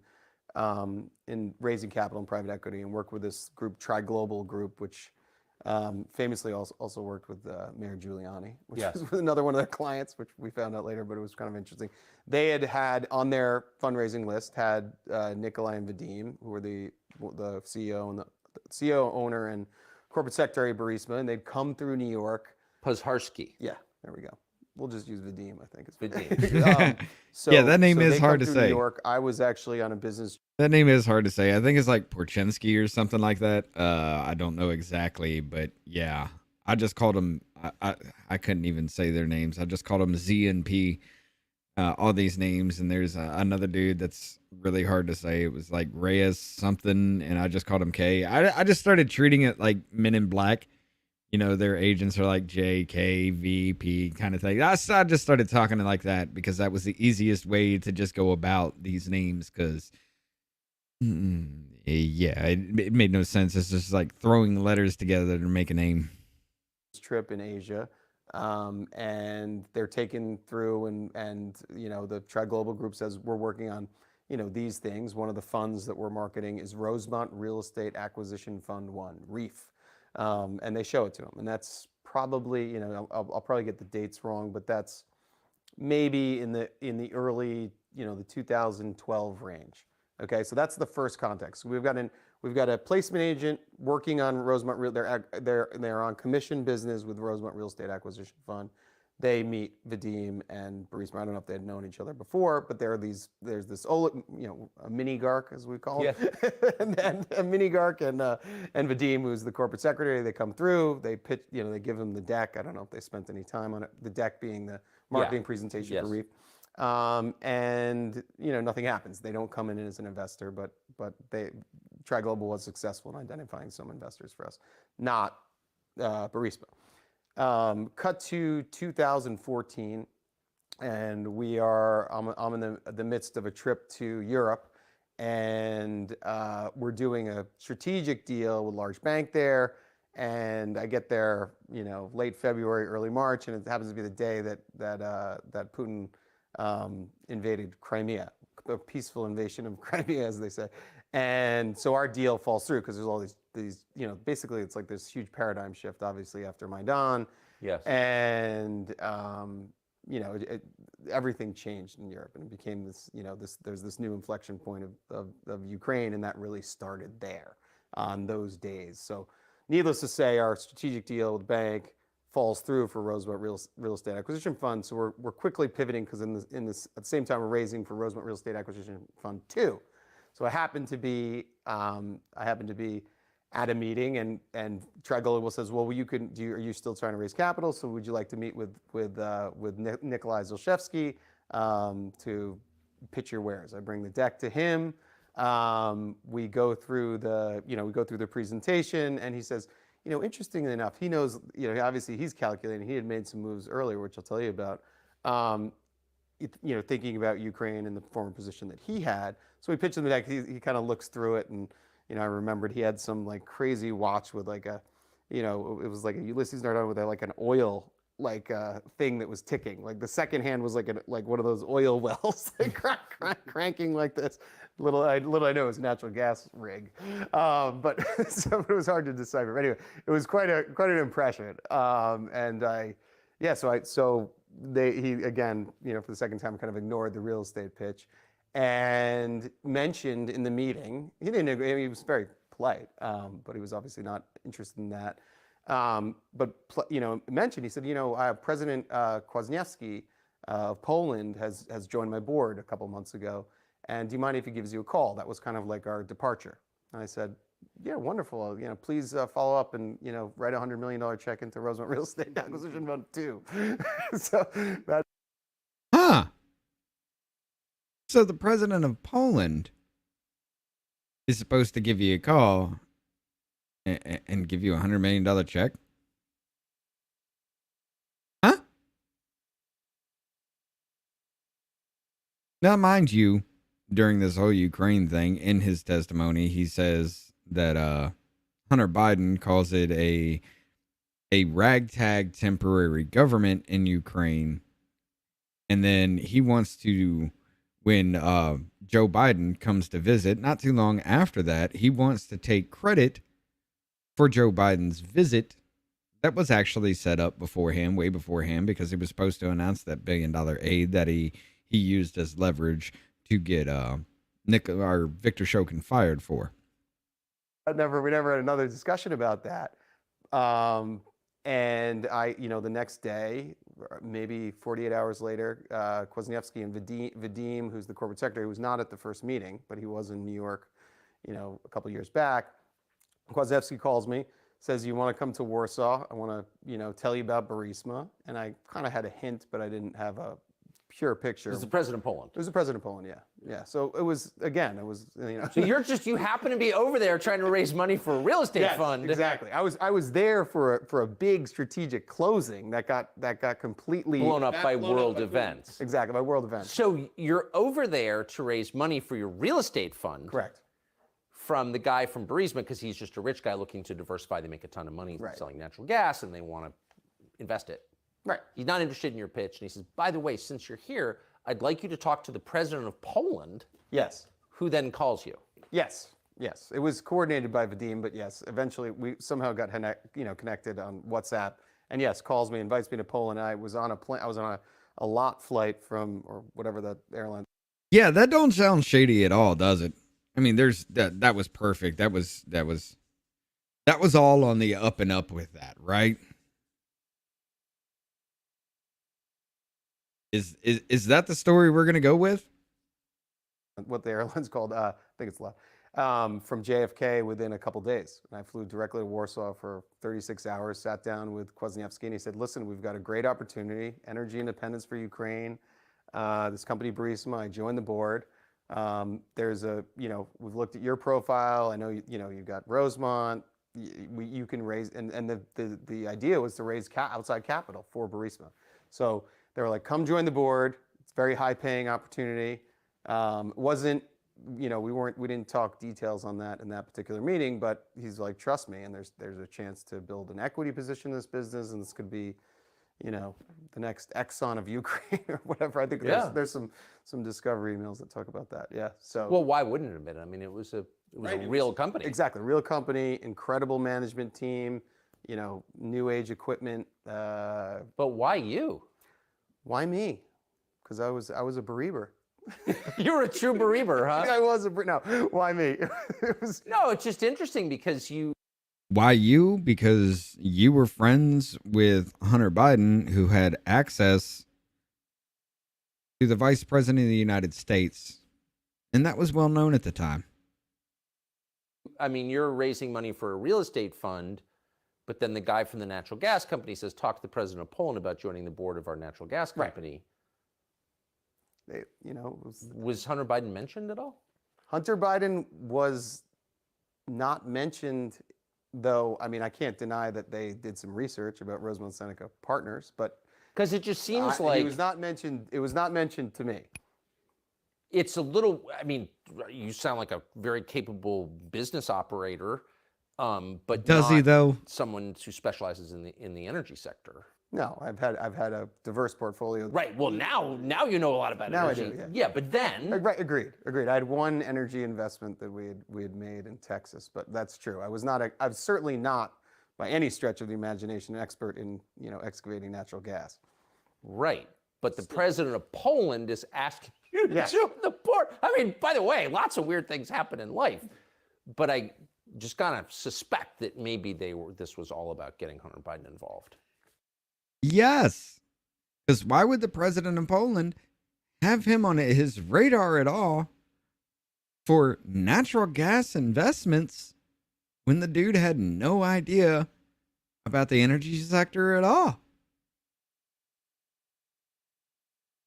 [SPEAKER 6] raising capital and private equity, and work with this group, Tri-Global Group, which famously also worked with Mayor Giuliani, which
[SPEAKER 5] Yes.
[SPEAKER 6] was another one of their clients, which we found out later, but it was kind of interesting. They had on their fundraising list Nikolai and Vadim, who were the CEO and the CEO, owner, and corporate secretary of Burisma, and they'd come through New York.
[SPEAKER 5] Pozharsky.
[SPEAKER 6] Yeah, there we go. we'll just use Vadim, I think. It's
[SPEAKER 5] Vadim.
[SPEAKER 1] Yeah, that name
[SPEAKER 6] so
[SPEAKER 1] is
[SPEAKER 6] they
[SPEAKER 1] hard
[SPEAKER 6] come
[SPEAKER 1] to
[SPEAKER 6] through New
[SPEAKER 1] say.
[SPEAKER 6] York. I was actually on a business.
[SPEAKER 1] That name is hard to say. I think it's like Porchensky or something like that. I don't know exactly, but yeah, I just called them. I couldn't even say their names. I just called them Z and P. All these names, and there's another dude that's really hard to say. It was like Reyes something, and I just called him K. I just started treating it like Men in Black. You know, their agents are like J, K, V, P kind of thing. I just started talking like that because that was the easiest way to just go about these names because, yeah, it made no sense. It's just like throwing letters together to make a name.
[SPEAKER 6] Trip in Asia, and they're taken through, and you know, the Tri Global Group says we're working on, you know, these things. One of the funds that we're marketing is Rosemont Real Estate Acquisition Fund 1, REEF, and they show it to them, and that's probably, you know, I'll probably get the dates wrong, but that's maybe in the early, you know, the 2012 range. Okay, so that's the first context. We've got a placement agent working on Rosemont Real. They're on commission business with Rosemont Real Estate Acquisition Fund. They meet Vadim and Burisma. I don't know if they had known each other before, but there's this, you know, a mini Gark, as we call it, and a mini Gark and Vadim, who's the corporate secretary. They come through. They pitch. You know, they give him the deck. I don't know if they spent any time on it. The deck being the marketing presentation for REEF. And you know, nothing happens. They don't come in as an investor, but Tri Global was successful in identifying some investors for us, not Burisma. Cut to 2014, and I'm in the midst of a trip to Europe, and we're doing a strategic deal with a large bank there. And I get there, you know, late February, early March, and it happens to be the day that Putin invaded Crimea, a peaceful invasion of Crimea, as they say. And so our deal falls through because there's all these, you know, basically it's like this huge paradigm shift, obviously, after Maidan.
[SPEAKER 5] Yes.
[SPEAKER 6] And, you know, everything changed in Europe, and it became this, you know, there's this new inflection point of Ukraine, and that really started there on those days. So needless to say, our strategic deal with the bank falls through for Rosemont Real Estate Acquisition Fund. So we're quickly pivoting because at the same time we're raising for Rosemont Real Estate Acquisition Fund 2. So I happened to be at a meeting, and Tri Global says, well, are you still trying to raise capital? So would you like to meet with Nikolai Zolshevsky to pitch your wares? I bring the deck to him. We go through the presentation, and he says, you know, interestingly enough, he knows, you know, obviously he's calculating. He had made some moves earlier, which I'll tell you about, you know, thinking about Ukraine and the former position that he had. So we pitched him the deck. He kind of looks through it, and, you know, I remembered he had some like crazy watch with like a, you know, it was like a Ulysses Nardone with like an oil thing that was ticking. Like the second hand was like one of those oil wells, like cranking like this. Little I know it's a natural gas rig, but so it was hard to decipher. But anyway, it was quite an impression. He again, you know, for the second time, kind of ignored the real estate pitch, and mentioned in the meeting, he didn't agree. He was very polite, but he was obviously not interested in that. You know, mentioned, he said, you know, President Kwasniewski of Poland has joined my board a couple months ago. And do you mind if he gives you a call? That was kind of like our departure. And I said, yeah, wonderful. You know, please follow up and, you know, write a $100 million check into Rosemont Real Estate Acquisition Fund 2. So that.
[SPEAKER 1] Huh. So the president of Poland is supposed to give you a call and give you a $100 million check? Huh? Now, mind you, during this whole Ukraine thing, in his testimony, he says that Hunter Biden calls it a ragtag temporary government in Ukraine. And then he wants to, when Joe Biden comes to visit, not too long after that, he wants to take credit for Joe Biden's visit that was actually set up beforehand, way beforehand, because he was supposed to announce that $1 billion aid that he used as leverage to get Victor Shokin fired for.
[SPEAKER 6] We never had another discussion about that. And the next day, maybe 48 hours later, Kwasniewski and Vadim, who's the corporate secretary, who was not at the first meeting, but he was in New York, a couple years back. Kwasniewski calls me, says, "You want to come to Warsaw? I want to, tell you about Burisma." And I kind of had a hint, but I didn't have a pure picture.
[SPEAKER 5] It was the president of Poland.
[SPEAKER 6] It was the president of Poland, yeah. So it was,
[SPEAKER 5] So you happen to be over there trying to raise money for a real estate
[SPEAKER 6] Yes,
[SPEAKER 5] fund.
[SPEAKER 6] exactly. I was there for a big strategic closing that got completely
[SPEAKER 5] Blown up by world events.
[SPEAKER 6] Exactly, by world events.
[SPEAKER 5] So you're over there to raise money for your real estate fund.
[SPEAKER 6] Correct.
[SPEAKER 5] From the guy from Burisma, because he's just a rich guy looking to diversify. They make a ton of money
[SPEAKER 6] Right.
[SPEAKER 5] selling natural gas, and they want to invest it.
[SPEAKER 6] Right.
[SPEAKER 5] He's not interested in your pitch, and he says, "By the way, since you're here, I'd like you to talk to the president of Poland,"
[SPEAKER 6] Yes.
[SPEAKER 5] who then calls you.
[SPEAKER 6] Yes. It was coordinated by Vadim, but yes, eventually we somehow got connected on WhatsApp, and yes, calls me, invites me to Poland. I was on a plane. I was on a lot flight from, or whatever the airline.
[SPEAKER 1] Yeah, that don't sound shady at all, does it? I mean, there's that was perfect. That was all on the up and up with that, right? Is that the story we're gonna go with?
[SPEAKER 6] What the airline's called, I think it's loud, from JFK within a couple days. And I flew directly to Warsaw for 36 hours, sat down with Kwasniewski, and he said, "Listen, we've got a great opportunity, energy independence for Ukraine. This company, Burisma, I joined the board. There's we've looked at your profile. I know, you've got Rosemont. You can raise, and the idea was to raise outside capital for Burisma. So they were like, come join the board. It's a very high paying opportunity. Wasn't, we didn't talk details on that in that particular meeting, but he's like, trust me, and there's a chance to build an equity position in this business, and this could be, the next Exxon of Ukraine or whatever. I think there's some discovery emails that talk about that. Yeah. So
[SPEAKER 5] Well, why wouldn't it have been? I mean, it was a real company.
[SPEAKER 6] exactly, real company, incredible management team, new age equipment.
[SPEAKER 5] But why you?
[SPEAKER 6] Why me? Because I was a bereaver.
[SPEAKER 5] You're a true bereaver, huh?
[SPEAKER 6] I was no. Why me? It was
[SPEAKER 5] No, it's just interesting because
[SPEAKER 1] Why you? Because you were friends with Hunter Biden, who had access to the vice president of the United States. And that was well known at the time.
[SPEAKER 5] I mean, you're raising money for a real estate fund, but then the guy from the natural gas company says, talk to the president of Poland about joining the board of our natural gas company.
[SPEAKER 6] They,
[SPEAKER 5] Was Hunter Biden mentioned at all?
[SPEAKER 6] Hunter Biden was not mentioned, though. I mean, I can't deny that they did some research about Rosemont Seneca Partners, but
[SPEAKER 5] Because it just seems like
[SPEAKER 6] he was not mentioned. It was not mentioned to me.
[SPEAKER 5] it's a little, I mean, you sound like a very capable business operator, but
[SPEAKER 1] Does he,
[SPEAKER 5] not
[SPEAKER 1] though?
[SPEAKER 5] someone who specializes in the energy sector.
[SPEAKER 6] No, I've had a diverse portfolio.
[SPEAKER 5] Right. Well, now you know a lot about
[SPEAKER 6] Now I
[SPEAKER 5] energy.
[SPEAKER 6] do, yeah.
[SPEAKER 5] But then
[SPEAKER 6] Right, agreed. I had one energy investment that we had made in Texas, but that's true. I was certainly not, by any stretch of the imagination, an expert in excavating natural gas.
[SPEAKER 5] right. But the president of Poland is asking you to
[SPEAKER 6] Yes.
[SPEAKER 5] join the board. I mean, by the way, lots of weird things happen in life, but I just kind of suspect that maybe this was all about getting Hunter Biden involved.
[SPEAKER 1] Yes. Because why would the president of Poland have him on his radar at all for natural gas investments when the dude had no idea about the energy sector at all?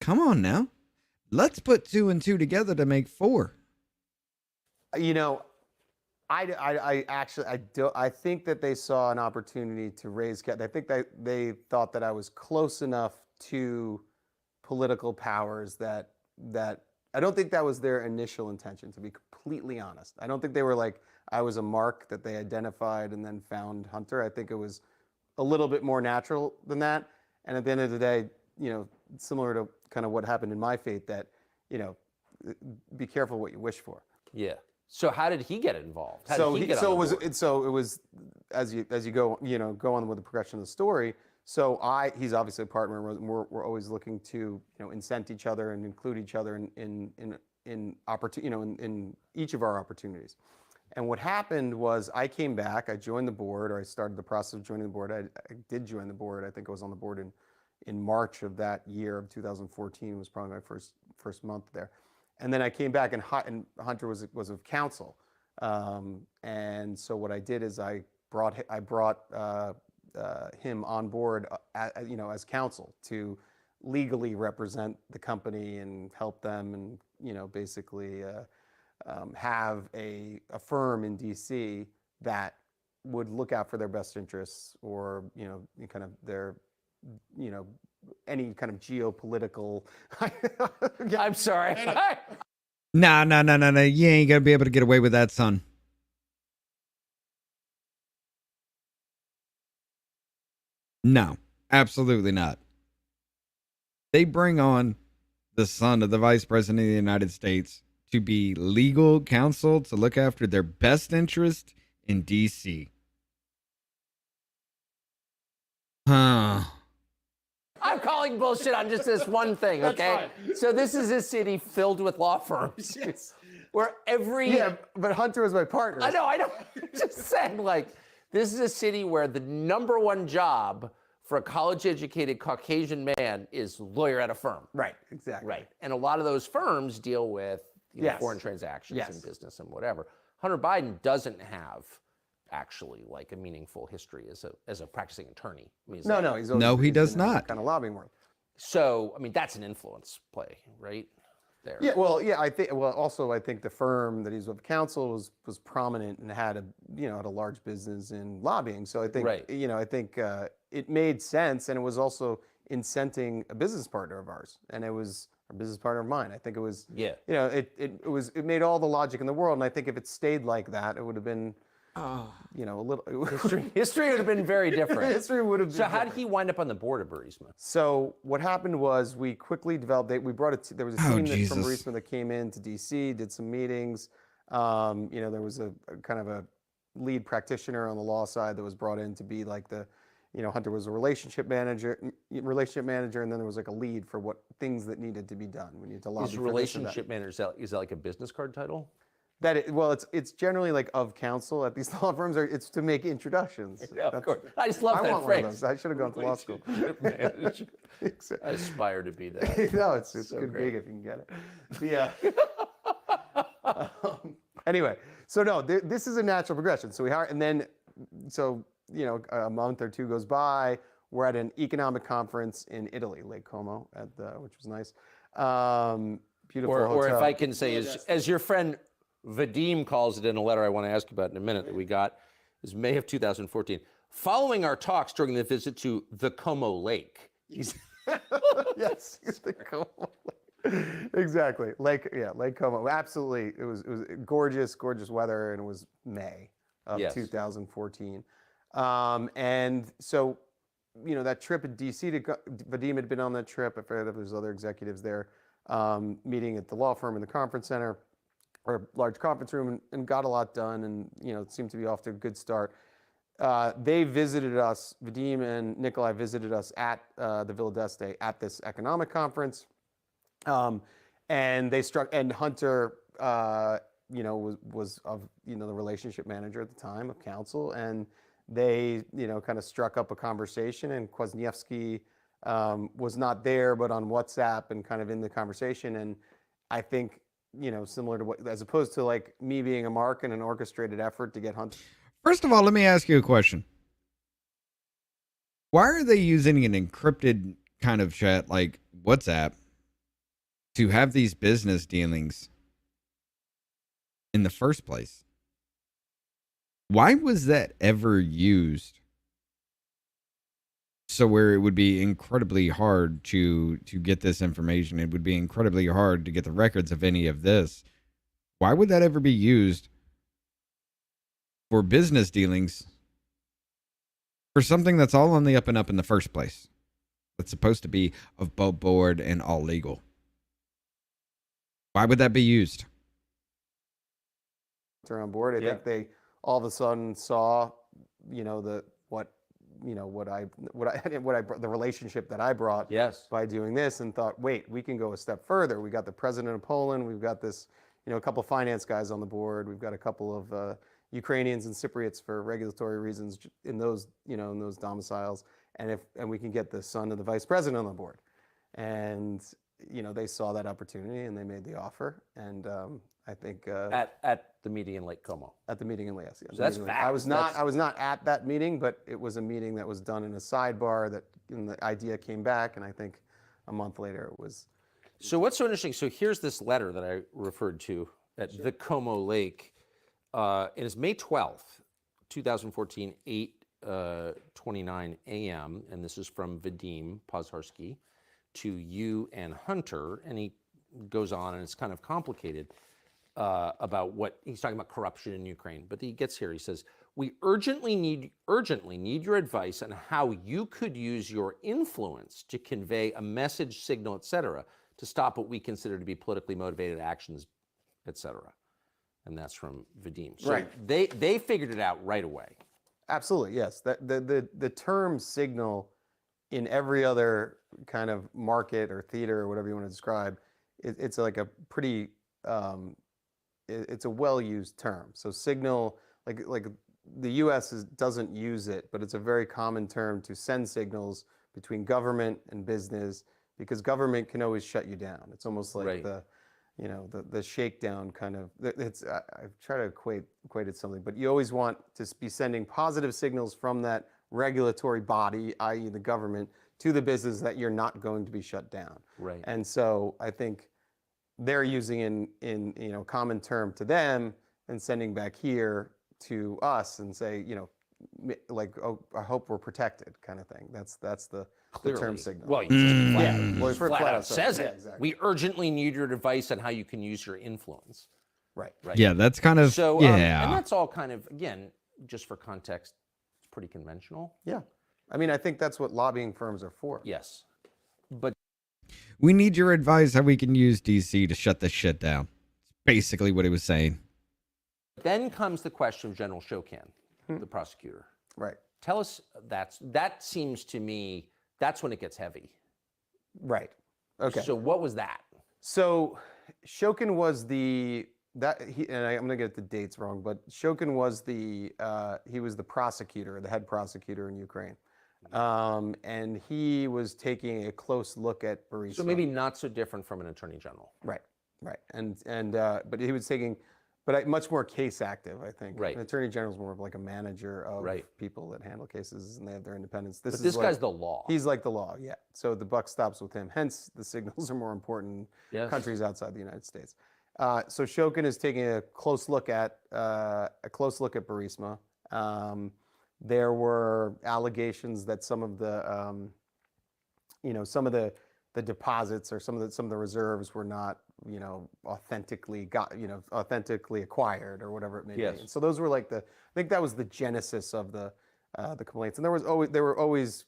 [SPEAKER 1] Come on now. Let's put 2 and 2 together to make 4.
[SPEAKER 6] I think that they saw an opportunity to raise capital. I think that they thought that I was close enough to political powers that I don't think that was their initial intention, to be completely honest. I don't think they were like, I was a mark that they identified and then found Hunter. I think it was a little bit more natural than that. And at the end of the day, similar to kind of what happened in my fate, that, be careful what you wish for.
[SPEAKER 5] Yeah. So how did he get involved? How
[SPEAKER 6] So
[SPEAKER 5] did he
[SPEAKER 6] he,
[SPEAKER 5] get
[SPEAKER 6] so
[SPEAKER 5] on
[SPEAKER 6] it
[SPEAKER 5] the
[SPEAKER 6] was
[SPEAKER 5] board?
[SPEAKER 6] so it was as you go go on with the progression of the story. So he's obviously a partner, and we're always looking to incent each other and include each other in opportunity in each of our opportunities. And what happened was I came back, I joined the board, or I started the process of joining the board. I did join the board. I think I was on the board in March of that year of 2014 was probably my first month there. And then I came back and Hunter was of counsel. And so what I did is I brought him on board, as counsel to legally represent the company and help them, and basically have a firm in DC that would look out for their best interests, or kind of their any kind of geopolitical.
[SPEAKER 5] I'm sorry.
[SPEAKER 1] No. You ain't gonna be able to get away with that, son. No, absolutely not. They bring on the son of the Vice President of the United States to be legal counsel to look after their best interest in DC. Huh.
[SPEAKER 5] I'm calling bullshit on just this one thing, okay? So this is a city filled with law firms.
[SPEAKER 6] Yes.
[SPEAKER 5] Where every...
[SPEAKER 6] Yeah, but Hunter was my partner.
[SPEAKER 5] I know. Just saying, like, this is a city where the number one job for a college-educated Caucasian man is lawyer at a firm.
[SPEAKER 6] Right, exactly.
[SPEAKER 5] Right. And a lot of those firms deal with
[SPEAKER 6] Yes.
[SPEAKER 5] foreign transactions
[SPEAKER 6] Yes.
[SPEAKER 5] and business and whatever. Hunter Biden doesn't have actually like a meaningful history as a practicing attorney. I mean,
[SPEAKER 1] He does not.
[SPEAKER 6] Kind of lobbying work.
[SPEAKER 5] So, I mean, that's an influence play, right? There.
[SPEAKER 6] Yeah, I think the firm that he's with counsel was prominent and had had a large business in lobbying. So I think,
[SPEAKER 5] Right.
[SPEAKER 6] It made sense, and it was also incenting a business partner of ours, and it was a business partner of mine. I think it was,
[SPEAKER 5] Yeah.
[SPEAKER 6] it made all the logic in the world, and I think if it stayed like that, it would have been, a little
[SPEAKER 5] History would have been very different.
[SPEAKER 6] History would have been.
[SPEAKER 5] So how did he wind up on the board of Burisma?
[SPEAKER 6] So what happened was we quickly developed. There was a team from Burisma that came into DC, did some meetings. There was a kind of a lead practitioner on the law side that was brought in to be like the, Hunter was a relationship manager, and then there was like a lead for what things that needed to be done. We need to lobby
[SPEAKER 5] Is
[SPEAKER 6] for
[SPEAKER 5] relationship manager, is that like a business card title?
[SPEAKER 6] It's generally like of counsel at these law firms. It's to make introductions.
[SPEAKER 5] Yeah, of course. I just love
[SPEAKER 6] I
[SPEAKER 5] that
[SPEAKER 6] want one of
[SPEAKER 5] phrase.
[SPEAKER 6] those. I should have gone to law school.
[SPEAKER 5] I aspire to be that.
[SPEAKER 6] No, it's a
[SPEAKER 5] So
[SPEAKER 6] good
[SPEAKER 5] great.
[SPEAKER 6] gig if you can get it. Yeah. Anyway, so no, this is a natural progression. So we hire, and then, a month or two goes by. We're at an economic conference in Italy, Lake Como, which was nice. Beautiful
[SPEAKER 5] Or
[SPEAKER 6] hotel.
[SPEAKER 5] if I can say, as your friend Vadim calls it in a letter I want to ask you about in a minute that we got, is May of 2014. Following our talks during the visit to the Como Lake.
[SPEAKER 6] Yes, the Como Lake. Exactly. Lake Como. Absolutely. It was gorgeous weather, and it was May of 2014. And so, that trip in DC Vadim had been on that trip. I forget if there's other executives there, meeting at the law firm in the conference center or large conference room, and got a lot done, and it seemed to be off to a good start. They visited us, Vadim and Nikolai visited us at the Villa d'Este at this economic conference. And Hunter, was of, the relationship manager at the time of counsel, and they, kind of struck up a conversation, and Kwasniewski was not there, but on WhatsApp and kind of in the conversation. And I think, similar to what, as opposed to like me being a mark in an orchestrated effort to get Hunter.
[SPEAKER 1] First of all, let me ask you a question. Why are they using an encrypted kind of chat like WhatsApp to have these business dealings in the first place? Why was that ever used so where it would be incredibly hard to get this information? It would be incredibly hard to get the records of any of this. Why would that ever be used for business dealings for something that's all on the up and up in the first place? That's supposed to be above board and all legal. Why would that be used?
[SPEAKER 6] On board, I think they all of a sudden saw, the relationship that I brought by doing this, and thought, wait, we can go a step further. We got the president of Poland, we've got this, a couple of finance guys on the board. We've got a couple of Ukrainians and Cypriots for regulatory reasons in those, in those domiciles. And we can get the son of the vice president on the board. And, they saw that opportunity and they made the offer. And I think
[SPEAKER 5] At the meeting in Lake Como.
[SPEAKER 6] at the meeting in Leas.
[SPEAKER 5] So that's fact.
[SPEAKER 6] I was not at that meeting, but it was a meeting that was done in a sidebar and the idea came back, and I think a month later it was.
[SPEAKER 5] So what's so interesting? So here's this letter that I referred to at the Como Lake. And it's May 12th, 2014, 8:29 a.m. And this is from Vadim Pozharsky to you and Hunter. And he goes on, and it's kind of complicated about what he's talking about, corruption in Ukraine. But he gets here. He says, "We urgently need your advice on how you could use your influence to convey a message, signal, etc., to stop what we consider to be politically motivated actions, etc." And that's from Vadim. So
[SPEAKER 6] Right.
[SPEAKER 5] they figured it out right away.
[SPEAKER 6] Absolutely, yes. The term signal in every other kind of market or theater or whatever you want to describe, it's like a pretty, it's a well-used term. So signal, like the U.S. doesn't use it, but it's a very common term to send signals between government and business, because government can always shut you down. It's almost like
[SPEAKER 5] Right.
[SPEAKER 6] the shakedown kind of. I've tried to equate it to something, but you always want to be sending positive signals from that regulatory body, i.e. the government, to the business that you're not going to be shut down.
[SPEAKER 5] Right.
[SPEAKER 6] And so I think they're using in common term to them and sending back here to us and say, like, oh, I hope we're protected, kind of thing. That's the term signal.
[SPEAKER 5] Well, you just
[SPEAKER 6] Well,
[SPEAKER 5] flat
[SPEAKER 6] flat
[SPEAKER 5] out
[SPEAKER 6] out
[SPEAKER 5] says
[SPEAKER 6] yeah,
[SPEAKER 5] it.
[SPEAKER 6] exactly.
[SPEAKER 5] We urgently need your advice on how you can use your influence.
[SPEAKER 6] Right.
[SPEAKER 5] Right.
[SPEAKER 1] Yeah, that's kind of
[SPEAKER 5] So,
[SPEAKER 1] yeah.
[SPEAKER 5] and that's all kind of, again, just for context, it's pretty conventional.
[SPEAKER 6] Yeah. I mean, I think that's what lobbying firms are for.
[SPEAKER 5] Yes. But
[SPEAKER 1] We need your advice how we can use DC to shut this shit down. Basically what he was saying.
[SPEAKER 5] then comes the question of General Shokan, the prosecutor.
[SPEAKER 6] Right.
[SPEAKER 5] Tell us, that seems to me, that's when it gets heavy.
[SPEAKER 6] Right. Okay.
[SPEAKER 5] So what was that?
[SPEAKER 6] So Shokin was I'm gonna get the dates wrong, but Shokin was he was the prosecutor, the head prosecutor in Ukraine, and he was taking a close look at Burisma.
[SPEAKER 5] So maybe not so different from an attorney general.
[SPEAKER 6] Right, but he was taking, but much more case active, I think.
[SPEAKER 5] Right.
[SPEAKER 6] An attorney general is more of like a manager of
[SPEAKER 5] Right.
[SPEAKER 6] people that handle cases, and they have their independence.
[SPEAKER 5] But this guy's the law.
[SPEAKER 6] He's like the law, yeah. So the buck stops with him. Hence, the signals are more important in
[SPEAKER 5] Yes.
[SPEAKER 6] countries outside the United States. So Shokin is taking a close look at Burisma. There were allegations that some of the deposits or some of the reserves were not authentically acquired or whatever it may
[SPEAKER 5] Yes.
[SPEAKER 6] be. And so those were like I think that was the genesis of the complaints. And there were always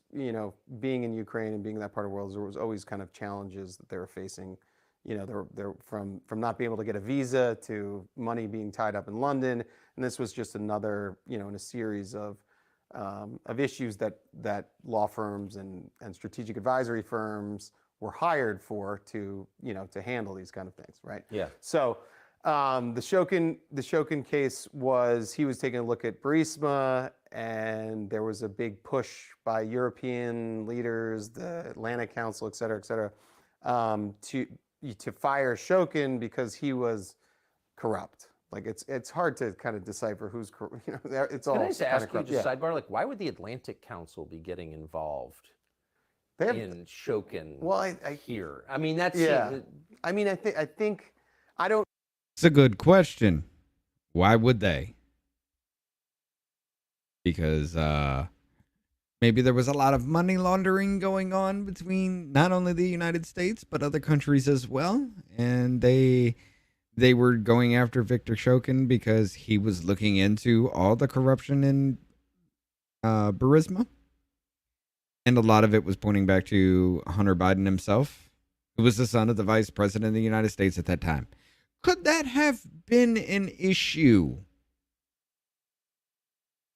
[SPEAKER 6] being in Ukraine and being in that part of the world, there was always kind of challenges that they were facing. They're from not being able to get a visa to money being tied up in London, and this was just another in a series of issues that law firms and strategic advisory firms were hired for to handle these kind of things, right?
[SPEAKER 5] Yeah.
[SPEAKER 6] So the Shokin case was, he was taking a look at Burisma, and there was a big push by European leaders, the Atlantic Council, et cetera, to fire Shokin because he was corrupt. Like it's hard to kind of decipher who's it's all.
[SPEAKER 5] Can I just ask you,
[SPEAKER 6] corrupt.
[SPEAKER 5] just sidebar, like why would the Atlantic Council be getting involved
[SPEAKER 6] They have,
[SPEAKER 5] in Shokin
[SPEAKER 6] well, I
[SPEAKER 5] here? I mean, that's
[SPEAKER 6] yeah. I mean, I think I don't.
[SPEAKER 1] It's a good question. Why would they? Because maybe there was a lot of money laundering going on between not only the United States but other countries as well, and they were going after Viktor Shokin because he was looking into all the corruption in Burisma, and a lot of it was pointing back to Hunter Biden himself, who was the son of the vice president of the United States at that time. Could that have been an issue?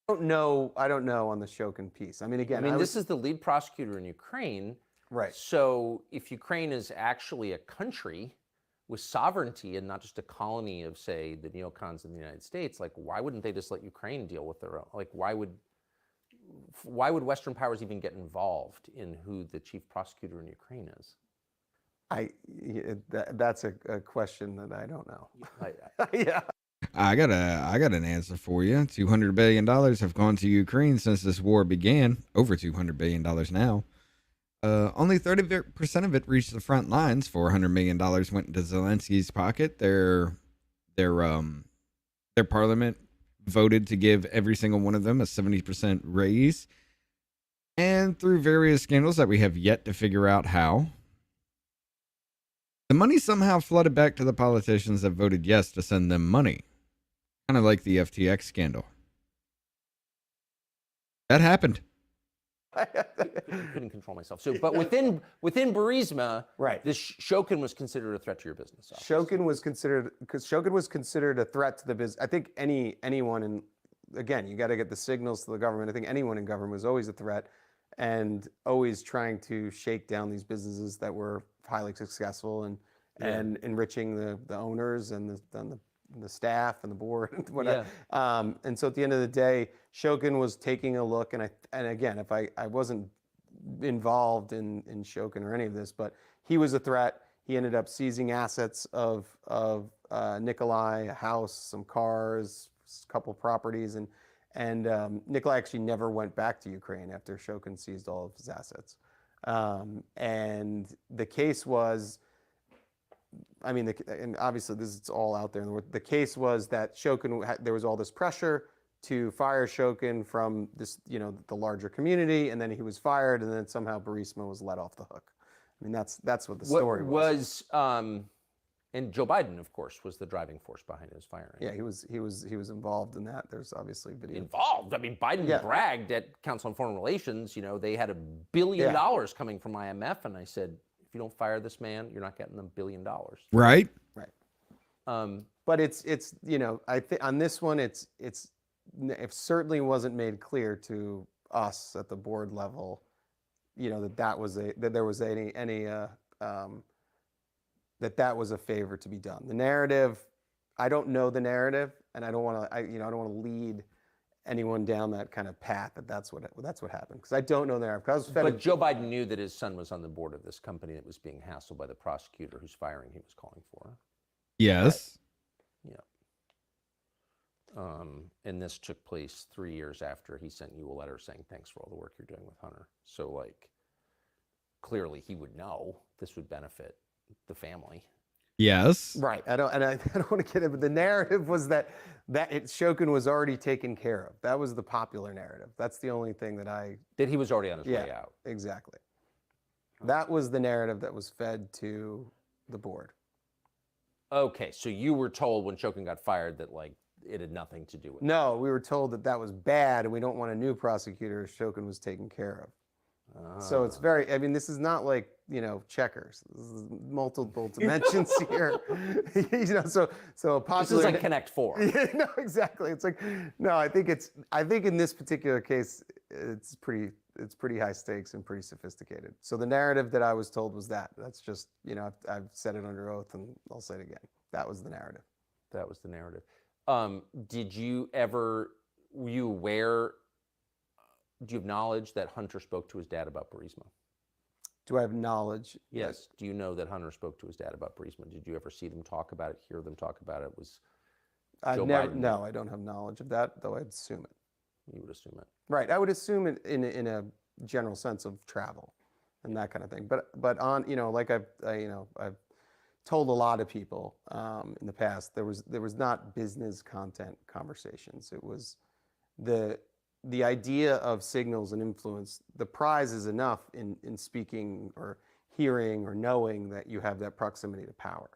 [SPEAKER 6] I don't know on the Shokin piece. I mean, again,
[SPEAKER 5] this is the lead prosecutor in Ukraine.
[SPEAKER 6] right.
[SPEAKER 5] So if Ukraine is actually a country, with sovereignty and not just a colony of, say, the neocons in the United States, like, why wouldn't they just let Ukraine deal with their own? Like, why would Western powers even get involved in who the chief prosecutor in Ukraine is?
[SPEAKER 6] That's a question that I don't know.
[SPEAKER 5] Yeah.
[SPEAKER 1] I got an answer for you. $200 billion have gone to Ukraine since this war began. Over $200 billion now. Only 30% of it reached the front lines. $400 million went into Zelensky's pocket. Their parliament voted to give every single one of them a 70% raise. And through various scandals that we have yet to figure out how, the money somehow flooded back to the politicians that voted yes to send them money. Kind of like the FTX scandal. That happened.
[SPEAKER 5] I couldn't control myself. So, but within Burisma,
[SPEAKER 6] Right.
[SPEAKER 5] this Shokin was considered a threat to your business. Obviously.
[SPEAKER 6] Shokin was considered a threat to the business. I think anyone in, again, you got to get the signals to the government. I think anyone in government was always a threat, and always trying to shake down these businesses that were highly successful and enriching the owners and the staff and the board and whatever. And so at the end of the day, Shokin was taking a look, and again, if I wasn't involved in Shokin or any of this, but he was a threat. He ended up seizing assets of Nikolai, a house, some cars, a couple properties, and Nikolai actually never went back to Ukraine after Shokin seized all of his assets. And the case was, I mean, and obviously this is all out there. The case was that Shokin, there was all this pressure to fire Shokin from this, the larger community, and then he was fired, and then somehow Burisma was let off the hook. I mean, that's what the story was.
[SPEAKER 5] And Joe Biden, of course, was the driving force behind his firing.
[SPEAKER 6] Yeah, he was involved in that. There's obviously video.
[SPEAKER 5] Involved. I mean, Biden bragged at Council on Foreign Relations. They had $1 billion coming from IMF, and I said, if you don't fire this man, you're not getting them $1 billion.
[SPEAKER 1] Right.
[SPEAKER 6] Right. But it's I think on this one it certainly wasn't made clear to us at the board level, that was a favor to be done. The narrative, I don't know the narrative, and I don't want to lead anyone down that kind of path. That's what happened, because I don't know the narrative.
[SPEAKER 5] But Joe Biden knew that his son was on the board of this company that was being hassled by the prosecutor whose firing he was calling for.
[SPEAKER 1] Yes.
[SPEAKER 5] Yeah. And this took place 3 years after he sent you a letter saying thanks for all the work you're doing with Hunter. So clearly he would know this would benefit the family.
[SPEAKER 1] Yes.
[SPEAKER 6] Right. I don't want to get it, but the narrative was that Shokin was already taken care of. That was the popular narrative. That's the only thing that
[SPEAKER 5] he was already on his way out.
[SPEAKER 6] Exactly. That was the narrative that was fed to the board.
[SPEAKER 5] Okay, so you were told when Shokin got fired that it had nothing to do with it.
[SPEAKER 6] No, we were told that was bad, and we don't want a new prosecutor. So Shokin was taken care of. So it's very, this is not like, checkers. This is multiple dimensions here. So a popular.
[SPEAKER 5] This is like Connect 4.
[SPEAKER 6] No, exactly. It's I think in this particular case, it's pretty high stakes and pretty sophisticated. So the narrative that I was told was that. That's just, I've said it under oath, and I'll say it again. That was the narrative.
[SPEAKER 5] That was the narrative. Were you aware, do you have knowledge that Hunter spoke to his dad about Burisma?
[SPEAKER 6] Do I have knowledge?
[SPEAKER 5] Yes. Do you know that Hunter spoke to his dad about Burisma? Did you ever see them talk about it, hear them talk about it?
[SPEAKER 6] No, I don't have knowledge of that, though I'd assume it.
[SPEAKER 5] You would assume it.
[SPEAKER 6] Right. I would assume it in a general sense of travel and that kind of thing. But on, I've told a lot of people in the past, there was not business content conversations. It was the idea of signals and influence. The prize is enough in speaking or hearing or knowing that you have that proximity to power.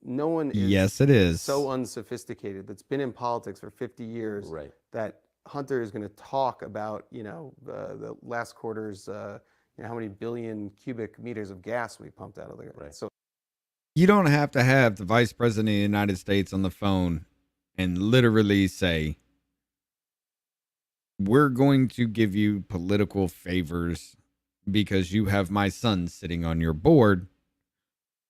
[SPEAKER 6] No one is so unsophisticated that's been in politics for 50 years that Hunter is going to talk about, the last quarter's, how many billion cubic meters of gas we pumped out of the ground. So
[SPEAKER 1] you don't have to have the Vice President of the United States on the phone and literally say, we're going to give you political favors because you have my son sitting on your board.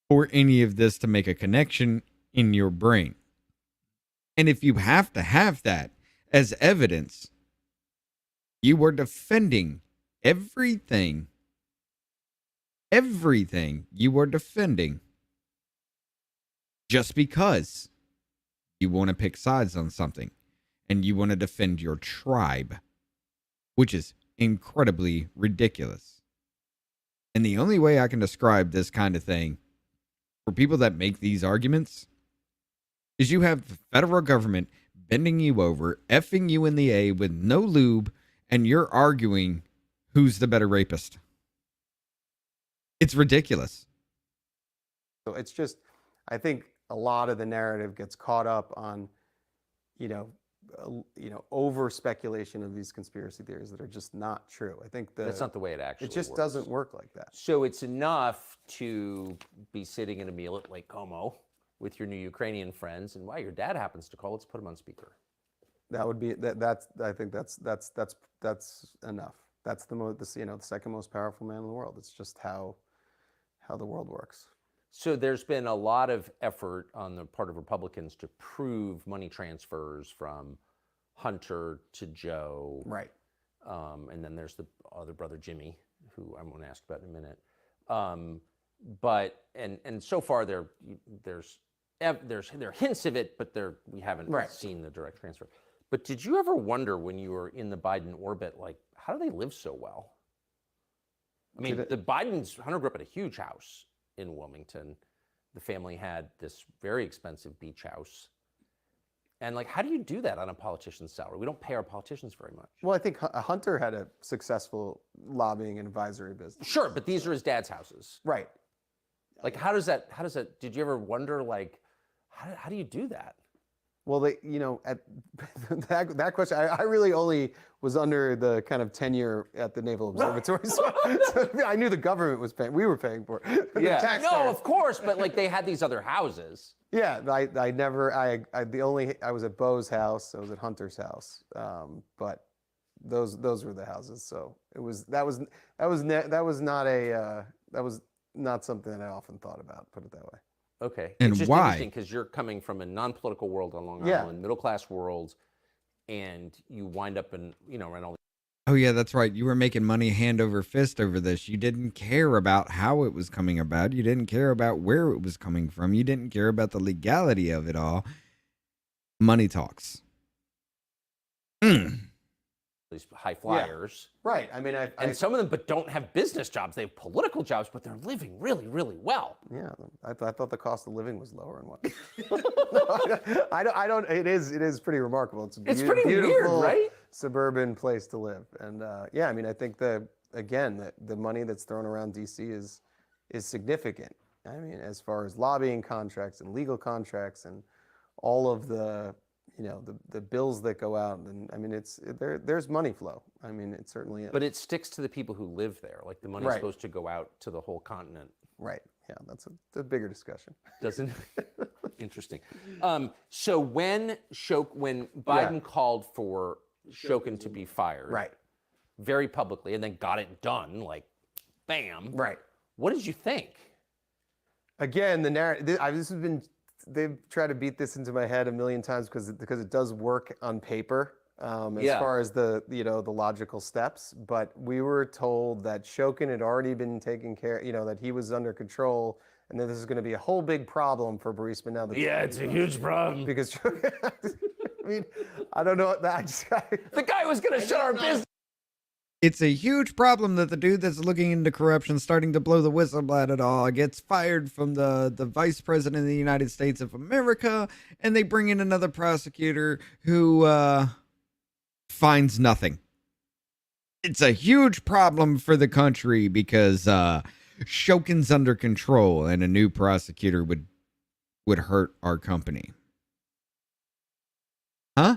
[SPEAKER 1] for any of this to make a connection in your brain. And if you have to have that as evidence, you are defending everything you are defending just because you want to pick sides on something and you want to defend your tribe, which is incredibly ridiculous. And the only way I can describe this kind of thing for people that make these arguments is you have the federal government bending you over, effing you in the A with no lube, and you're arguing who's the better rapist. It's ridiculous.
[SPEAKER 6] So it's just, I think a lot of the narrative gets caught up on, over speculation of these conspiracy theories that are just not true. I think
[SPEAKER 5] That's not the way it actually
[SPEAKER 6] it just
[SPEAKER 5] works.
[SPEAKER 6] doesn't work like that.
[SPEAKER 5] So it's enough to be sitting at a meal at Lake Como with your new Ukrainian friends, and wow, your dad happens to call. Let's put him on speaker.
[SPEAKER 6] That would be that's. I think that's enough. That's the second most powerful man in the world. It's just how the world works.
[SPEAKER 5] So there's been a lot of effort on the part of Republicans to prove money transfers from Hunter to Joe.
[SPEAKER 6] Right.
[SPEAKER 5] And then there's the other brother, Jimmy, who I'm going to ask about in a minute. But so far there are hints of it, but we haven't seen the direct transfer. But did you ever wonder when you were in the Biden orbit, like, how do they live so well? I mean, Hunter grew up at a huge house in Wilmington. The family had this very expensive beach house. And like, how do you do that on a politician's salary? We don't pay our politicians very much.
[SPEAKER 6] Well, I think Hunter had a successful lobbying and advisory business.
[SPEAKER 5] Sure, but these are his dad's houses.
[SPEAKER 6] Right.
[SPEAKER 5] Like, how does that, did you ever wonder, like, how do you do that?
[SPEAKER 6] Well, at that question, I really only was under the kind of tenure at the Naval Observatory, so I knew the government was paying. We were paying for it.
[SPEAKER 5] Yeah, no, of course, but like they had these other houses.
[SPEAKER 6] Yeah, I was at Bo's house. I was at Hunter's house, but those were the houses. So that was not something that I often thought about. Put it that way.
[SPEAKER 5] Okay.
[SPEAKER 1] And
[SPEAKER 5] it's just
[SPEAKER 1] why?
[SPEAKER 5] Interesting because you're coming from a non-political world on Long Island, middle-class world, and you wind up in, around all.
[SPEAKER 1] Oh, yeah, that's right. You were making money hand over fist over this. You didn't care about how it was coming about. You didn't care about where it was coming from. You didn't care about the legality of it all. Money talks.
[SPEAKER 5] These high flyers.
[SPEAKER 6] Yeah. Right. I mean,
[SPEAKER 5] and some of them don't have business jobs. They have political jobs, but they're living really, really well.
[SPEAKER 6] Yeah. I thought the cost of living was lower and what. No, I don't. It is pretty remarkable. It's
[SPEAKER 5] pretty
[SPEAKER 6] beautiful,
[SPEAKER 5] weird, right?
[SPEAKER 6] Suburban place to live. And yeah, I mean, I think the money that's thrown around DC is significant. I mean, as far as lobbying contracts and legal contracts and all of the the bills that go out, and I mean, there's money flow. I mean, it certainly is.
[SPEAKER 5] But it sticks to the people who live there. Like the money's supposed to go out to the whole continent.
[SPEAKER 6] Right. Yeah, that's a bigger discussion.
[SPEAKER 5] Doesn't interesting. So when Biden called for Shokin to be fired,
[SPEAKER 6] right,
[SPEAKER 5] very publicly, and then got it done, like, bam,
[SPEAKER 6] right.
[SPEAKER 5] What did you think?
[SPEAKER 6] Again, the narrative. They've tried to beat this into my head a million times because it does work on paper as far as the logical steps. But we were told that Shokin had already been taken care, that he was under control, and that this is going to be a whole big problem for Burisma now.
[SPEAKER 5] It's a huge problem
[SPEAKER 6] because I mean, I don't know.
[SPEAKER 5] The guy was going to shut our business.
[SPEAKER 1] It's a huge problem that the dude that's looking into corruption, starting to blow the whistle at it all, gets fired from the vice president of the United States of America, and they bring in another prosecutor who finds nothing. It's a huge problem for the country because Shokin's under control, and a new prosecutor would hurt our company. Huh?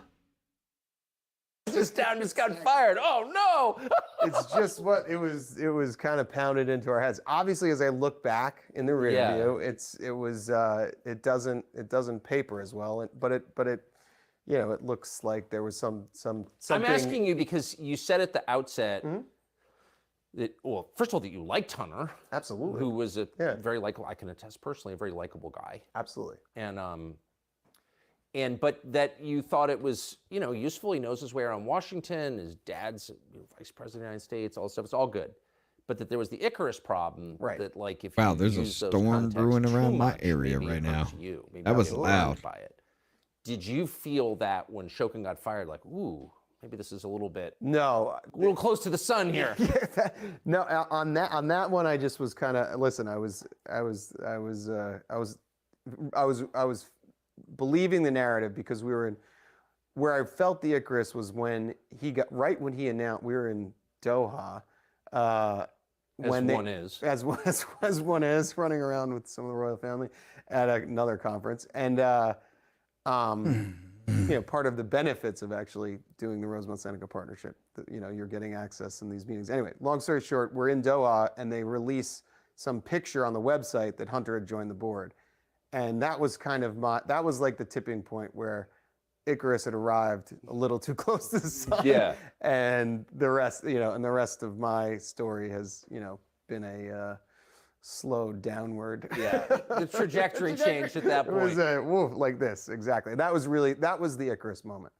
[SPEAKER 5] This town just got fired. Oh no!
[SPEAKER 6] It's just what it was kind of pounded into our heads. Obviously, as I look back in the rear view, it doesn't paper as well, but it it looks like there was something.
[SPEAKER 5] I'm asking you because you said at the outset, Well, first of all, that you liked Hunter,
[SPEAKER 6] Absolutely.
[SPEAKER 5] who was a
[SPEAKER 6] Yeah.
[SPEAKER 5] very likable. I can attest personally, a very likable guy,
[SPEAKER 6] Absolutely.
[SPEAKER 5] and but that you thought it was useful. He knows his way around Washington. His dad's vice president of the United States. All this stuff. It's all good, but that there was the Icarus problem.
[SPEAKER 6] Right.
[SPEAKER 5] That like if
[SPEAKER 1] Wow,
[SPEAKER 5] you
[SPEAKER 1] there's a
[SPEAKER 5] use those
[SPEAKER 1] storm
[SPEAKER 5] contexts
[SPEAKER 1] brewing
[SPEAKER 5] too
[SPEAKER 1] around my
[SPEAKER 5] much,
[SPEAKER 1] area
[SPEAKER 5] maybe
[SPEAKER 1] right
[SPEAKER 5] it
[SPEAKER 1] now.
[SPEAKER 5] hurts you. Maybe
[SPEAKER 1] That
[SPEAKER 5] you
[SPEAKER 1] was
[SPEAKER 5] get
[SPEAKER 1] loud.
[SPEAKER 5] burned by it. Did you feel that when Shokin got fired, like, ooh, maybe this is a little
[SPEAKER 6] No,
[SPEAKER 5] close to the sun here?
[SPEAKER 6] no. On that one, I just was kind of listen. I was believing the narrative because we were in where I felt the Icarus was when when he announced we were in Doha. When
[SPEAKER 5] one is.
[SPEAKER 6] as one is running around with some of the royal family at another conference, and part of the benefits of actually doing the Rosemont Seneca partnership, you're getting access in these meetings. Anyway, long story short, we're in Doha, and they release some picture on the website that Hunter had joined the board, and that was that was like the tipping point where Icarus had arrived a little too close to the sun.
[SPEAKER 5] Yeah.
[SPEAKER 6] And the rest, and the rest of my story has, been a slow downward.
[SPEAKER 5] Yeah, the trajectory changed at that
[SPEAKER 6] It was
[SPEAKER 5] point.
[SPEAKER 6] like this, exactly. That was the Icarus moment.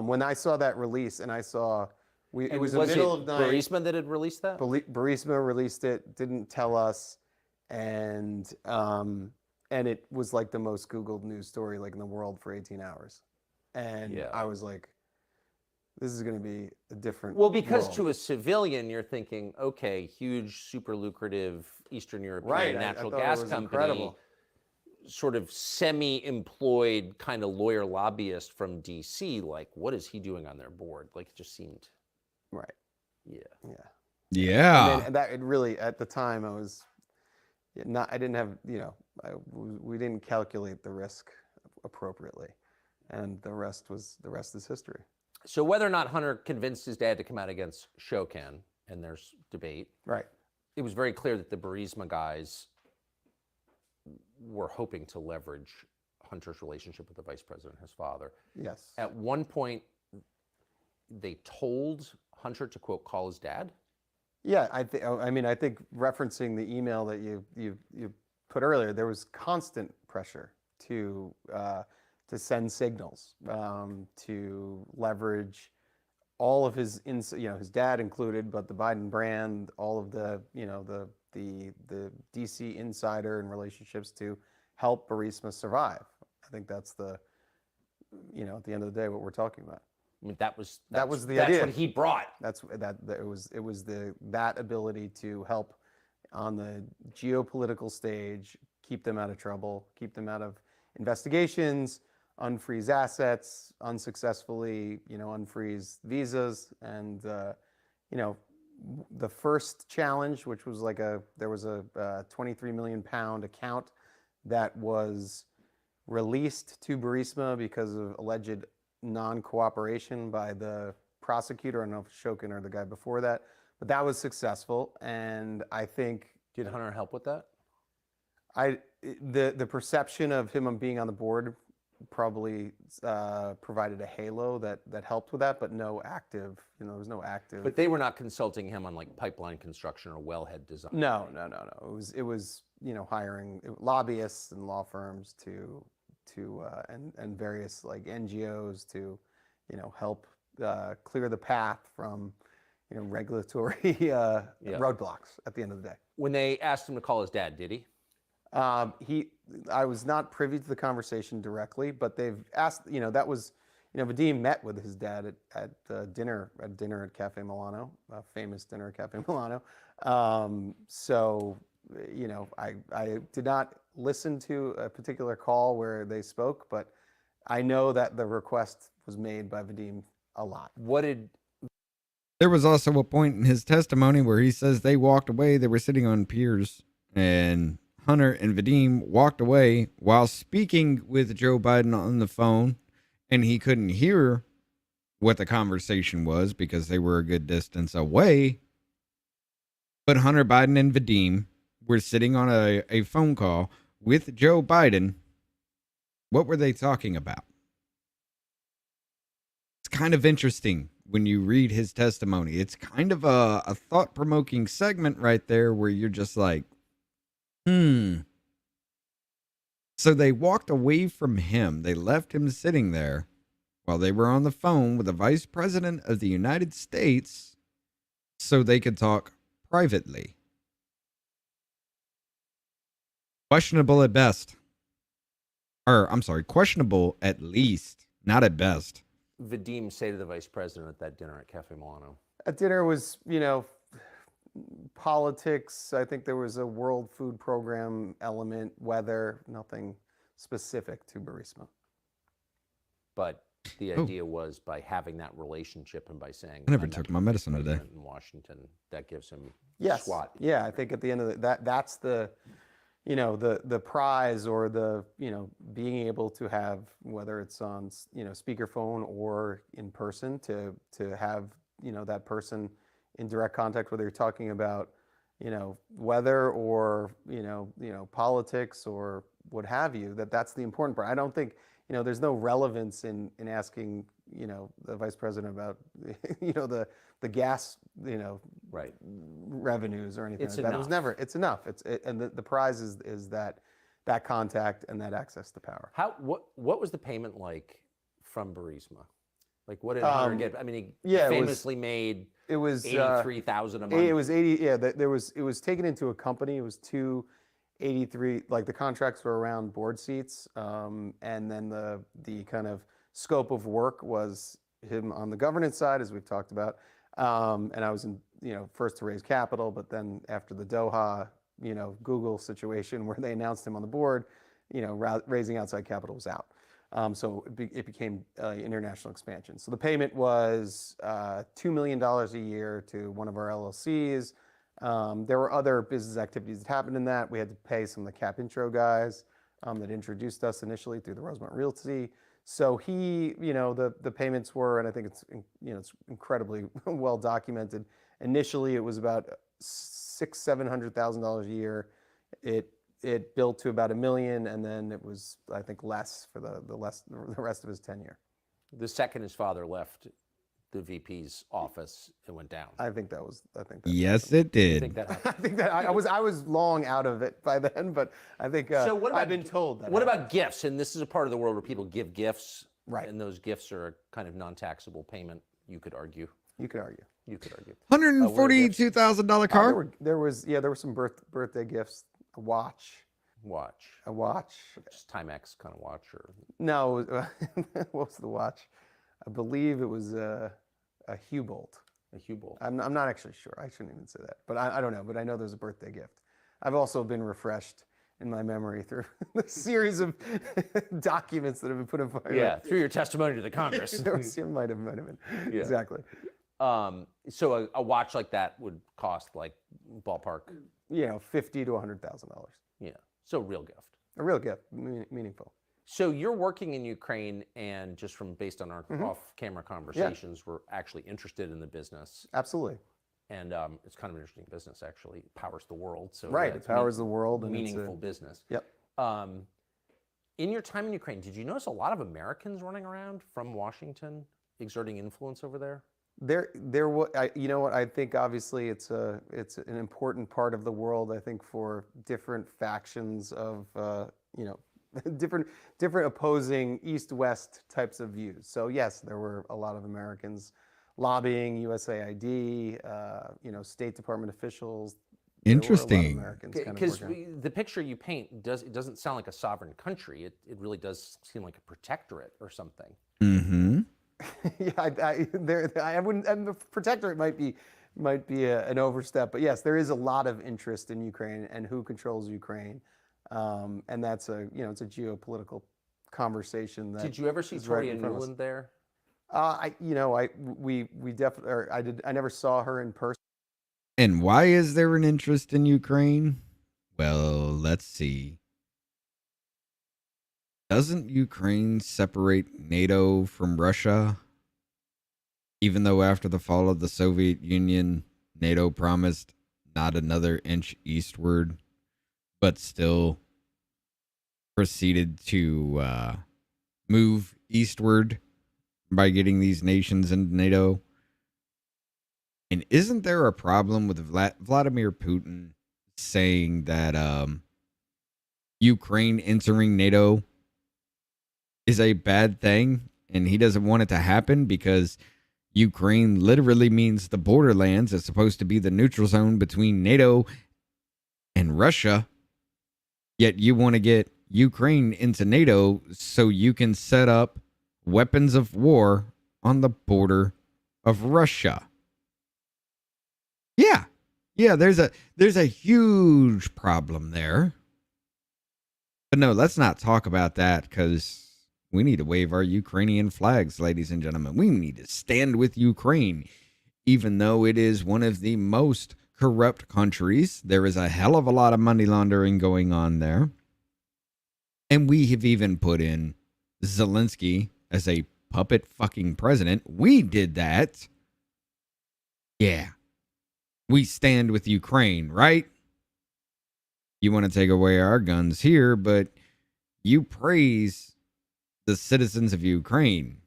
[SPEAKER 6] When I saw that release and I saw, it was the middle of night.
[SPEAKER 5] Burisma that had released that?
[SPEAKER 6] Burisma released it, didn't tell us, and it was like the most Googled news story like in the world for 18 hours. And
[SPEAKER 5] Yeah.
[SPEAKER 6] I was like, this is going to be a different
[SPEAKER 5] Well, because
[SPEAKER 6] world.
[SPEAKER 5] to a civilian, you're thinking, okay, huge, super lucrative Eastern European
[SPEAKER 6] Right, I
[SPEAKER 5] natural
[SPEAKER 6] thought it
[SPEAKER 5] gas
[SPEAKER 6] was
[SPEAKER 5] company,
[SPEAKER 6] incredible.
[SPEAKER 5] sort of semi-employed kind of lawyer lobbyist from DC. Like, what is he doing on their board? Like, it just seemed,
[SPEAKER 6] Right.
[SPEAKER 5] yeah.
[SPEAKER 6] Yeah.
[SPEAKER 1] Yeah.
[SPEAKER 6] And that it really, at the time, I was I didn't have, we didn't calculate the risk appropriately. And the rest is history.
[SPEAKER 5] So whether or not Hunter convinced his dad to come out against Shokin, and there's debate,
[SPEAKER 6] Right.
[SPEAKER 5] it was very clear that the Burisma guys were hoping to leverage Hunter's relationship with the vice president, his father.
[SPEAKER 6] Yes.
[SPEAKER 5] At one point, they told Hunter to, quote, call his dad.
[SPEAKER 6] Yeah, I think referencing the email that you put earlier, there was constant pressure to send signals, to leverage all of his dad included, but the Biden brand, all of the the DC insider and relationships to help Burisma survive. I think that's at the end of the day what we're talking about.
[SPEAKER 5] I mean, that was
[SPEAKER 6] the
[SPEAKER 5] that's
[SPEAKER 6] idea.
[SPEAKER 5] what he brought.
[SPEAKER 6] It was that ability to help on the geopolitical stage, keep them out of trouble, keep them out of investigations, unfreeze assets, unsuccessfully, unfreeze visas, and the first challenge, which was there was a 23 million pound account that was released to Burisma because of alleged non-cooperation by the prosecutor. I don't know if Shokin or the guy before that, but that was successful, and I think
[SPEAKER 5] Did Hunter help with that?
[SPEAKER 6] the perception of him being on the board probably provided a halo that helped with that, but no active, there was no active.
[SPEAKER 5] But they were not consulting him on like pipeline construction or wellhead design.
[SPEAKER 6] No. It was hiring lobbyists and law firms to and various like NGOs to help clear the path from regulatory roadblocks at the end of the day.
[SPEAKER 5] When they asked him to call his dad, did he?
[SPEAKER 6] I was not privy to the conversation directly, but they've asked, that was, Vadim met with his dad at dinner at Cafe Milano, a famous dinner at Cafe Milano. So, I did not listen to a particular call where they spoke, but I know that the request was made by Vadim a lot.
[SPEAKER 1] There was also a point in his testimony where he says they walked away. They were sitting on piers, and Hunter and Vadim walked away while speaking with Joe Biden on the phone, and he couldn't hear what the conversation was because they were a good distance away. But Hunter Biden and Vadim were sitting on a phone call with Joe Biden. What were they talking about? It's kind of interesting when you read his testimony. It's kind of a thought-provoking segment right there where you're just like, So they walked away from him. They left him sitting there while they were on the phone with the Vice President of the United States so they could talk privately. Questionable at best. Or, I'm sorry, questionable at least, not at best.
[SPEAKER 5] Vadim say to the vice president at that dinner at Cafe Milano?
[SPEAKER 6] At dinner was, politics. I think there was a World Food Program element, weather, nothing specific to Burisma.
[SPEAKER 5] But the idea was by having that relationship and by saying,
[SPEAKER 1] I never took my medicine today.
[SPEAKER 5] In Washington, that gives him
[SPEAKER 6] Yes.
[SPEAKER 5] SWAT.
[SPEAKER 6] Yeah, I think at the end of that's the, the prize, or the, being able to have, whether it's on, speakerphone or in person, to have, that person in direct contact, whether you're talking about, weather or, politics or what have you, that's the important part. I don't think, there's no relevance in asking, the vice president about, the gas,
[SPEAKER 5] Right.
[SPEAKER 6] revenues or anything
[SPEAKER 5] It's
[SPEAKER 6] like that. It was
[SPEAKER 5] enough.
[SPEAKER 6] never, it's enough. And the prize is that contact and that access to power.
[SPEAKER 5] What was the payment like from Burisma? Like, what did Hunter get? I mean, he
[SPEAKER 6] yeah,
[SPEAKER 5] famously made
[SPEAKER 6] It was
[SPEAKER 5] 83,000 a month.
[SPEAKER 6] It was 80. Yeah, it was taken into a company. It was 283. Like, the contracts were around board seats, and then the kind of scope of work was him on the governance side, as we've talked about, and I was in, first to raise capital, but then after the Doha, Google situation where they announced him on the board, raising outside capital was out. So it became international expansion. So the payment was $2 million a year to one of our LLCs. There were other business activities that happened in that. We had to pay some of the Cap Intro guys that introduced us initially through the Rosemont Realty. So the payments were, and I think it's incredibly well documented. Initially, it was about $600,000-$700,000 a year. It built to about $1 million, and then it was, I think, less for the rest of his tenure.
[SPEAKER 5] The second his father left the VP's office, it went down.
[SPEAKER 6] I think that.
[SPEAKER 1] Yes, it
[SPEAKER 5] I
[SPEAKER 1] did.
[SPEAKER 5] think that happened.
[SPEAKER 6] I think that I was long out of it by then, but I think
[SPEAKER 5] So what about,
[SPEAKER 6] I've been told that.
[SPEAKER 5] What about gifts? And this is a part of the world where people give gifts,
[SPEAKER 6] Right.
[SPEAKER 5] And those gifts are a kind of non-taxable payment. You could argue.
[SPEAKER 6] You could argue.
[SPEAKER 1] $142,000 car.
[SPEAKER 6] There were some birthday gifts. A watch.
[SPEAKER 5] Just Timex kind of watch, or
[SPEAKER 6] No, what was the watch? I believe it was a Hubolt.
[SPEAKER 5] a Hubolt.
[SPEAKER 6] I'm not actually sure. I shouldn't even say that, but I don't know. But I know there's a birthday gift. I've also been refreshed in my memory through the series of documents that have been put in front of me.
[SPEAKER 5] Yeah, through your testimony to the Congress.
[SPEAKER 6] It might have been.
[SPEAKER 5] Yeah.
[SPEAKER 6] Exactly.
[SPEAKER 5] So a watch like that would cost, like, ballpark.
[SPEAKER 6] $50,000 to $100,000.
[SPEAKER 5] Yeah. So real gift.
[SPEAKER 6] A real gift, meaningful.
[SPEAKER 5] So you're working in Ukraine, and just based on our off-camera conversations, we're actually interested in the business.
[SPEAKER 6] Absolutely.
[SPEAKER 5] And it's kind of an interesting business, actually. It powers the world. So
[SPEAKER 6] Right.
[SPEAKER 5] yeah,
[SPEAKER 6] It powers the world. And
[SPEAKER 5] meaningful business.
[SPEAKER 6] Yep.
[SPEAKER 5] In your time in Ukraine, did you notice a lot of Americans running around from Washington, exerting influence over there?
[SPEAKER 6] There was, you know what? I think obviously it's an important part of the world. I think for different factions of different opposing East-West types of views. So yes, there were a lot of Americans lobbying, USAID, State Department officials.
[SPEAKER 1] Interesting.
[SPEAKER 5] Because the picture you paint it doesn't sound like a sovereign country. It really does seem like a protectorate or something.
[SPEAKER 1] Mm-hmm.
[SPEAKER 6] Yeah, I wouldn't. And the protectorate might be an overstep, but yes, there is a lot of interest in Ukraine and who controls Ukraine, and that's it's a geopolitical conversation. That
[SPEAKER 5] Did you ever see
[SPEAKER 6] is right
[SPEAKER 5] Toria
[SPEAKER 6] in front of us.
[SPEAKER 5] Nuland there?
[SPEAKER 6] We definitely, or I never saw her in person.
[SPEAKER 1] And why is there an interest in Ukraine? Well, let's see. Doesn't Ukraine separate NATO from Russia? Even though after the fall of the Soviet Union, NATO promised not another inch eastward, but still proceeded to move eastward by getting these nations into NATO. And isn't there a problem with Vladimir Putin saying that Ukraine entering NATO is a bad thing and he doesn't want it to happen because Ukraine literally means the borderlands. It's supposed to be the neutral zone between NATO and Russia. Yet you want to get Ukraine into NATO so you can set up weapons of war on the border of Russia. Yeah. Yeah, there's a huge problem there. But no, let's not talk about that because we need to wave our Ukrainian flags, ladies and gentlemen. We need to stand with Ukraine. Even though it is one of the most corrupt countries, there is a hell of a lot of money laundering going on there. And we have even put in Zelensky as a puppet fucking president. We did that. Yeah. We stand with Ukraine, right? You want to take away our guns here, but you praise the citizens of Ukraine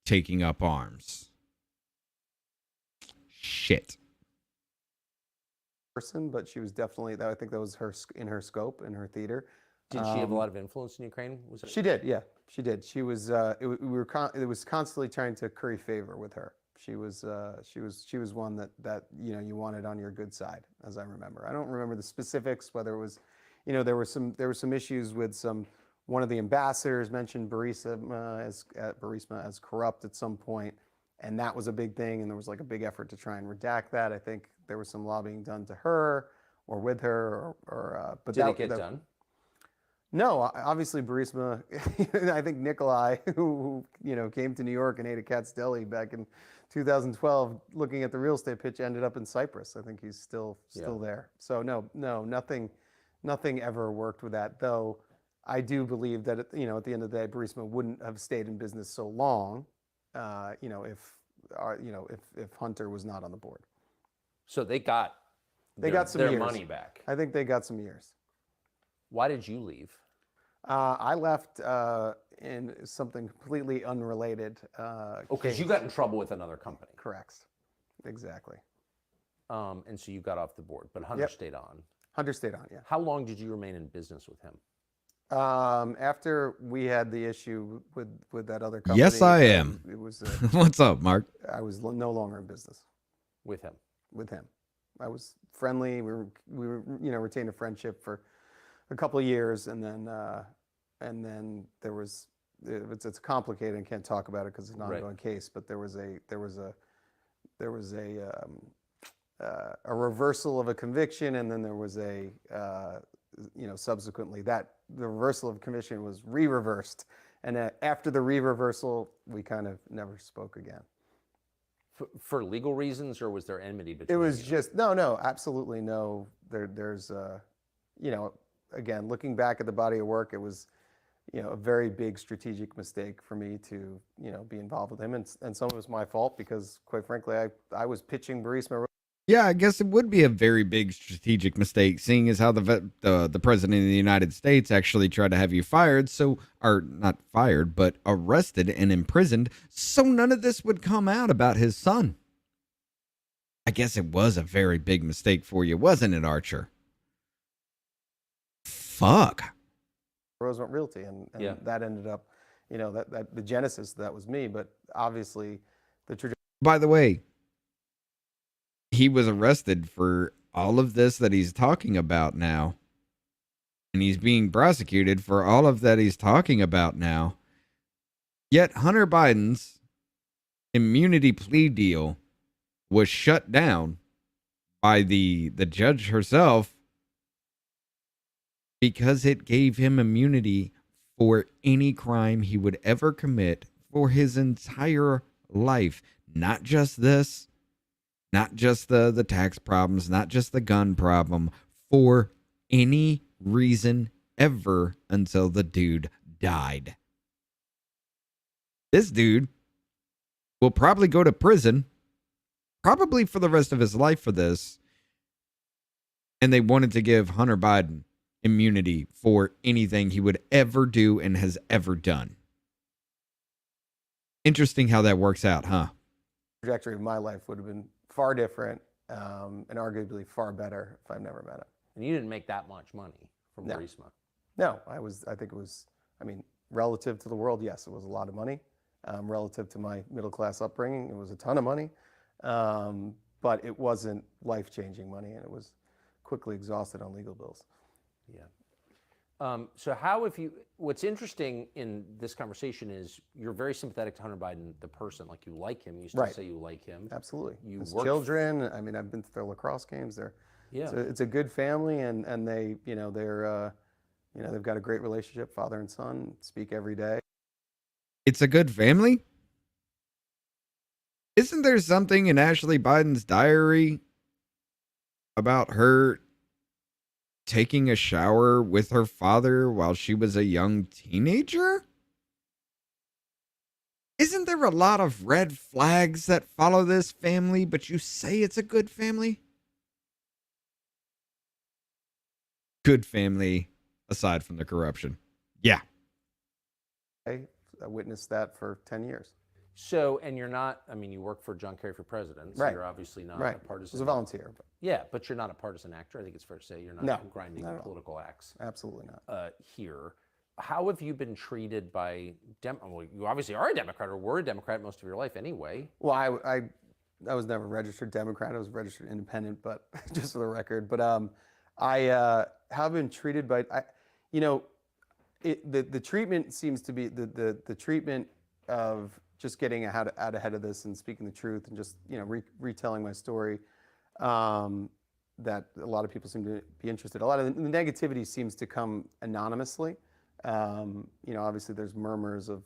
[SPEAKER 1] taking up arms. Shit.
[SPEAKER 6] Person, but she was definitely, I think that was her in her scope, in her theater.
[SPEAKER 5] Did she have a lot of influence in Ukraine? Was it?
[SPEAKER 6] She did, yeah, she did. She was. It was constantly trying to curry favor with her. She was one that you wanted on your good side, as I remember. I don't remember the specifics, whether it was, there were some issues with one of the ambassadors mentioned Burisma as corrupt at some point, and that was a big thing. And there was like a big effort to try and redact that. I think there was some lobbying done to her or with her, but
[SPEAKER 5] Did it get done?
[SPEAKER 6] No, obviously Burisma. I think Nikolai, who came to New York and ate at Cat's Deli back in 2012, looking at the real estate pitch, ended up in Cyprus. I think he's still there. So no, nothing ever worked with that. Though I do believe that at the end of the day, Burisma wouldn't have stayed in business so long, if Hunter was not on the board.
[SPEAKER 5] So they got
[SPEAKER 6] some
[SPEAKER 5] their
[SPEAKER 6] years.
[SPEAKER 5] money back.
[SPEAKER 6] I think they got some years.
[SPEAKER 5] Why did you leave?
[SPEAKER 6] I left in something completely unrelated.
[SPEAKER 5] Because you got in trouble with another company.
[SPEAKER 6] Correct. Exactly.
[SPEAKER 5] And so you got off the board, but Hunter stayed on.
[SPEAKER 6] Hunter stayed on, yeah.
[SPEAKER 5] How long did you remain in business with him?
[SPEAKER 6] After we had the issue with that other company.
[SPEAKER 1] Yes, I am.
[SPEAKER 6] It was.
[SPEAKER 1] What's up, Mark?
[SPEAKER 6] I was no longer in business
[SPEAKER 5] With him?
[SPEAKER 6] with him. I was friendly. We were retained a friendship for a couple of years, and then there was. It's complicated and can't talk about it because it's an ongoing case. But there was a reversal of a conviction, and then there was subsequently that the reversal of conviction was re-reversed, and after the re-reversal, we kind of never spoke again.
[SPEAKER 5] For legal reasons, or was there enmity between
[SPEAKER 6] It was
[SPEAKER 5] you?
[SPEAKER 6] just no, absolutely no. There's again, looking back at the body of work, it was a very big strategic mistake for me to be involved with him, and some of it was my fault because, quite frankly, I was pitching Burisma.
[SPEAKER 1] Yeah, I guess it would be a very big strategic mistake, seeing as how the president of the United States actually tried to have you fired, or not fired, but arrested and imprisoned, so none of this would come out about his son. I guess it was a very big mistake for you, wasn't it, Archer? Fuck.
[SPEAKER 6] Rosemont Realty, and that ended up, that the genesis that was me, but obviously the trajectory.
[SPEAKER 1] By the way, he was arrested for all of this that he's talking about now. And he's being prosecuted for all of that he's talking about now. Yet Hunter Biden's immunity plea deal was shut down by the judge herself because it gave him immunity for any crime he would ever commit for his entire life. Not just this. Not just the tax problems, not just the gun problem, for any reason ever until the dude died. This dude will probably go to prison, probably for the rest of his life for this. And they wanted to give Hunter Biden immunity for anything he would ever do and has ever done. Interesting how that works out, huh?
[SPEAKER 6] Trajectory of my life would have been far different, and arguably far better if I've never met him.
[SPEAKER 5] And you didn't make that much money from
[SPEAKER 6] No.
[SPEAKER 5] Burisma.
[SPEAKER 6] No, I think it was, I mean, relative to the world, yes, it was a lot of money. Relative to my middle-class upbringing, it was a ton of money. But it wasn't life-changing money, and it was quickly exhausted on legal bills.
[SPEAKER 5] Yeah. So how have you, what's interesting in this conversation is you're very sympathetic to Hunter Biden, the person, like you like him. You still
[SPEAKER 6] Right.
[SPEAKER 5] say you like him.
[SPEAKER 6] Absolutely.
[SPEAKER 5] You
[SPEAKER 6] His
[SPEAKER 5] work-
[SPEAKER 6] children, I mean, I've been to their lacrosse games.
[SPEAKER 5] Yeah.
[SPEAKER 6] It's a good family, and they, they've got a great relationship, father and son, speak every day.
[SPEAKER 1] It's a good family? Isn't there something in Ashley Biden's diary about her taking a shower with her father while she was a young teenager? Isn't there a lot of red flags that follow this family, but you say it's a good family? Good family, aside from the corruption. Yeah.
[SPEAKER 6] I witnessed that for 10 years.
[SPEAKER 5] So, and you're not, I mean, you work for John Kerry for president, so
[SPEAKER 6] Right.
[SPEAKER 5] you're obviously not
[SPEAKER 6] Right.
[SPEAKER 5] a
[SPEAKER 6] I
[SPEAKER 5] partisan.
[SPEAKER 6] was a volunteer, but
[SPEAKER 5] Yeah, but you're not a partisan actor. I think it's fair to say you're not
[SPEAKER 6] No,
[SPEAKER 5] grinding
[SPEAKER 6] not at all.
[SPEAKER 5] political axe
[SPEAKER 6] absolutely not.
[SPEAKER 5] here. How have you been treated by well, you obviously are a Democrat or were a Democrat most of your life anyway.
[SPEAKER 6] Well, I was never registered Democrat. I was registered independent, but just for the record. But I have been treated by, the treatment seems to be the treatment of just getting out ahead of this and speaking the truth and just retelling my story. That a lot of people seem to be interested. A lot of the negativity seems to come anonymously. Obviously there's murmurs of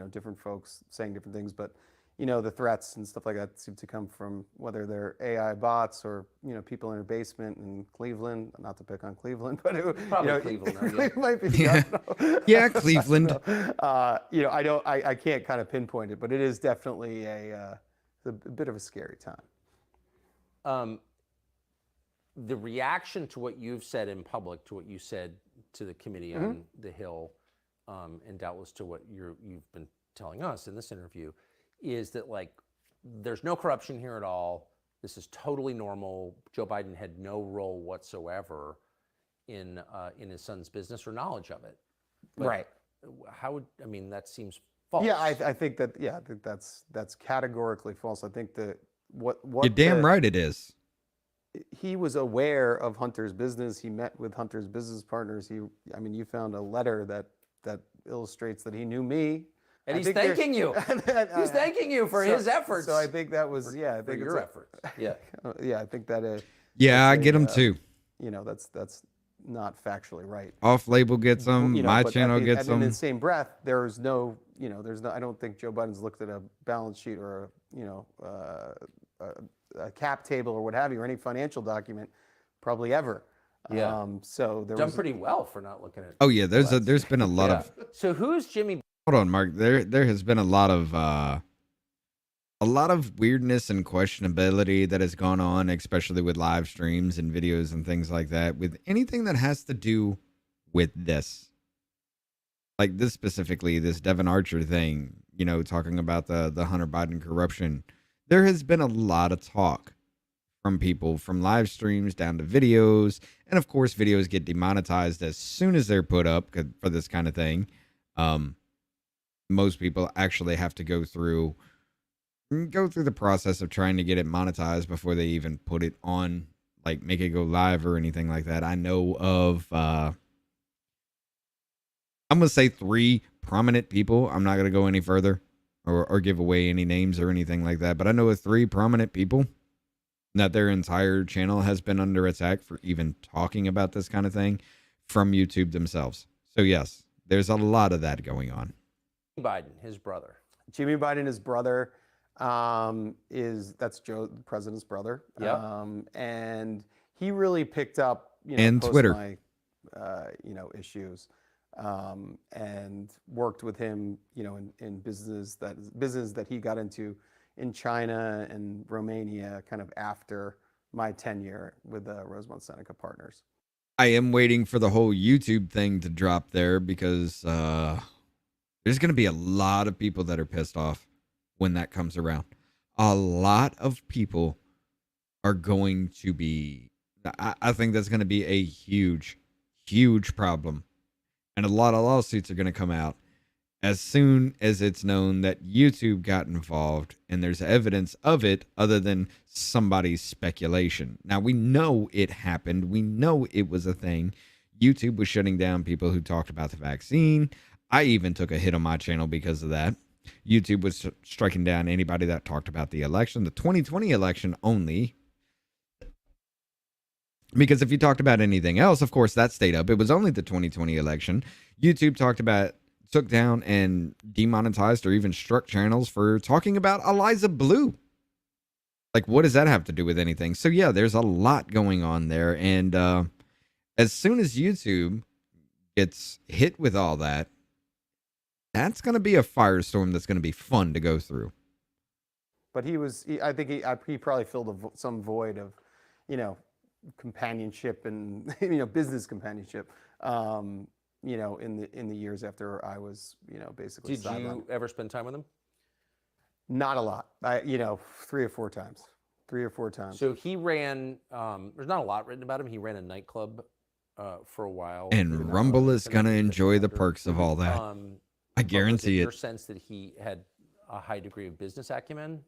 [SPEAKER 6] different folks saying different things, but the threats and stuff like that seem to come from whether they're AI bots or people in a basement in Cleveland. Not to pick on Cleveland, but
[SPEAKER 5] Probably Cleveland, though, yeah.
[SPEAKER 6] It might be.
[SPEAKER 1] Yeah. Yeah, Cleveland.
[SPEAKER 6] I can't kind of pinpoint it, but it is definitely a bit of a scary time.
[SPEAKER 5] The reaction to what you've said in public, to what you said to the committee on the Hill, and doubtless to what you've been telling us in this interview, is that there's no corruption here at all. This is totally normal. Joe Biden had no role whatsoever in his son's business or knowledge of it. But
[SPEAKER 6] Right.
[SPEAKER 5] That seems false.
[SPEAKER 6] Yeah, I think that's categorically false. I think that what
[SPEAKER 1] You're damn right it is.
[SPEAKER 6] He was aware of Hunter's business. He met with Hunter's business partners. You found a letter that illustrates that he knew me.
[SPEAKER 5] And he's thanking you. He's thanking you for his efforts.
[SPEAKER 6] So I think that was, I
[SPEAKER 5] for
[SPEAKER 6] think
[SPEAKER 5] your efforts. Yeah.
[SPEAKER 6] Yeah, I think that.
[SPEAKER 1] Yeah, I
[SPEAKER 6] it's
[SPEAKER 1] get them
[SPEAKER 6] a,
[SPEAKER 1] too.
[SPEAKER 6] That's not factually right.
[SPEAKER 1] Off label gets them. My
[SPEAKER 6] But
[SPEAKER 1] channel gets
[SPEAKER 6] in
[SPEAKER 1] them.
[SPEAKER 6] the same breath, there's no. I don't think Joe Biden's looked at a balance sheet or a cap table or what have you, or any financial document, probably ever.
[SPEAKER 5] Yeah.
[SPEAKER 6] So there
[SPEAKER 5] Done
[SPEAKER 6] was
[SPEAKER 5] pretty well for not looking at.
[SPEAKER 1] Oh yeah, there's been a lot of.
[SPEAKER 5] So who's Jimmy?
[SPEAKER 1] Hold on, Mark. There has been a lot of weirdness and questionability that has gone on, especially with live streams and videos and things like that, with anything that has to do with this. Like this specifically, this Devon Archer thing, talking about the Hunter Biden corruption. There has been a lot of talk from people, from live streams down to videos. And of course, videos get demonetized as soon as they're put up for this kind of thing. Most people actually have to go through the process of trying to get it monetized before they even put it on, like make it go live or anything like that. I know of, I'm going to say 3 prominent people. I'm not going to go any further or give away any names or anything like that. But I know of 3 prominent people that their entire channel has been under attack for even talking about this kind of thing from YouTube themselves. So yes, there's a lot of that going on.
[SPEAKER 5] Biden, his brother.
[SPEAKER 6] Jimmy Biden, his brother, that's Joe, the president's brother.
[SPEAKER 5] Yeah.
[SPEAKER 6] And he really picked up,
[SPEAKER 1] And
[SPEAKER 6] post
[SPEAKER 1] Twitter.
[SPEAKER 6] my, issues, and worked with him, in business that he got into in China and Romania, kind of after my tenure with Rosemont Seneca Partners.
[SPEAKER 1] I am waiting for the whole YouTube thing to drop there because there's going to be a lot of people that are pissed off when that comes around. a lot of people are going to be, I think that's going to be a huge, huge problem. And a lot of lawsuits are going to come out as soon as it's known that YouTube got involved and there's evidence of it other than somebody's speculation. Now, we know it happened. We know it was a thing. YouTube was shutting down people who talked about the vaccine. I even took a hit on my channel because of that. YouTube was striking down anybody that talked about the election, the 2020 election only. Because if you talked about anything else, of course, that stayed up. It was only the 2020 election. YouTube took down and demonetized or even struck channels for talking about Eliza Blue. Like, what does that have to do with anything? So, yeah, there's a lot going on there. And as soon as YouTube gets hit with all that, that's going to be a firestorm that's going to be fun to go through.
[SPEAKER 6] But I think he probably filled some void of, companionship and, business companionship, in the years after I was, basically.
[SPEAKER 5] Did you ever spend time with him?
[SPEAKER 6] Not a lot. 3 or 4 times. 3 or 4 times.
[SPEAKER 5] So he ran, there's not a lot written about him. He ran a nightclub for a while.
[SPEAKER 1] And Rumble is going to enjoy the perks of all that. I guarantee it.
[SPEAKER 5] Your sense that he had a high degree of business acumen?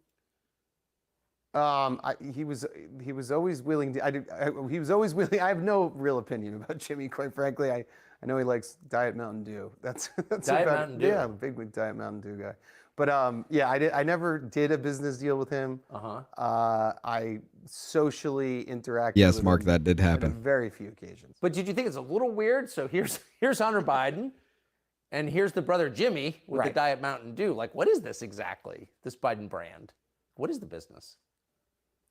[SPEAKER 6] He was always willing to. He was always willing. I have no real opinion about Jimmy, quite frankly. I know he likes Diet Mountain Dew. That's
[SPEAKER 5] Diet Mountain Dew.
[SPEAKER 6] Yeah, I'm a big Diet Mountain Dew guy. But I never did a business deal with him. I socially interacted.
[SPEAKER 1] Yes,
[SPEAKER 6] with
[SPEAKER 1] Mark,
[SPEAKER 6] him
[SPEAKER 1] that did
[SPEAKER 6] on
[SPEAKER 1] happen.
[SPEAKER 6] very few occasions.
[SPEAKER 5] But did you think it's a little weird? So here's Hunter Biden, and here's the brother Jimmy with the Diet Mountain Dew. Like, what is this exactly? This Biden brand? What is the business?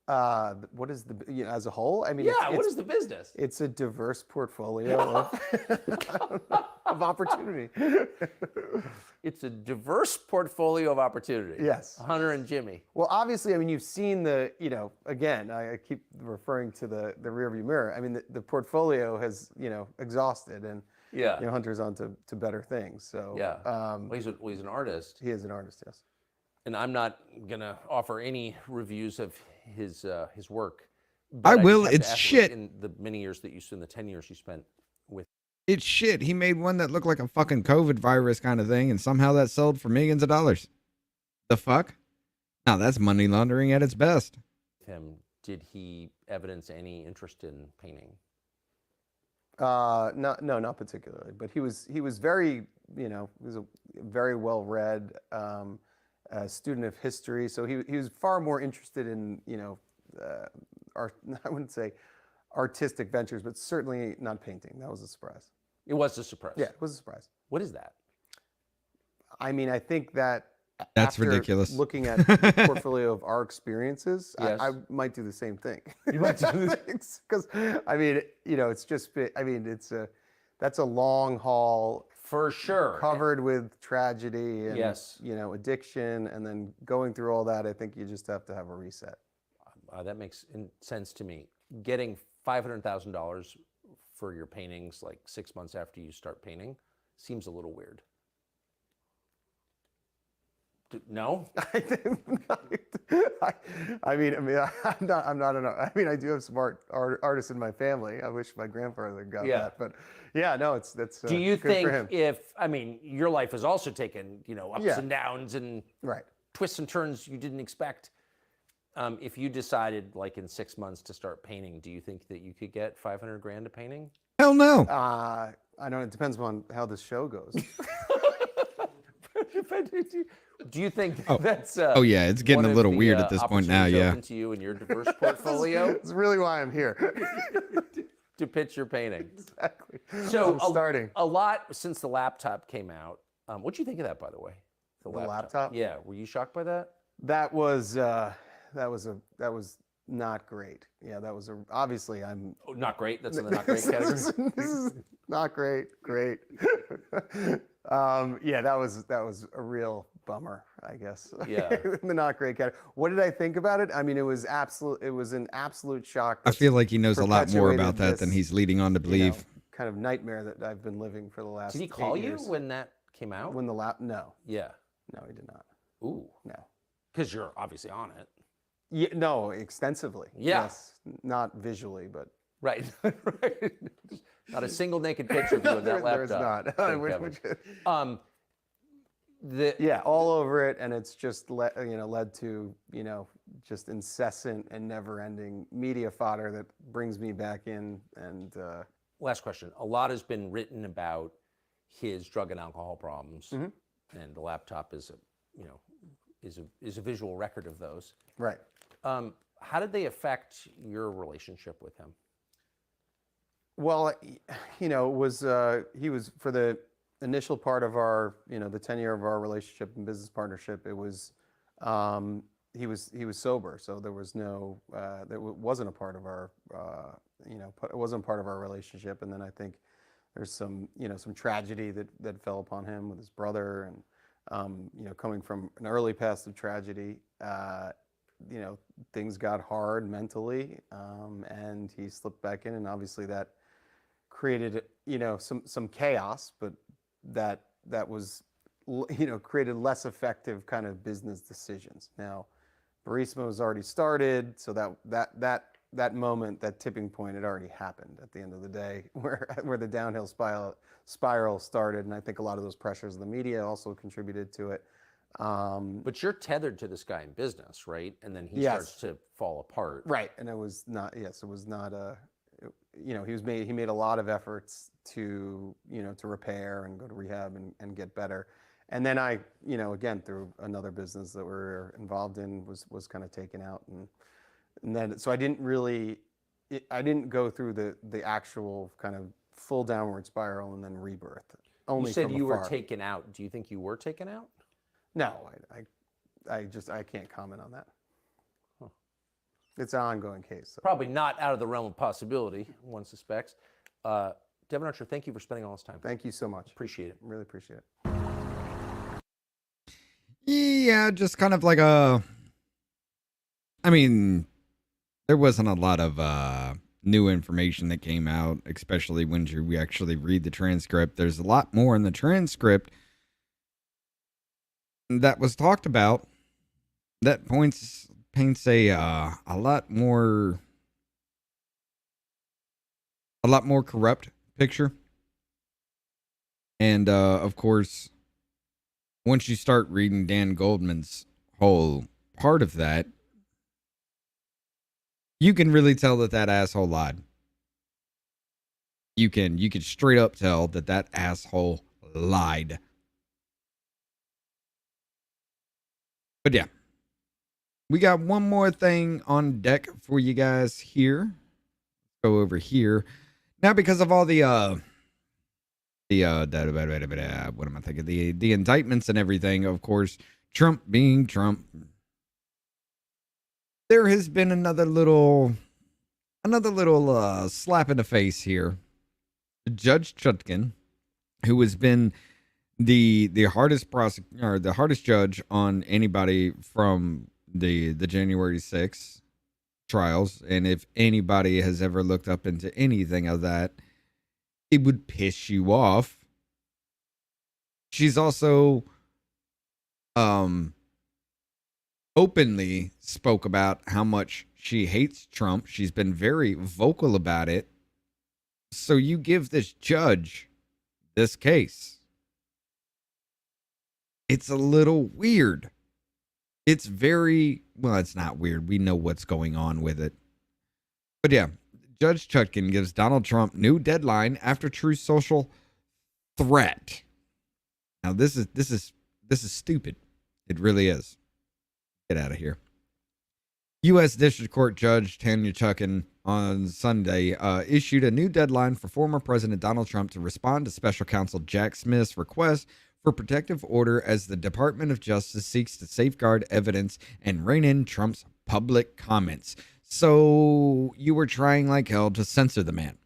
[SPEAKER 6] What is as a whole? I mean,
[SPEAKER 5] what is the business?
[SPEAKER 6] It's a diverse portfolio of opportunity.
[SPEAKER 5] It's a diverse portfolio of opportunity.
[SPEAKER 6] Yes.
[SPEAKER 5] Hunter and Jimmy.
[SPEAKER 6] Well, obviously, I mean, you've seen again, I keep referring to the rearview mirror. I mean, the portfolio has, exhausted, and Hunter's on to better things. So
[SPEAKER 5] he's an artist.
[SPEAKER 6] He is an artist, yes.
[SPEAKER 5] And I'm not gonna offer any reviews of his work.
[SPEAKER 1] I will. It's shit.
[SPEAKER 5] In the many years that in the 10 years you spent with.
[SPEAKER 1] It's shit. He made one that looked like a fucking COVID virus kind of thing, and somehow that sold for millions of dollars. The fuck? Now that's money laundering at its best.
[SPEAKER 5] Did he evidence any interest in painting?
[SPEAKER 6] No, not particularly. But he was very, he was a very well read student of history. So he was far more interested in, I wouldn't say artistic ventures, but certainly not painting. That was a surprise.
[SPEAKER 5] It was a surprise.
[SPEAKER 6] Yeah, it was a surprise.
[SPEAKER 5] What is that?
[SPEAKER 6] I mean, I think that
[SPEAKER 1] that's
[SPEAKER 6] after
[SPEAKER 1] ridiculous.
[SPEAKER 6] Looking at the portfolio of our experiences,
[SPEAKER 5] yes.
[SPEAKER 6] I might do the same thing.
[SPEAKER 5] You might do the
[SPEAKER 6] because I mean, it's just. I mean, that's a long haul.
[SPEAKER 5] For sure.
[SPEAKER 6] Covered with tragedy and
[SPEAKER 5] yes.
[SPEAKER 6] Addiction, and then going through all that, I think you just have to have a reset.
[SPEAKER 5] That makes sense to me. Getting $500,000 for your paintings like 6 months after you start painting seems a little weird. No?
[SPEAKER 6] I mean, I'm not I mean, I do have smart artists in my family. I wish my grandfather got that, but yeah, no, that's.
[SPEAKER 5] Do you think
[SPEAKER 6] for him.
[SPEAKER 5] Your life has also taken, ups and downs and twists and turns you didn't expect. If you decided like in 6 months to start painting, do you think that you could get $500,000 a painting?
[SPEAKER 1] Hell no.
[SPEAKER 6] I don't know. It depends on how this show goes.
[SPEAKER 5] Do you think that's?
[SPEAKER 1] Yeah, it's getting a little weird at this point now. Yeah.
[SPEAKER 5] Open to you and your diverse portfolio.
[SPEAKER 6] That's really why I'm here.
[SPEAKER 5] To pitch your painting.
[SPEAKER 6] Exactly.
[SPEAKER 5] So
[SPEAKER 6] I'm starting
[SPEAKER 5] a lot since the laptop came out. What do you think of that, by the way?
[SPEAKER 6] The laptop?
[SPEAKER 5] Yeah. Were you shocked by that?
[SPEAKER 6] That was not great. Yeah, that was obviously I'm.
[SPEAKER 5] Oh, not great. That's in the not great category.
[SPEAKER 6] This is not great. Great. Yeah, that was a real bummer, I guess.
[SPEAKER 5] Yeah.
[SPEAKER 6] In the not great category. What did I think about it? I mean, it was an absolute shock.
[SPEAKER 1] I feel like he knows a lot more about that than he's leading on to believe.
[SPEAKER 6] Kind of nightmare that I've been living for the last.
[SPEAKER 5] Did he call
[SPEAKER 6] 8
[SPEAKER 5] you
[SPEAKER 6] years.
[SPEAKER 5] when that came out?
[SPEAKER 6] No.
[SPEAKER 5] Yeah.
[SPEAKER 6] No, he did not.
[SPEAKER 5] Ooh.
[SPEAKER 6] No.
[SPEAKER 5] Because you're obviously on it.
[SPEAKER 6] Yeah, no, extensively.
[SPEAKER 5] Yeah.
[SPEAKER 6] Yes, not visually, but
[SPEAKER 5] Right. Right. Not a single naked picture of you on that
[SPEAKER 6] there's
[SPEAKER 5] laptop.
[SPEAKER 6] not.
[SPEAKER 5] Thank
[SPEAKER 6] Which-
[SPEAKER 5] heavens.
[SPEAKER 6] which-
[SPEAKER 5] The
[SPEAKER 6] yeah, all over it, and it's just led to just incessant and never-ending media fodder that brings me back in. And
[SPEAKER 5] last question. A lot has been written about his drug and alcohol problems, and the laptop is a visual record of those.
[SPEAKER 6] right.
[SPEAKER 5] How did they affect your relationship with him?
[SPEAKER 6] Well, it was he was for the initial part of our the tenure of our relationship and business partnership. It was he was sober, so there was no wasn't a part of our it wasn't part of our relationship. And then I think there's some tragedy that fell upon him with his brother, and coming from an early past of tragedy. Things got hard mentally, and he slipped back in, and obviously that created some chaos, but that was created less effective kind of business decisions. Now, Burisma was already started, so that moment, that tipping point, had already happened at the end of the day, where the downhill spiral started, and I think a lot of those pressures of the media also contributed to it.
[SPEAKER 5] But you're tethered to this guy in business, right? And then he
[SPEAKER 6] Yes.
[SPEAKER 5] starts to fall apart.
[SPEAKER 6] Right, and it was not. Yes, it was not a. He made a lot of efforts to repair and go to rehab and get better. And then I again through another business that we're involved in was kind of taken out, and then so I didn't go through the actual kind of full downward spiral and then rebirth. Only
[SPEAKER 5] You said
[SPEAKER 6] from
[SPEAKER 5] you were
[SPEAKER 6] afar.
[SPEAKER 5] taken out. Do you think you were taken out?
[SPEAKER 6] No, I can't comment on that. It's an ongoing case. So.
[SPEAKER 5] Probably not out of the realm of possibility, one suspects. Devon Archer, thank you for spending all this time.
[SPEAKER 6] Thank you so much.
[SPEAKER 5] Appreciate it.
[SPEAKER 6] Really appreciate it.
[SPEAKER 1] Yeah, just kind of like there wasn't a lot of new information that came out, especially when we actually read the transcript. There's a lot more in the transcript that was talked about that paints a lot more corrupt picture. And of course, once you start reading Dan Goldman's whole part of that, you can really tell that asshole lied. You can straight up tell that asshole lied. But yeah, we got one more thing on deck for you guys here. Go over here now because of all the what am I thinking? The indictments and everything. Of course, Trump being Trump. There has been another little slap in the face here. Judge Chutkan, who has been the hardest the hardest judge on anybody from the January 6th trials, and if anybody has ever looked up into anything of that, it would piss you off. She's also openly spoke about how much she hates Trump. She's been very vocal about it. So you give this judge this case. It's a little weird. It's it's not weird. We know what's going on with it. But yeah, Judge Chutkan gives Donald Trump new deadline after Truth Social threat. Now this is stupid. It really is. Get out of here. U.S. District Court Judge Tanya Chutkan on Sunday issued a new deadline for former President Donald Trump to respond to Special Counsel Jack Smith's request for protective order as the Department of Justice seeks to safeguard evidence and rein in Trump's public comments. So you were trying like hell to censor the man.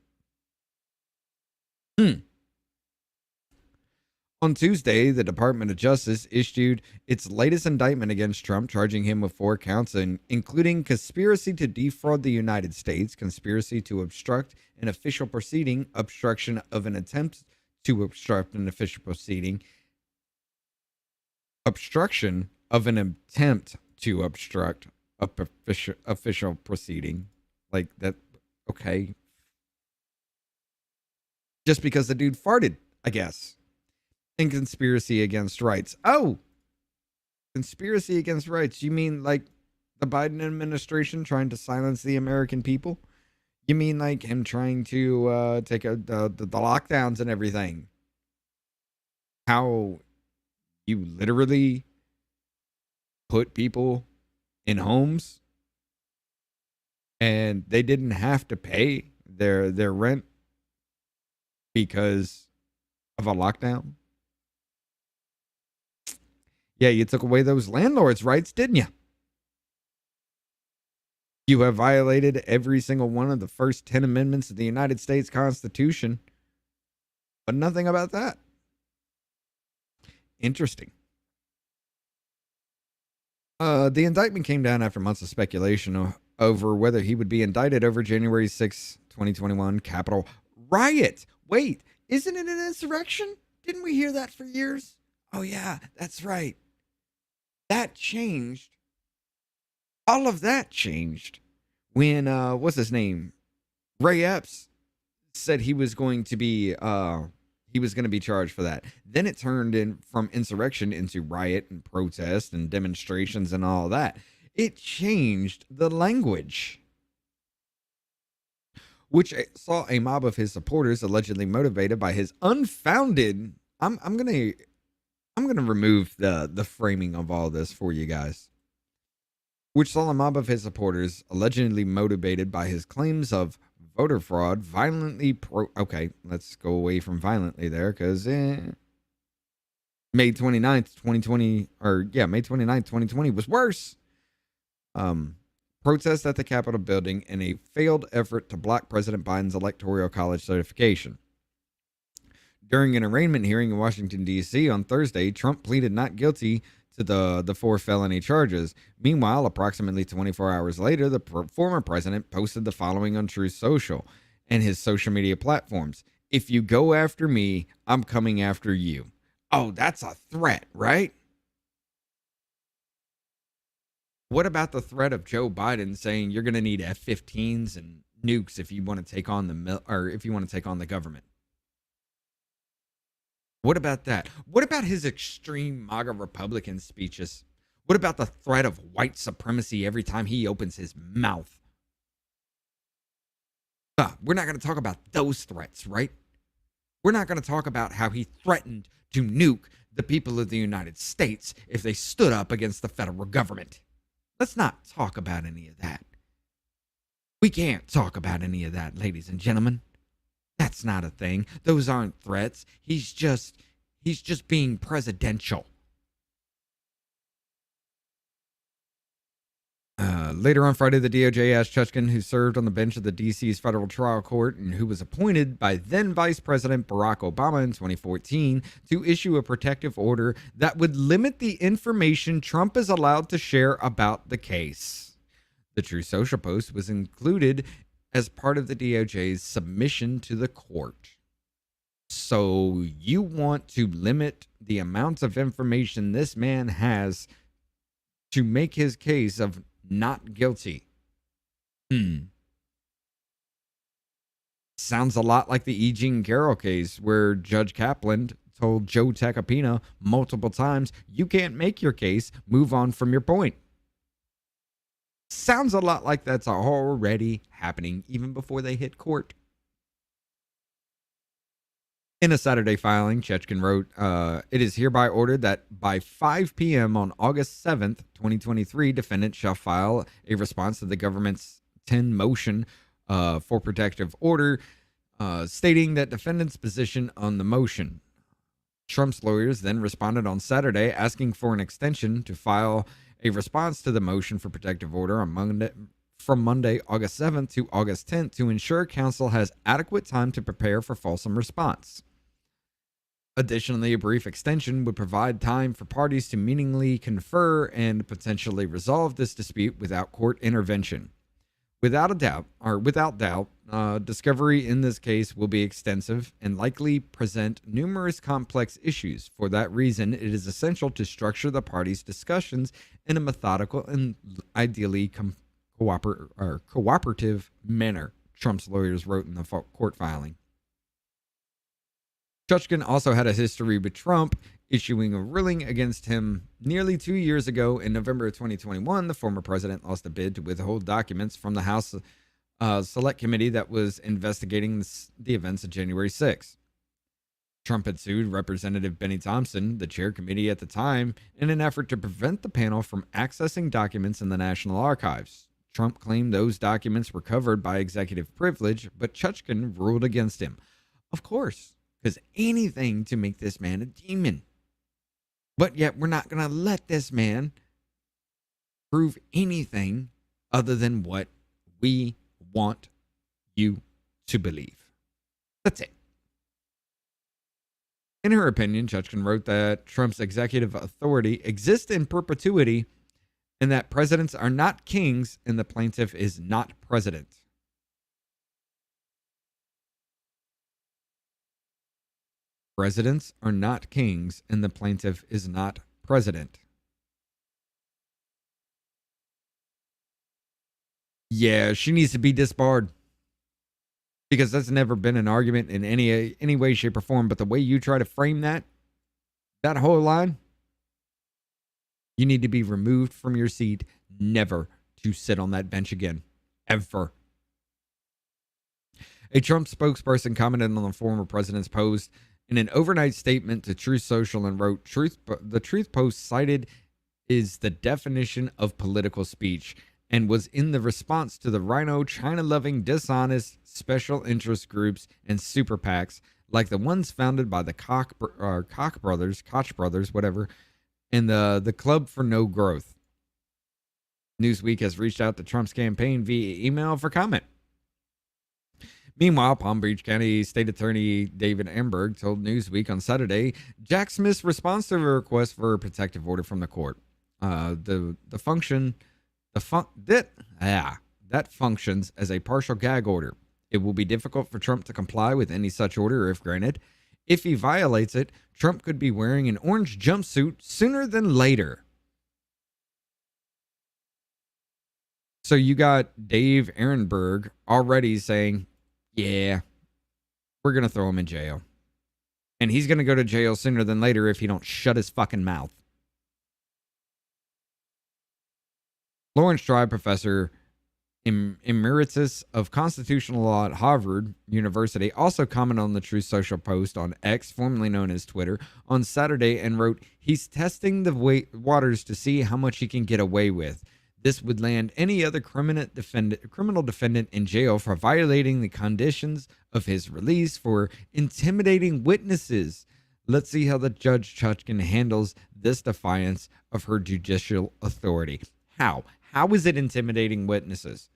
[SPEAKER 1] On Tuesday, the Department of Justice issued its latest indictment against Trump, charging him with 4 counts, including conspiracy to defraud the United States, conspiracy to obstruct an official proceeding, obstruction of an attempt to obstruct an official proceeding, obstruction of an attempt to obstruct a official proceeding. Like that, okay. Just because the dude farted, I guess. And conspiracy against rights. Oh, conspiracy against rights. You mean like the Biden administration trying to silence the American people? You mean like him trying to take the lockdowns and everything? How you literally put people in homes and they didn't have to pay their rent because of a lockdown? Yeah, you took away those landlords' rights, didn't you? You have violated every single one of the first 10 amendments of the United States Constitution, but nothing about that. Interesting. The indictment came down after months of speculation over whether he would be indicted over January 6, 2021 Capitol riot. Wait, isn't it an insurrection? Didn't we hear that for years? Oh, yeah, that's right. That changed. All of that changed when, what's his name? Ray Epps said he was going to be charged for that. Then it turned in from insurrection into riot and protest and demonstrations and all that. It changed the language, which saw a mob of his supporters allegedly motivated by his unfounded. I'm gonna remove the framing of all this for you guys. Which saw a mob of his supporters allegedly motivated by his claims of voter fraud okay, let's go away from violently there, because May 29th, 2020, May 29th, 2020 was worse. Protests at the Capitol building in a failed effort to block President Biden's Electoral College certification. During an arraignment hearing in Washington, D.C. on Thursday, Trump pleaded not guilty to the 4 felony charges. Meanwhile, approximately 24 hours later, the former president posted the following on Truth Social and his social media platforms. If you go after me, I'm coming after you. Oh, that's a threat, right? What about the threat of Joe Biden saying you're going to need F-15s and nukes if you want to take on the government? What about that? What about his extreme MAGA Republican speeches? What about the threat of white supremacy every time he opens his mouth? We're not going to talk about those threats, right? We're not going to talk about how he threatened to nuke the people of the United States if they stood up against the federal government. Let's not talk about any of that. We can't talk about any of that, ladies and gentlemen. That's not a thing. Those aren't threats. He's just being presidential. Later on Friday, the DOJ asked Chutkan, who served on the bench of the D.C.'s federal trial court and who was appointed by then Vice President Barack Obama in 2014, to issue a protective order that would limit the information Trump is allowed to share about the case. The True Social post was included as part of the DOJ's submission to the court. So you want to limit the amount of information this man has to make his case of not guilty. Sounds a lot like the E. Jean Carroll case, where Judge Kaplan told Joe Tacopina multiple times, you can't make your case, move on from your point. Sounds a lot like that's already happening even before they hit court. In a Saturday filing, Chechkin wrote, it is hereby ordered that by 5 p.m. on August 7th, 2023, defendants shall file a response to the government's 10 motion for protective order, stating that defendants' position on the motion. Trump's lawyers then responded on Saturday asking for an extension to file a response to the motion for protective order on from Monday, August 7th to August 10th to ensure counsel has adequate time to prepare for fulsome response. Additionally, a brief extension would provide time for parties to meaningfully confer and potentially resolve this dispute without court intervention. Without doubt, discovery in this case will be extensive and likely present numerous complex issues. For that reason, it is essential to structure the parties' discussions in a methodical and ideally cooperative manner, Trump's lawyers wrote in the court filing. Chutkan also had a history with Trump, issuing a ruling against him nearly 2 years ago. In November of 2021, the former president lost a bid to withhold documents from the House Select Committee that was investigating the events of January 6. Trump had sued Representative Benny Thompson, the chair committee at the time, in an effort to prevent the panel from accessing documents in the National Archives. Trump claimed those documents were covered by executive privilege, but Chutkan ruled against him. Of course, because anything to make this man a demon. But yet we're not going to let this man prove anything other than what we want you to believe. That's it. In her opinion, Chutkan wrote that Trump's executive authority exists in perpetuity and that presidents are not kings and the plaintiff is not president. Presidents are not kings, and the plaintiff is not president. Yeah, she needs to be disbarred. Because that's never been an argument in any way, shape, or form. But the way you try to frame that whole line, you need to be removed from your seat, never to sit on that bench again. Ever. A Trump spokesperson commented on the former president's post in an overnight statement to Truth Social and wrote, the Truth Post cited is the definition of political speech and was in the response to the rhino, China-loving, dishonest special interest groups and super PACs like the ones founded by the Koch brothers, whatever, and the Club for No Growth. Newsweek has reached out to Trump's campaign via email for comment. Meanwhile, Palm Beach County State Attorney David Amberg told Newsweek on Saturday Jack Smith's response to a request for a protective order from the court. That functions as a partial gag order. It will be difficult for Trump to comply with any such order if granted. If he violates it, Trump could be wearing an orange jumpsuit sooner than later. So you got Dave Ehrenberg already saying, yeah, we're going to throw him in jail. And he's going to go to jail sooner than later if he don't shut his fucking mouth. Lawrence Tribe, professor emeritus of constitutional law at Harvard University, also commented on the Truth Social post on X, formerly known as Twitter, on Saturday and wrote, he's testing the waters to see how much he can get away with. This would land any other criminal defendant in jail for violating the conditions of his release, for intimidating witnesses. Let's see how the Judge Chutkan handles this defiance of her judicial authority. How? How is it intimidating witnesses?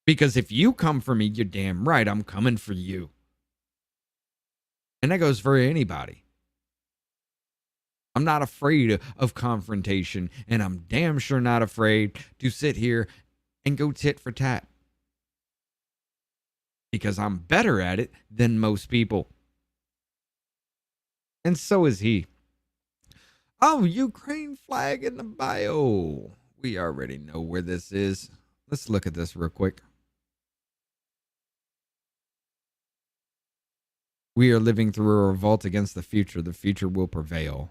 [SPEAKER 1] Because if you come for me, you're damn right I'm coming for you. And that goes for anybody. I'm not afraid of confrontation, and I'm damn sure not afraid to sit here and go tit for tat. Because I'm better at it than most people. And so is he. Oh, Ukraine flag in the bio. We already know where this is. Let's look at this real quick. We are living through a revolt against the future. The future will prevail.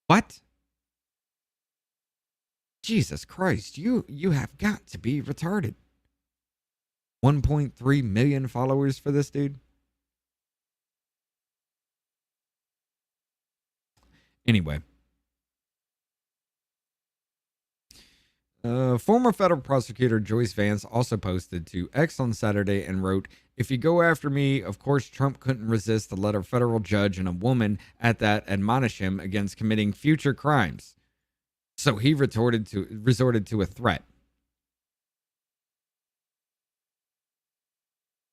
[SPEAKER 1] What? Jesus Christ, you have got to be retarded. 1.3 million followers for this dude? Anyway. Former federal prosecutor Joyce Vance also posted to X on Saturday and wrote, if you go after me, of course Trump couldn't resist to let a federal judge and a woman at that admonish him against committing future crimes. So he resorted to a threat.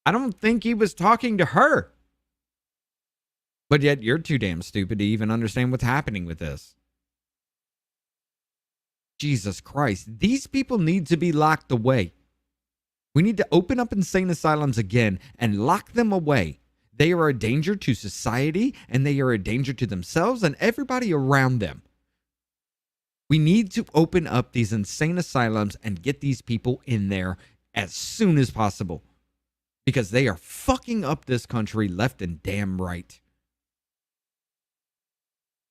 [SPEAKER 1] I don't think he was talking to her. But yet you're too damn stupid to even understand what's happening with this. Jesus Christ. These people need to be locked away. We need to open up insane asylums again and lock them away. They are a danger to society, and they are a danger to themselves and everybody around them. We need to open up these insane asylums and get these people in there as soon as possible, because they are fucking up this country left and damn right.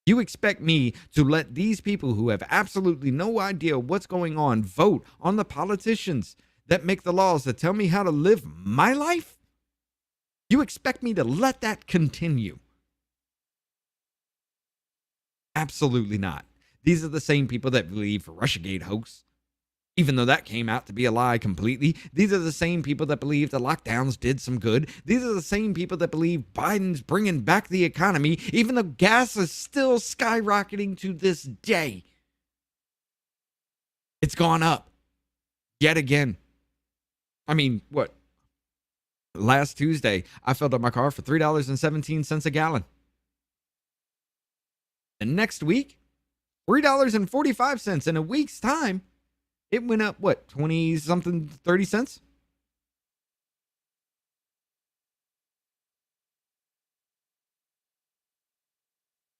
[SPEAKER 1] You expect me to let these people who have absolutely no idea what's going on vote on the politicians that make the laws that tell me how to live my life? You expect me to let that continue? Absolutely not. These are the same people that believe Russiagate hoax, even though that came out to be a lie completely. These are the same people that believe the lockdowns did some good. These are the same people that believe Biden's bringing back the economy, even though gas is still skyrocketing to this day. It's gone up yet again. I mean, what? Last Tuesday, I filled up my car for $3.17 a gallon. The next week, $3.45. In a week's time, it went up, what, 20 something, 30 cents?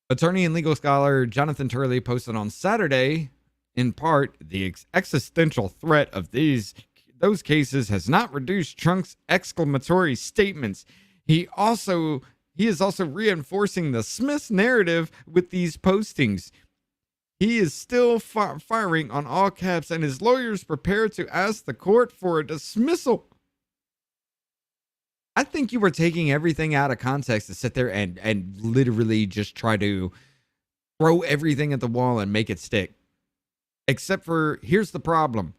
[SPEAKER 1] Attorney and legal scholar Jonathan Turley posted on Saturday, in part, the existential threat of those cases has not reduced Trump's exclamatory statements. He is also reinforcing the Smith's narrative with these postings. He is still firing on all caps, and his lawyers prepared to ask the court for a dismissal. I think you were taking everything out of context to sit there and literally just try to throw everything at the wall and make it stick. Except for, here's the problem.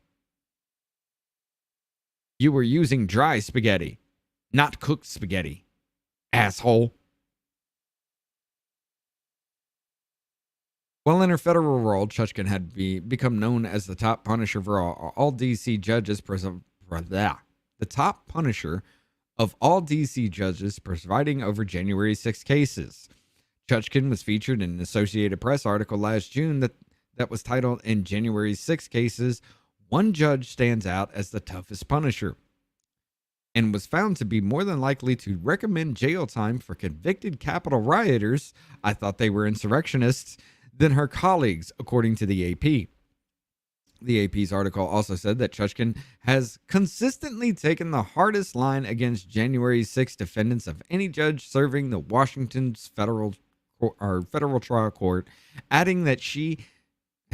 [SPEAKER 1] You were using dry spaghetti, not cooked spaghetti, asshole. Well, in her federal role, Chutkan had become known as the top punisher for all D.C. judges. The top punisher of all D.C. judges presiding over January 6 cases. Chutkan was featured in an Associated Press article last June that was titled, "In January 6 cases, one judge stands out as the toughest punisher," and was found to be more than likely to recommend jail time for convicted Capitol rioters, I thought they were insurrectionists, than her colleagues, according to the AP. The AP's article also said that Chutkan has consistently taken the hardest line against January 6 defendants of any judge serving the Washington's federal trial court, adding that she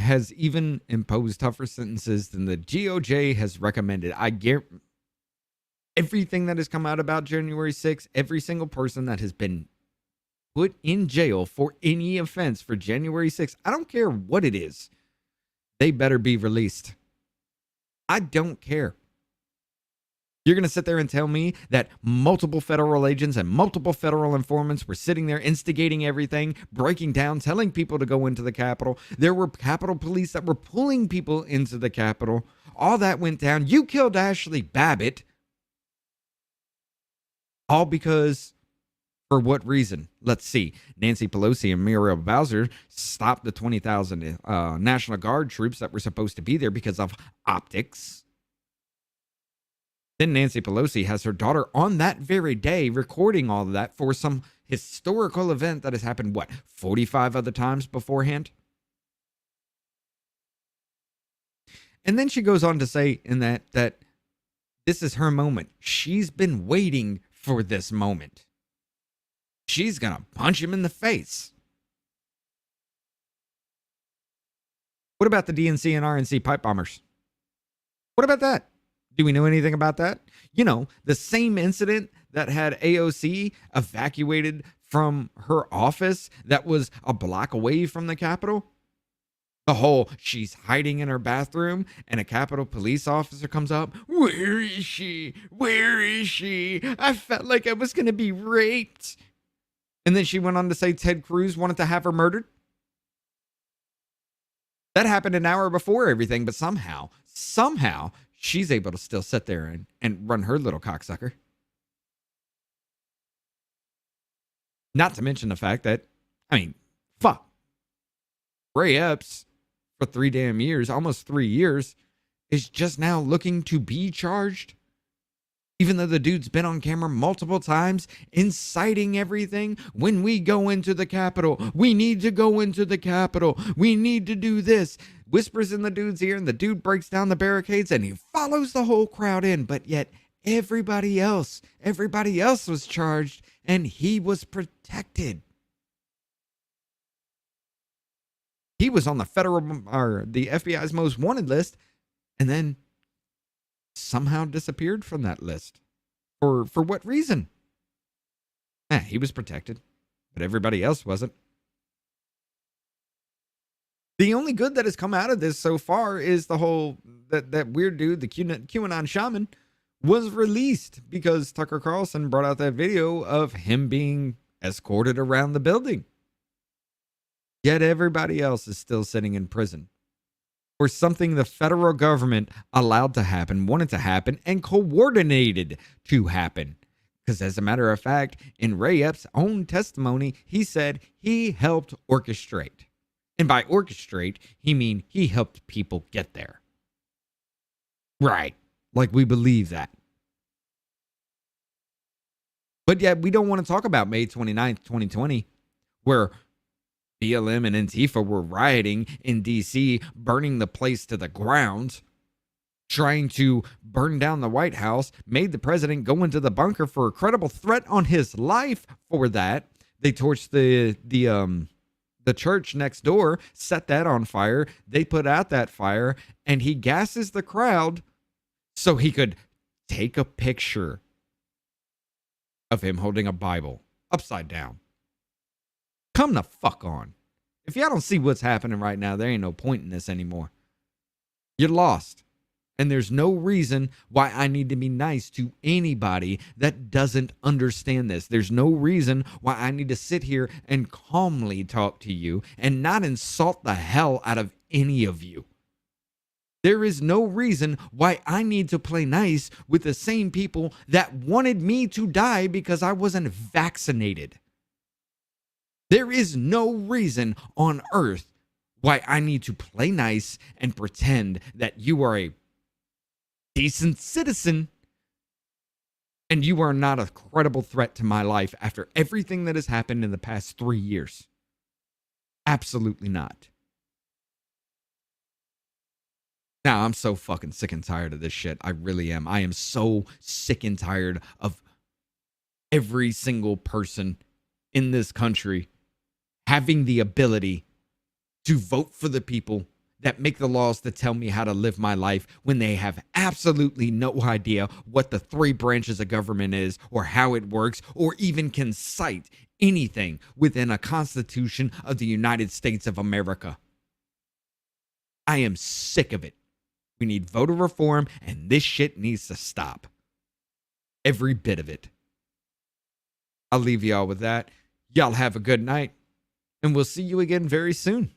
[SPEAKER 1] has even imposed tougher sentences than the DOJ has recommended. I guarantee everything that has come out about January 6, every single person that has been put in jail for any offense for January 6th, I don't care what it is, they better be released. I don't care. You're going to sit there and tell me that multiple federal agents and multiple federal informants were sitting there instigating everything, breaking down, telling people to go into the Capitol. There were Capitol police that were pulling people into the Capitol. All that went down. You killed Ashley Babbitt. All because, for what reason? Let's see. Nancy Pelosi and Muriel Bowser stopped the 20,000 National Guard troops that were supposed to be there because of optics. Then Nancy Pelosi has her daughter on that very day recording all of that for some historical event that has happened, 45 other times beforehand? And then she goes on to say in that this is her moment. She's been waiting for this moment. She's going to punch him in the face. What about the DNC and RNC pipe bombers? What about that? Do we know anything about that? You know, the same incident that had AOC evacuated from her office that was a block away from the Capitol. The whole, she's hiding in her bathroom and a Capitol police officer comes up. Where is she? Where is she? I felt like I was going to be raped. And then she went on to say Ted Cruz wanted to have her murdered. That happened an hour before everything, but somehow, she's able to still sit there and run her little cocksucker. Not to mention the fact that, fuck. Ray Epps for 3 damn years, almost 3 years, is just now looking to be charged? Even though the dude's been on camera multiple times inciting everything. When we go into the Capitol, we need to go into the Capitol. We need to do this. Whispers in the dude's ear, and the dude breaks down the barricades and he follows the whole crowd in. But yet everybody else was charged and he was protected. He was on the the FBI's most wanted list, and then somehow disappeared from that list. For what reason? He was protected, but everybody else wasn't. The only good that has come out of this so far is the whole that weird dude, the QAnon shaman, was released because Tucker Carlson brought out that video of him being escorted around the building. Yet everybody else is still sitting in prison for something the federal government allowed to happen, wanted to happen, and coordinated to happen. Because as a matter of fact, in Ray Epps' own testimony, he said he helped orchestrate. And by orchestrate, he helped people get there. Right. Like we believe that. But yet we don't want to talk about May 29th, 2020, where BLM and Antifa were rioting in D.C., burning the place to the ground, trying to burn down the White House, made the president go into the bunker for a credible threat on his life for that. They torched the church next door, set that on fire. They put out that fire, and he gasses the crowd so he could take a picture of him holding a Bible upside down. Come the fuck on. If y'all don't see what's happening right now, there ain't no point in this anymore. You're lost. And there's no reason why I need to be nice to anybody that doesn't understand this. There's no reason why I need to sit here and calmly talk to you and not insult the hell out of any of you. There is no reason why I need to play nice with the same people that wanted me to die because I wasn't vaccinated. There is no reason on earth why I need to play nice and pretend that you are a decent citizen and you are not a credible threat to my life after everything that has happened in the past 3 years. Absolutely not. Now, I'm so fucking sick and tired of this shit. I really am. I am so sick and tired of every single person in this country having the ability to vote for the people that make the laws that tell me how to live my life when they have absolutely no idea what the 3 branches of government is or how it works or even can cite anything within a Constitution of the United States of America. I am sick of it. We need voter reform, and this shit needs to stop. Every bit of it. I'll leave y'all with that. Y'all have a good night, and we'll see you again very soon.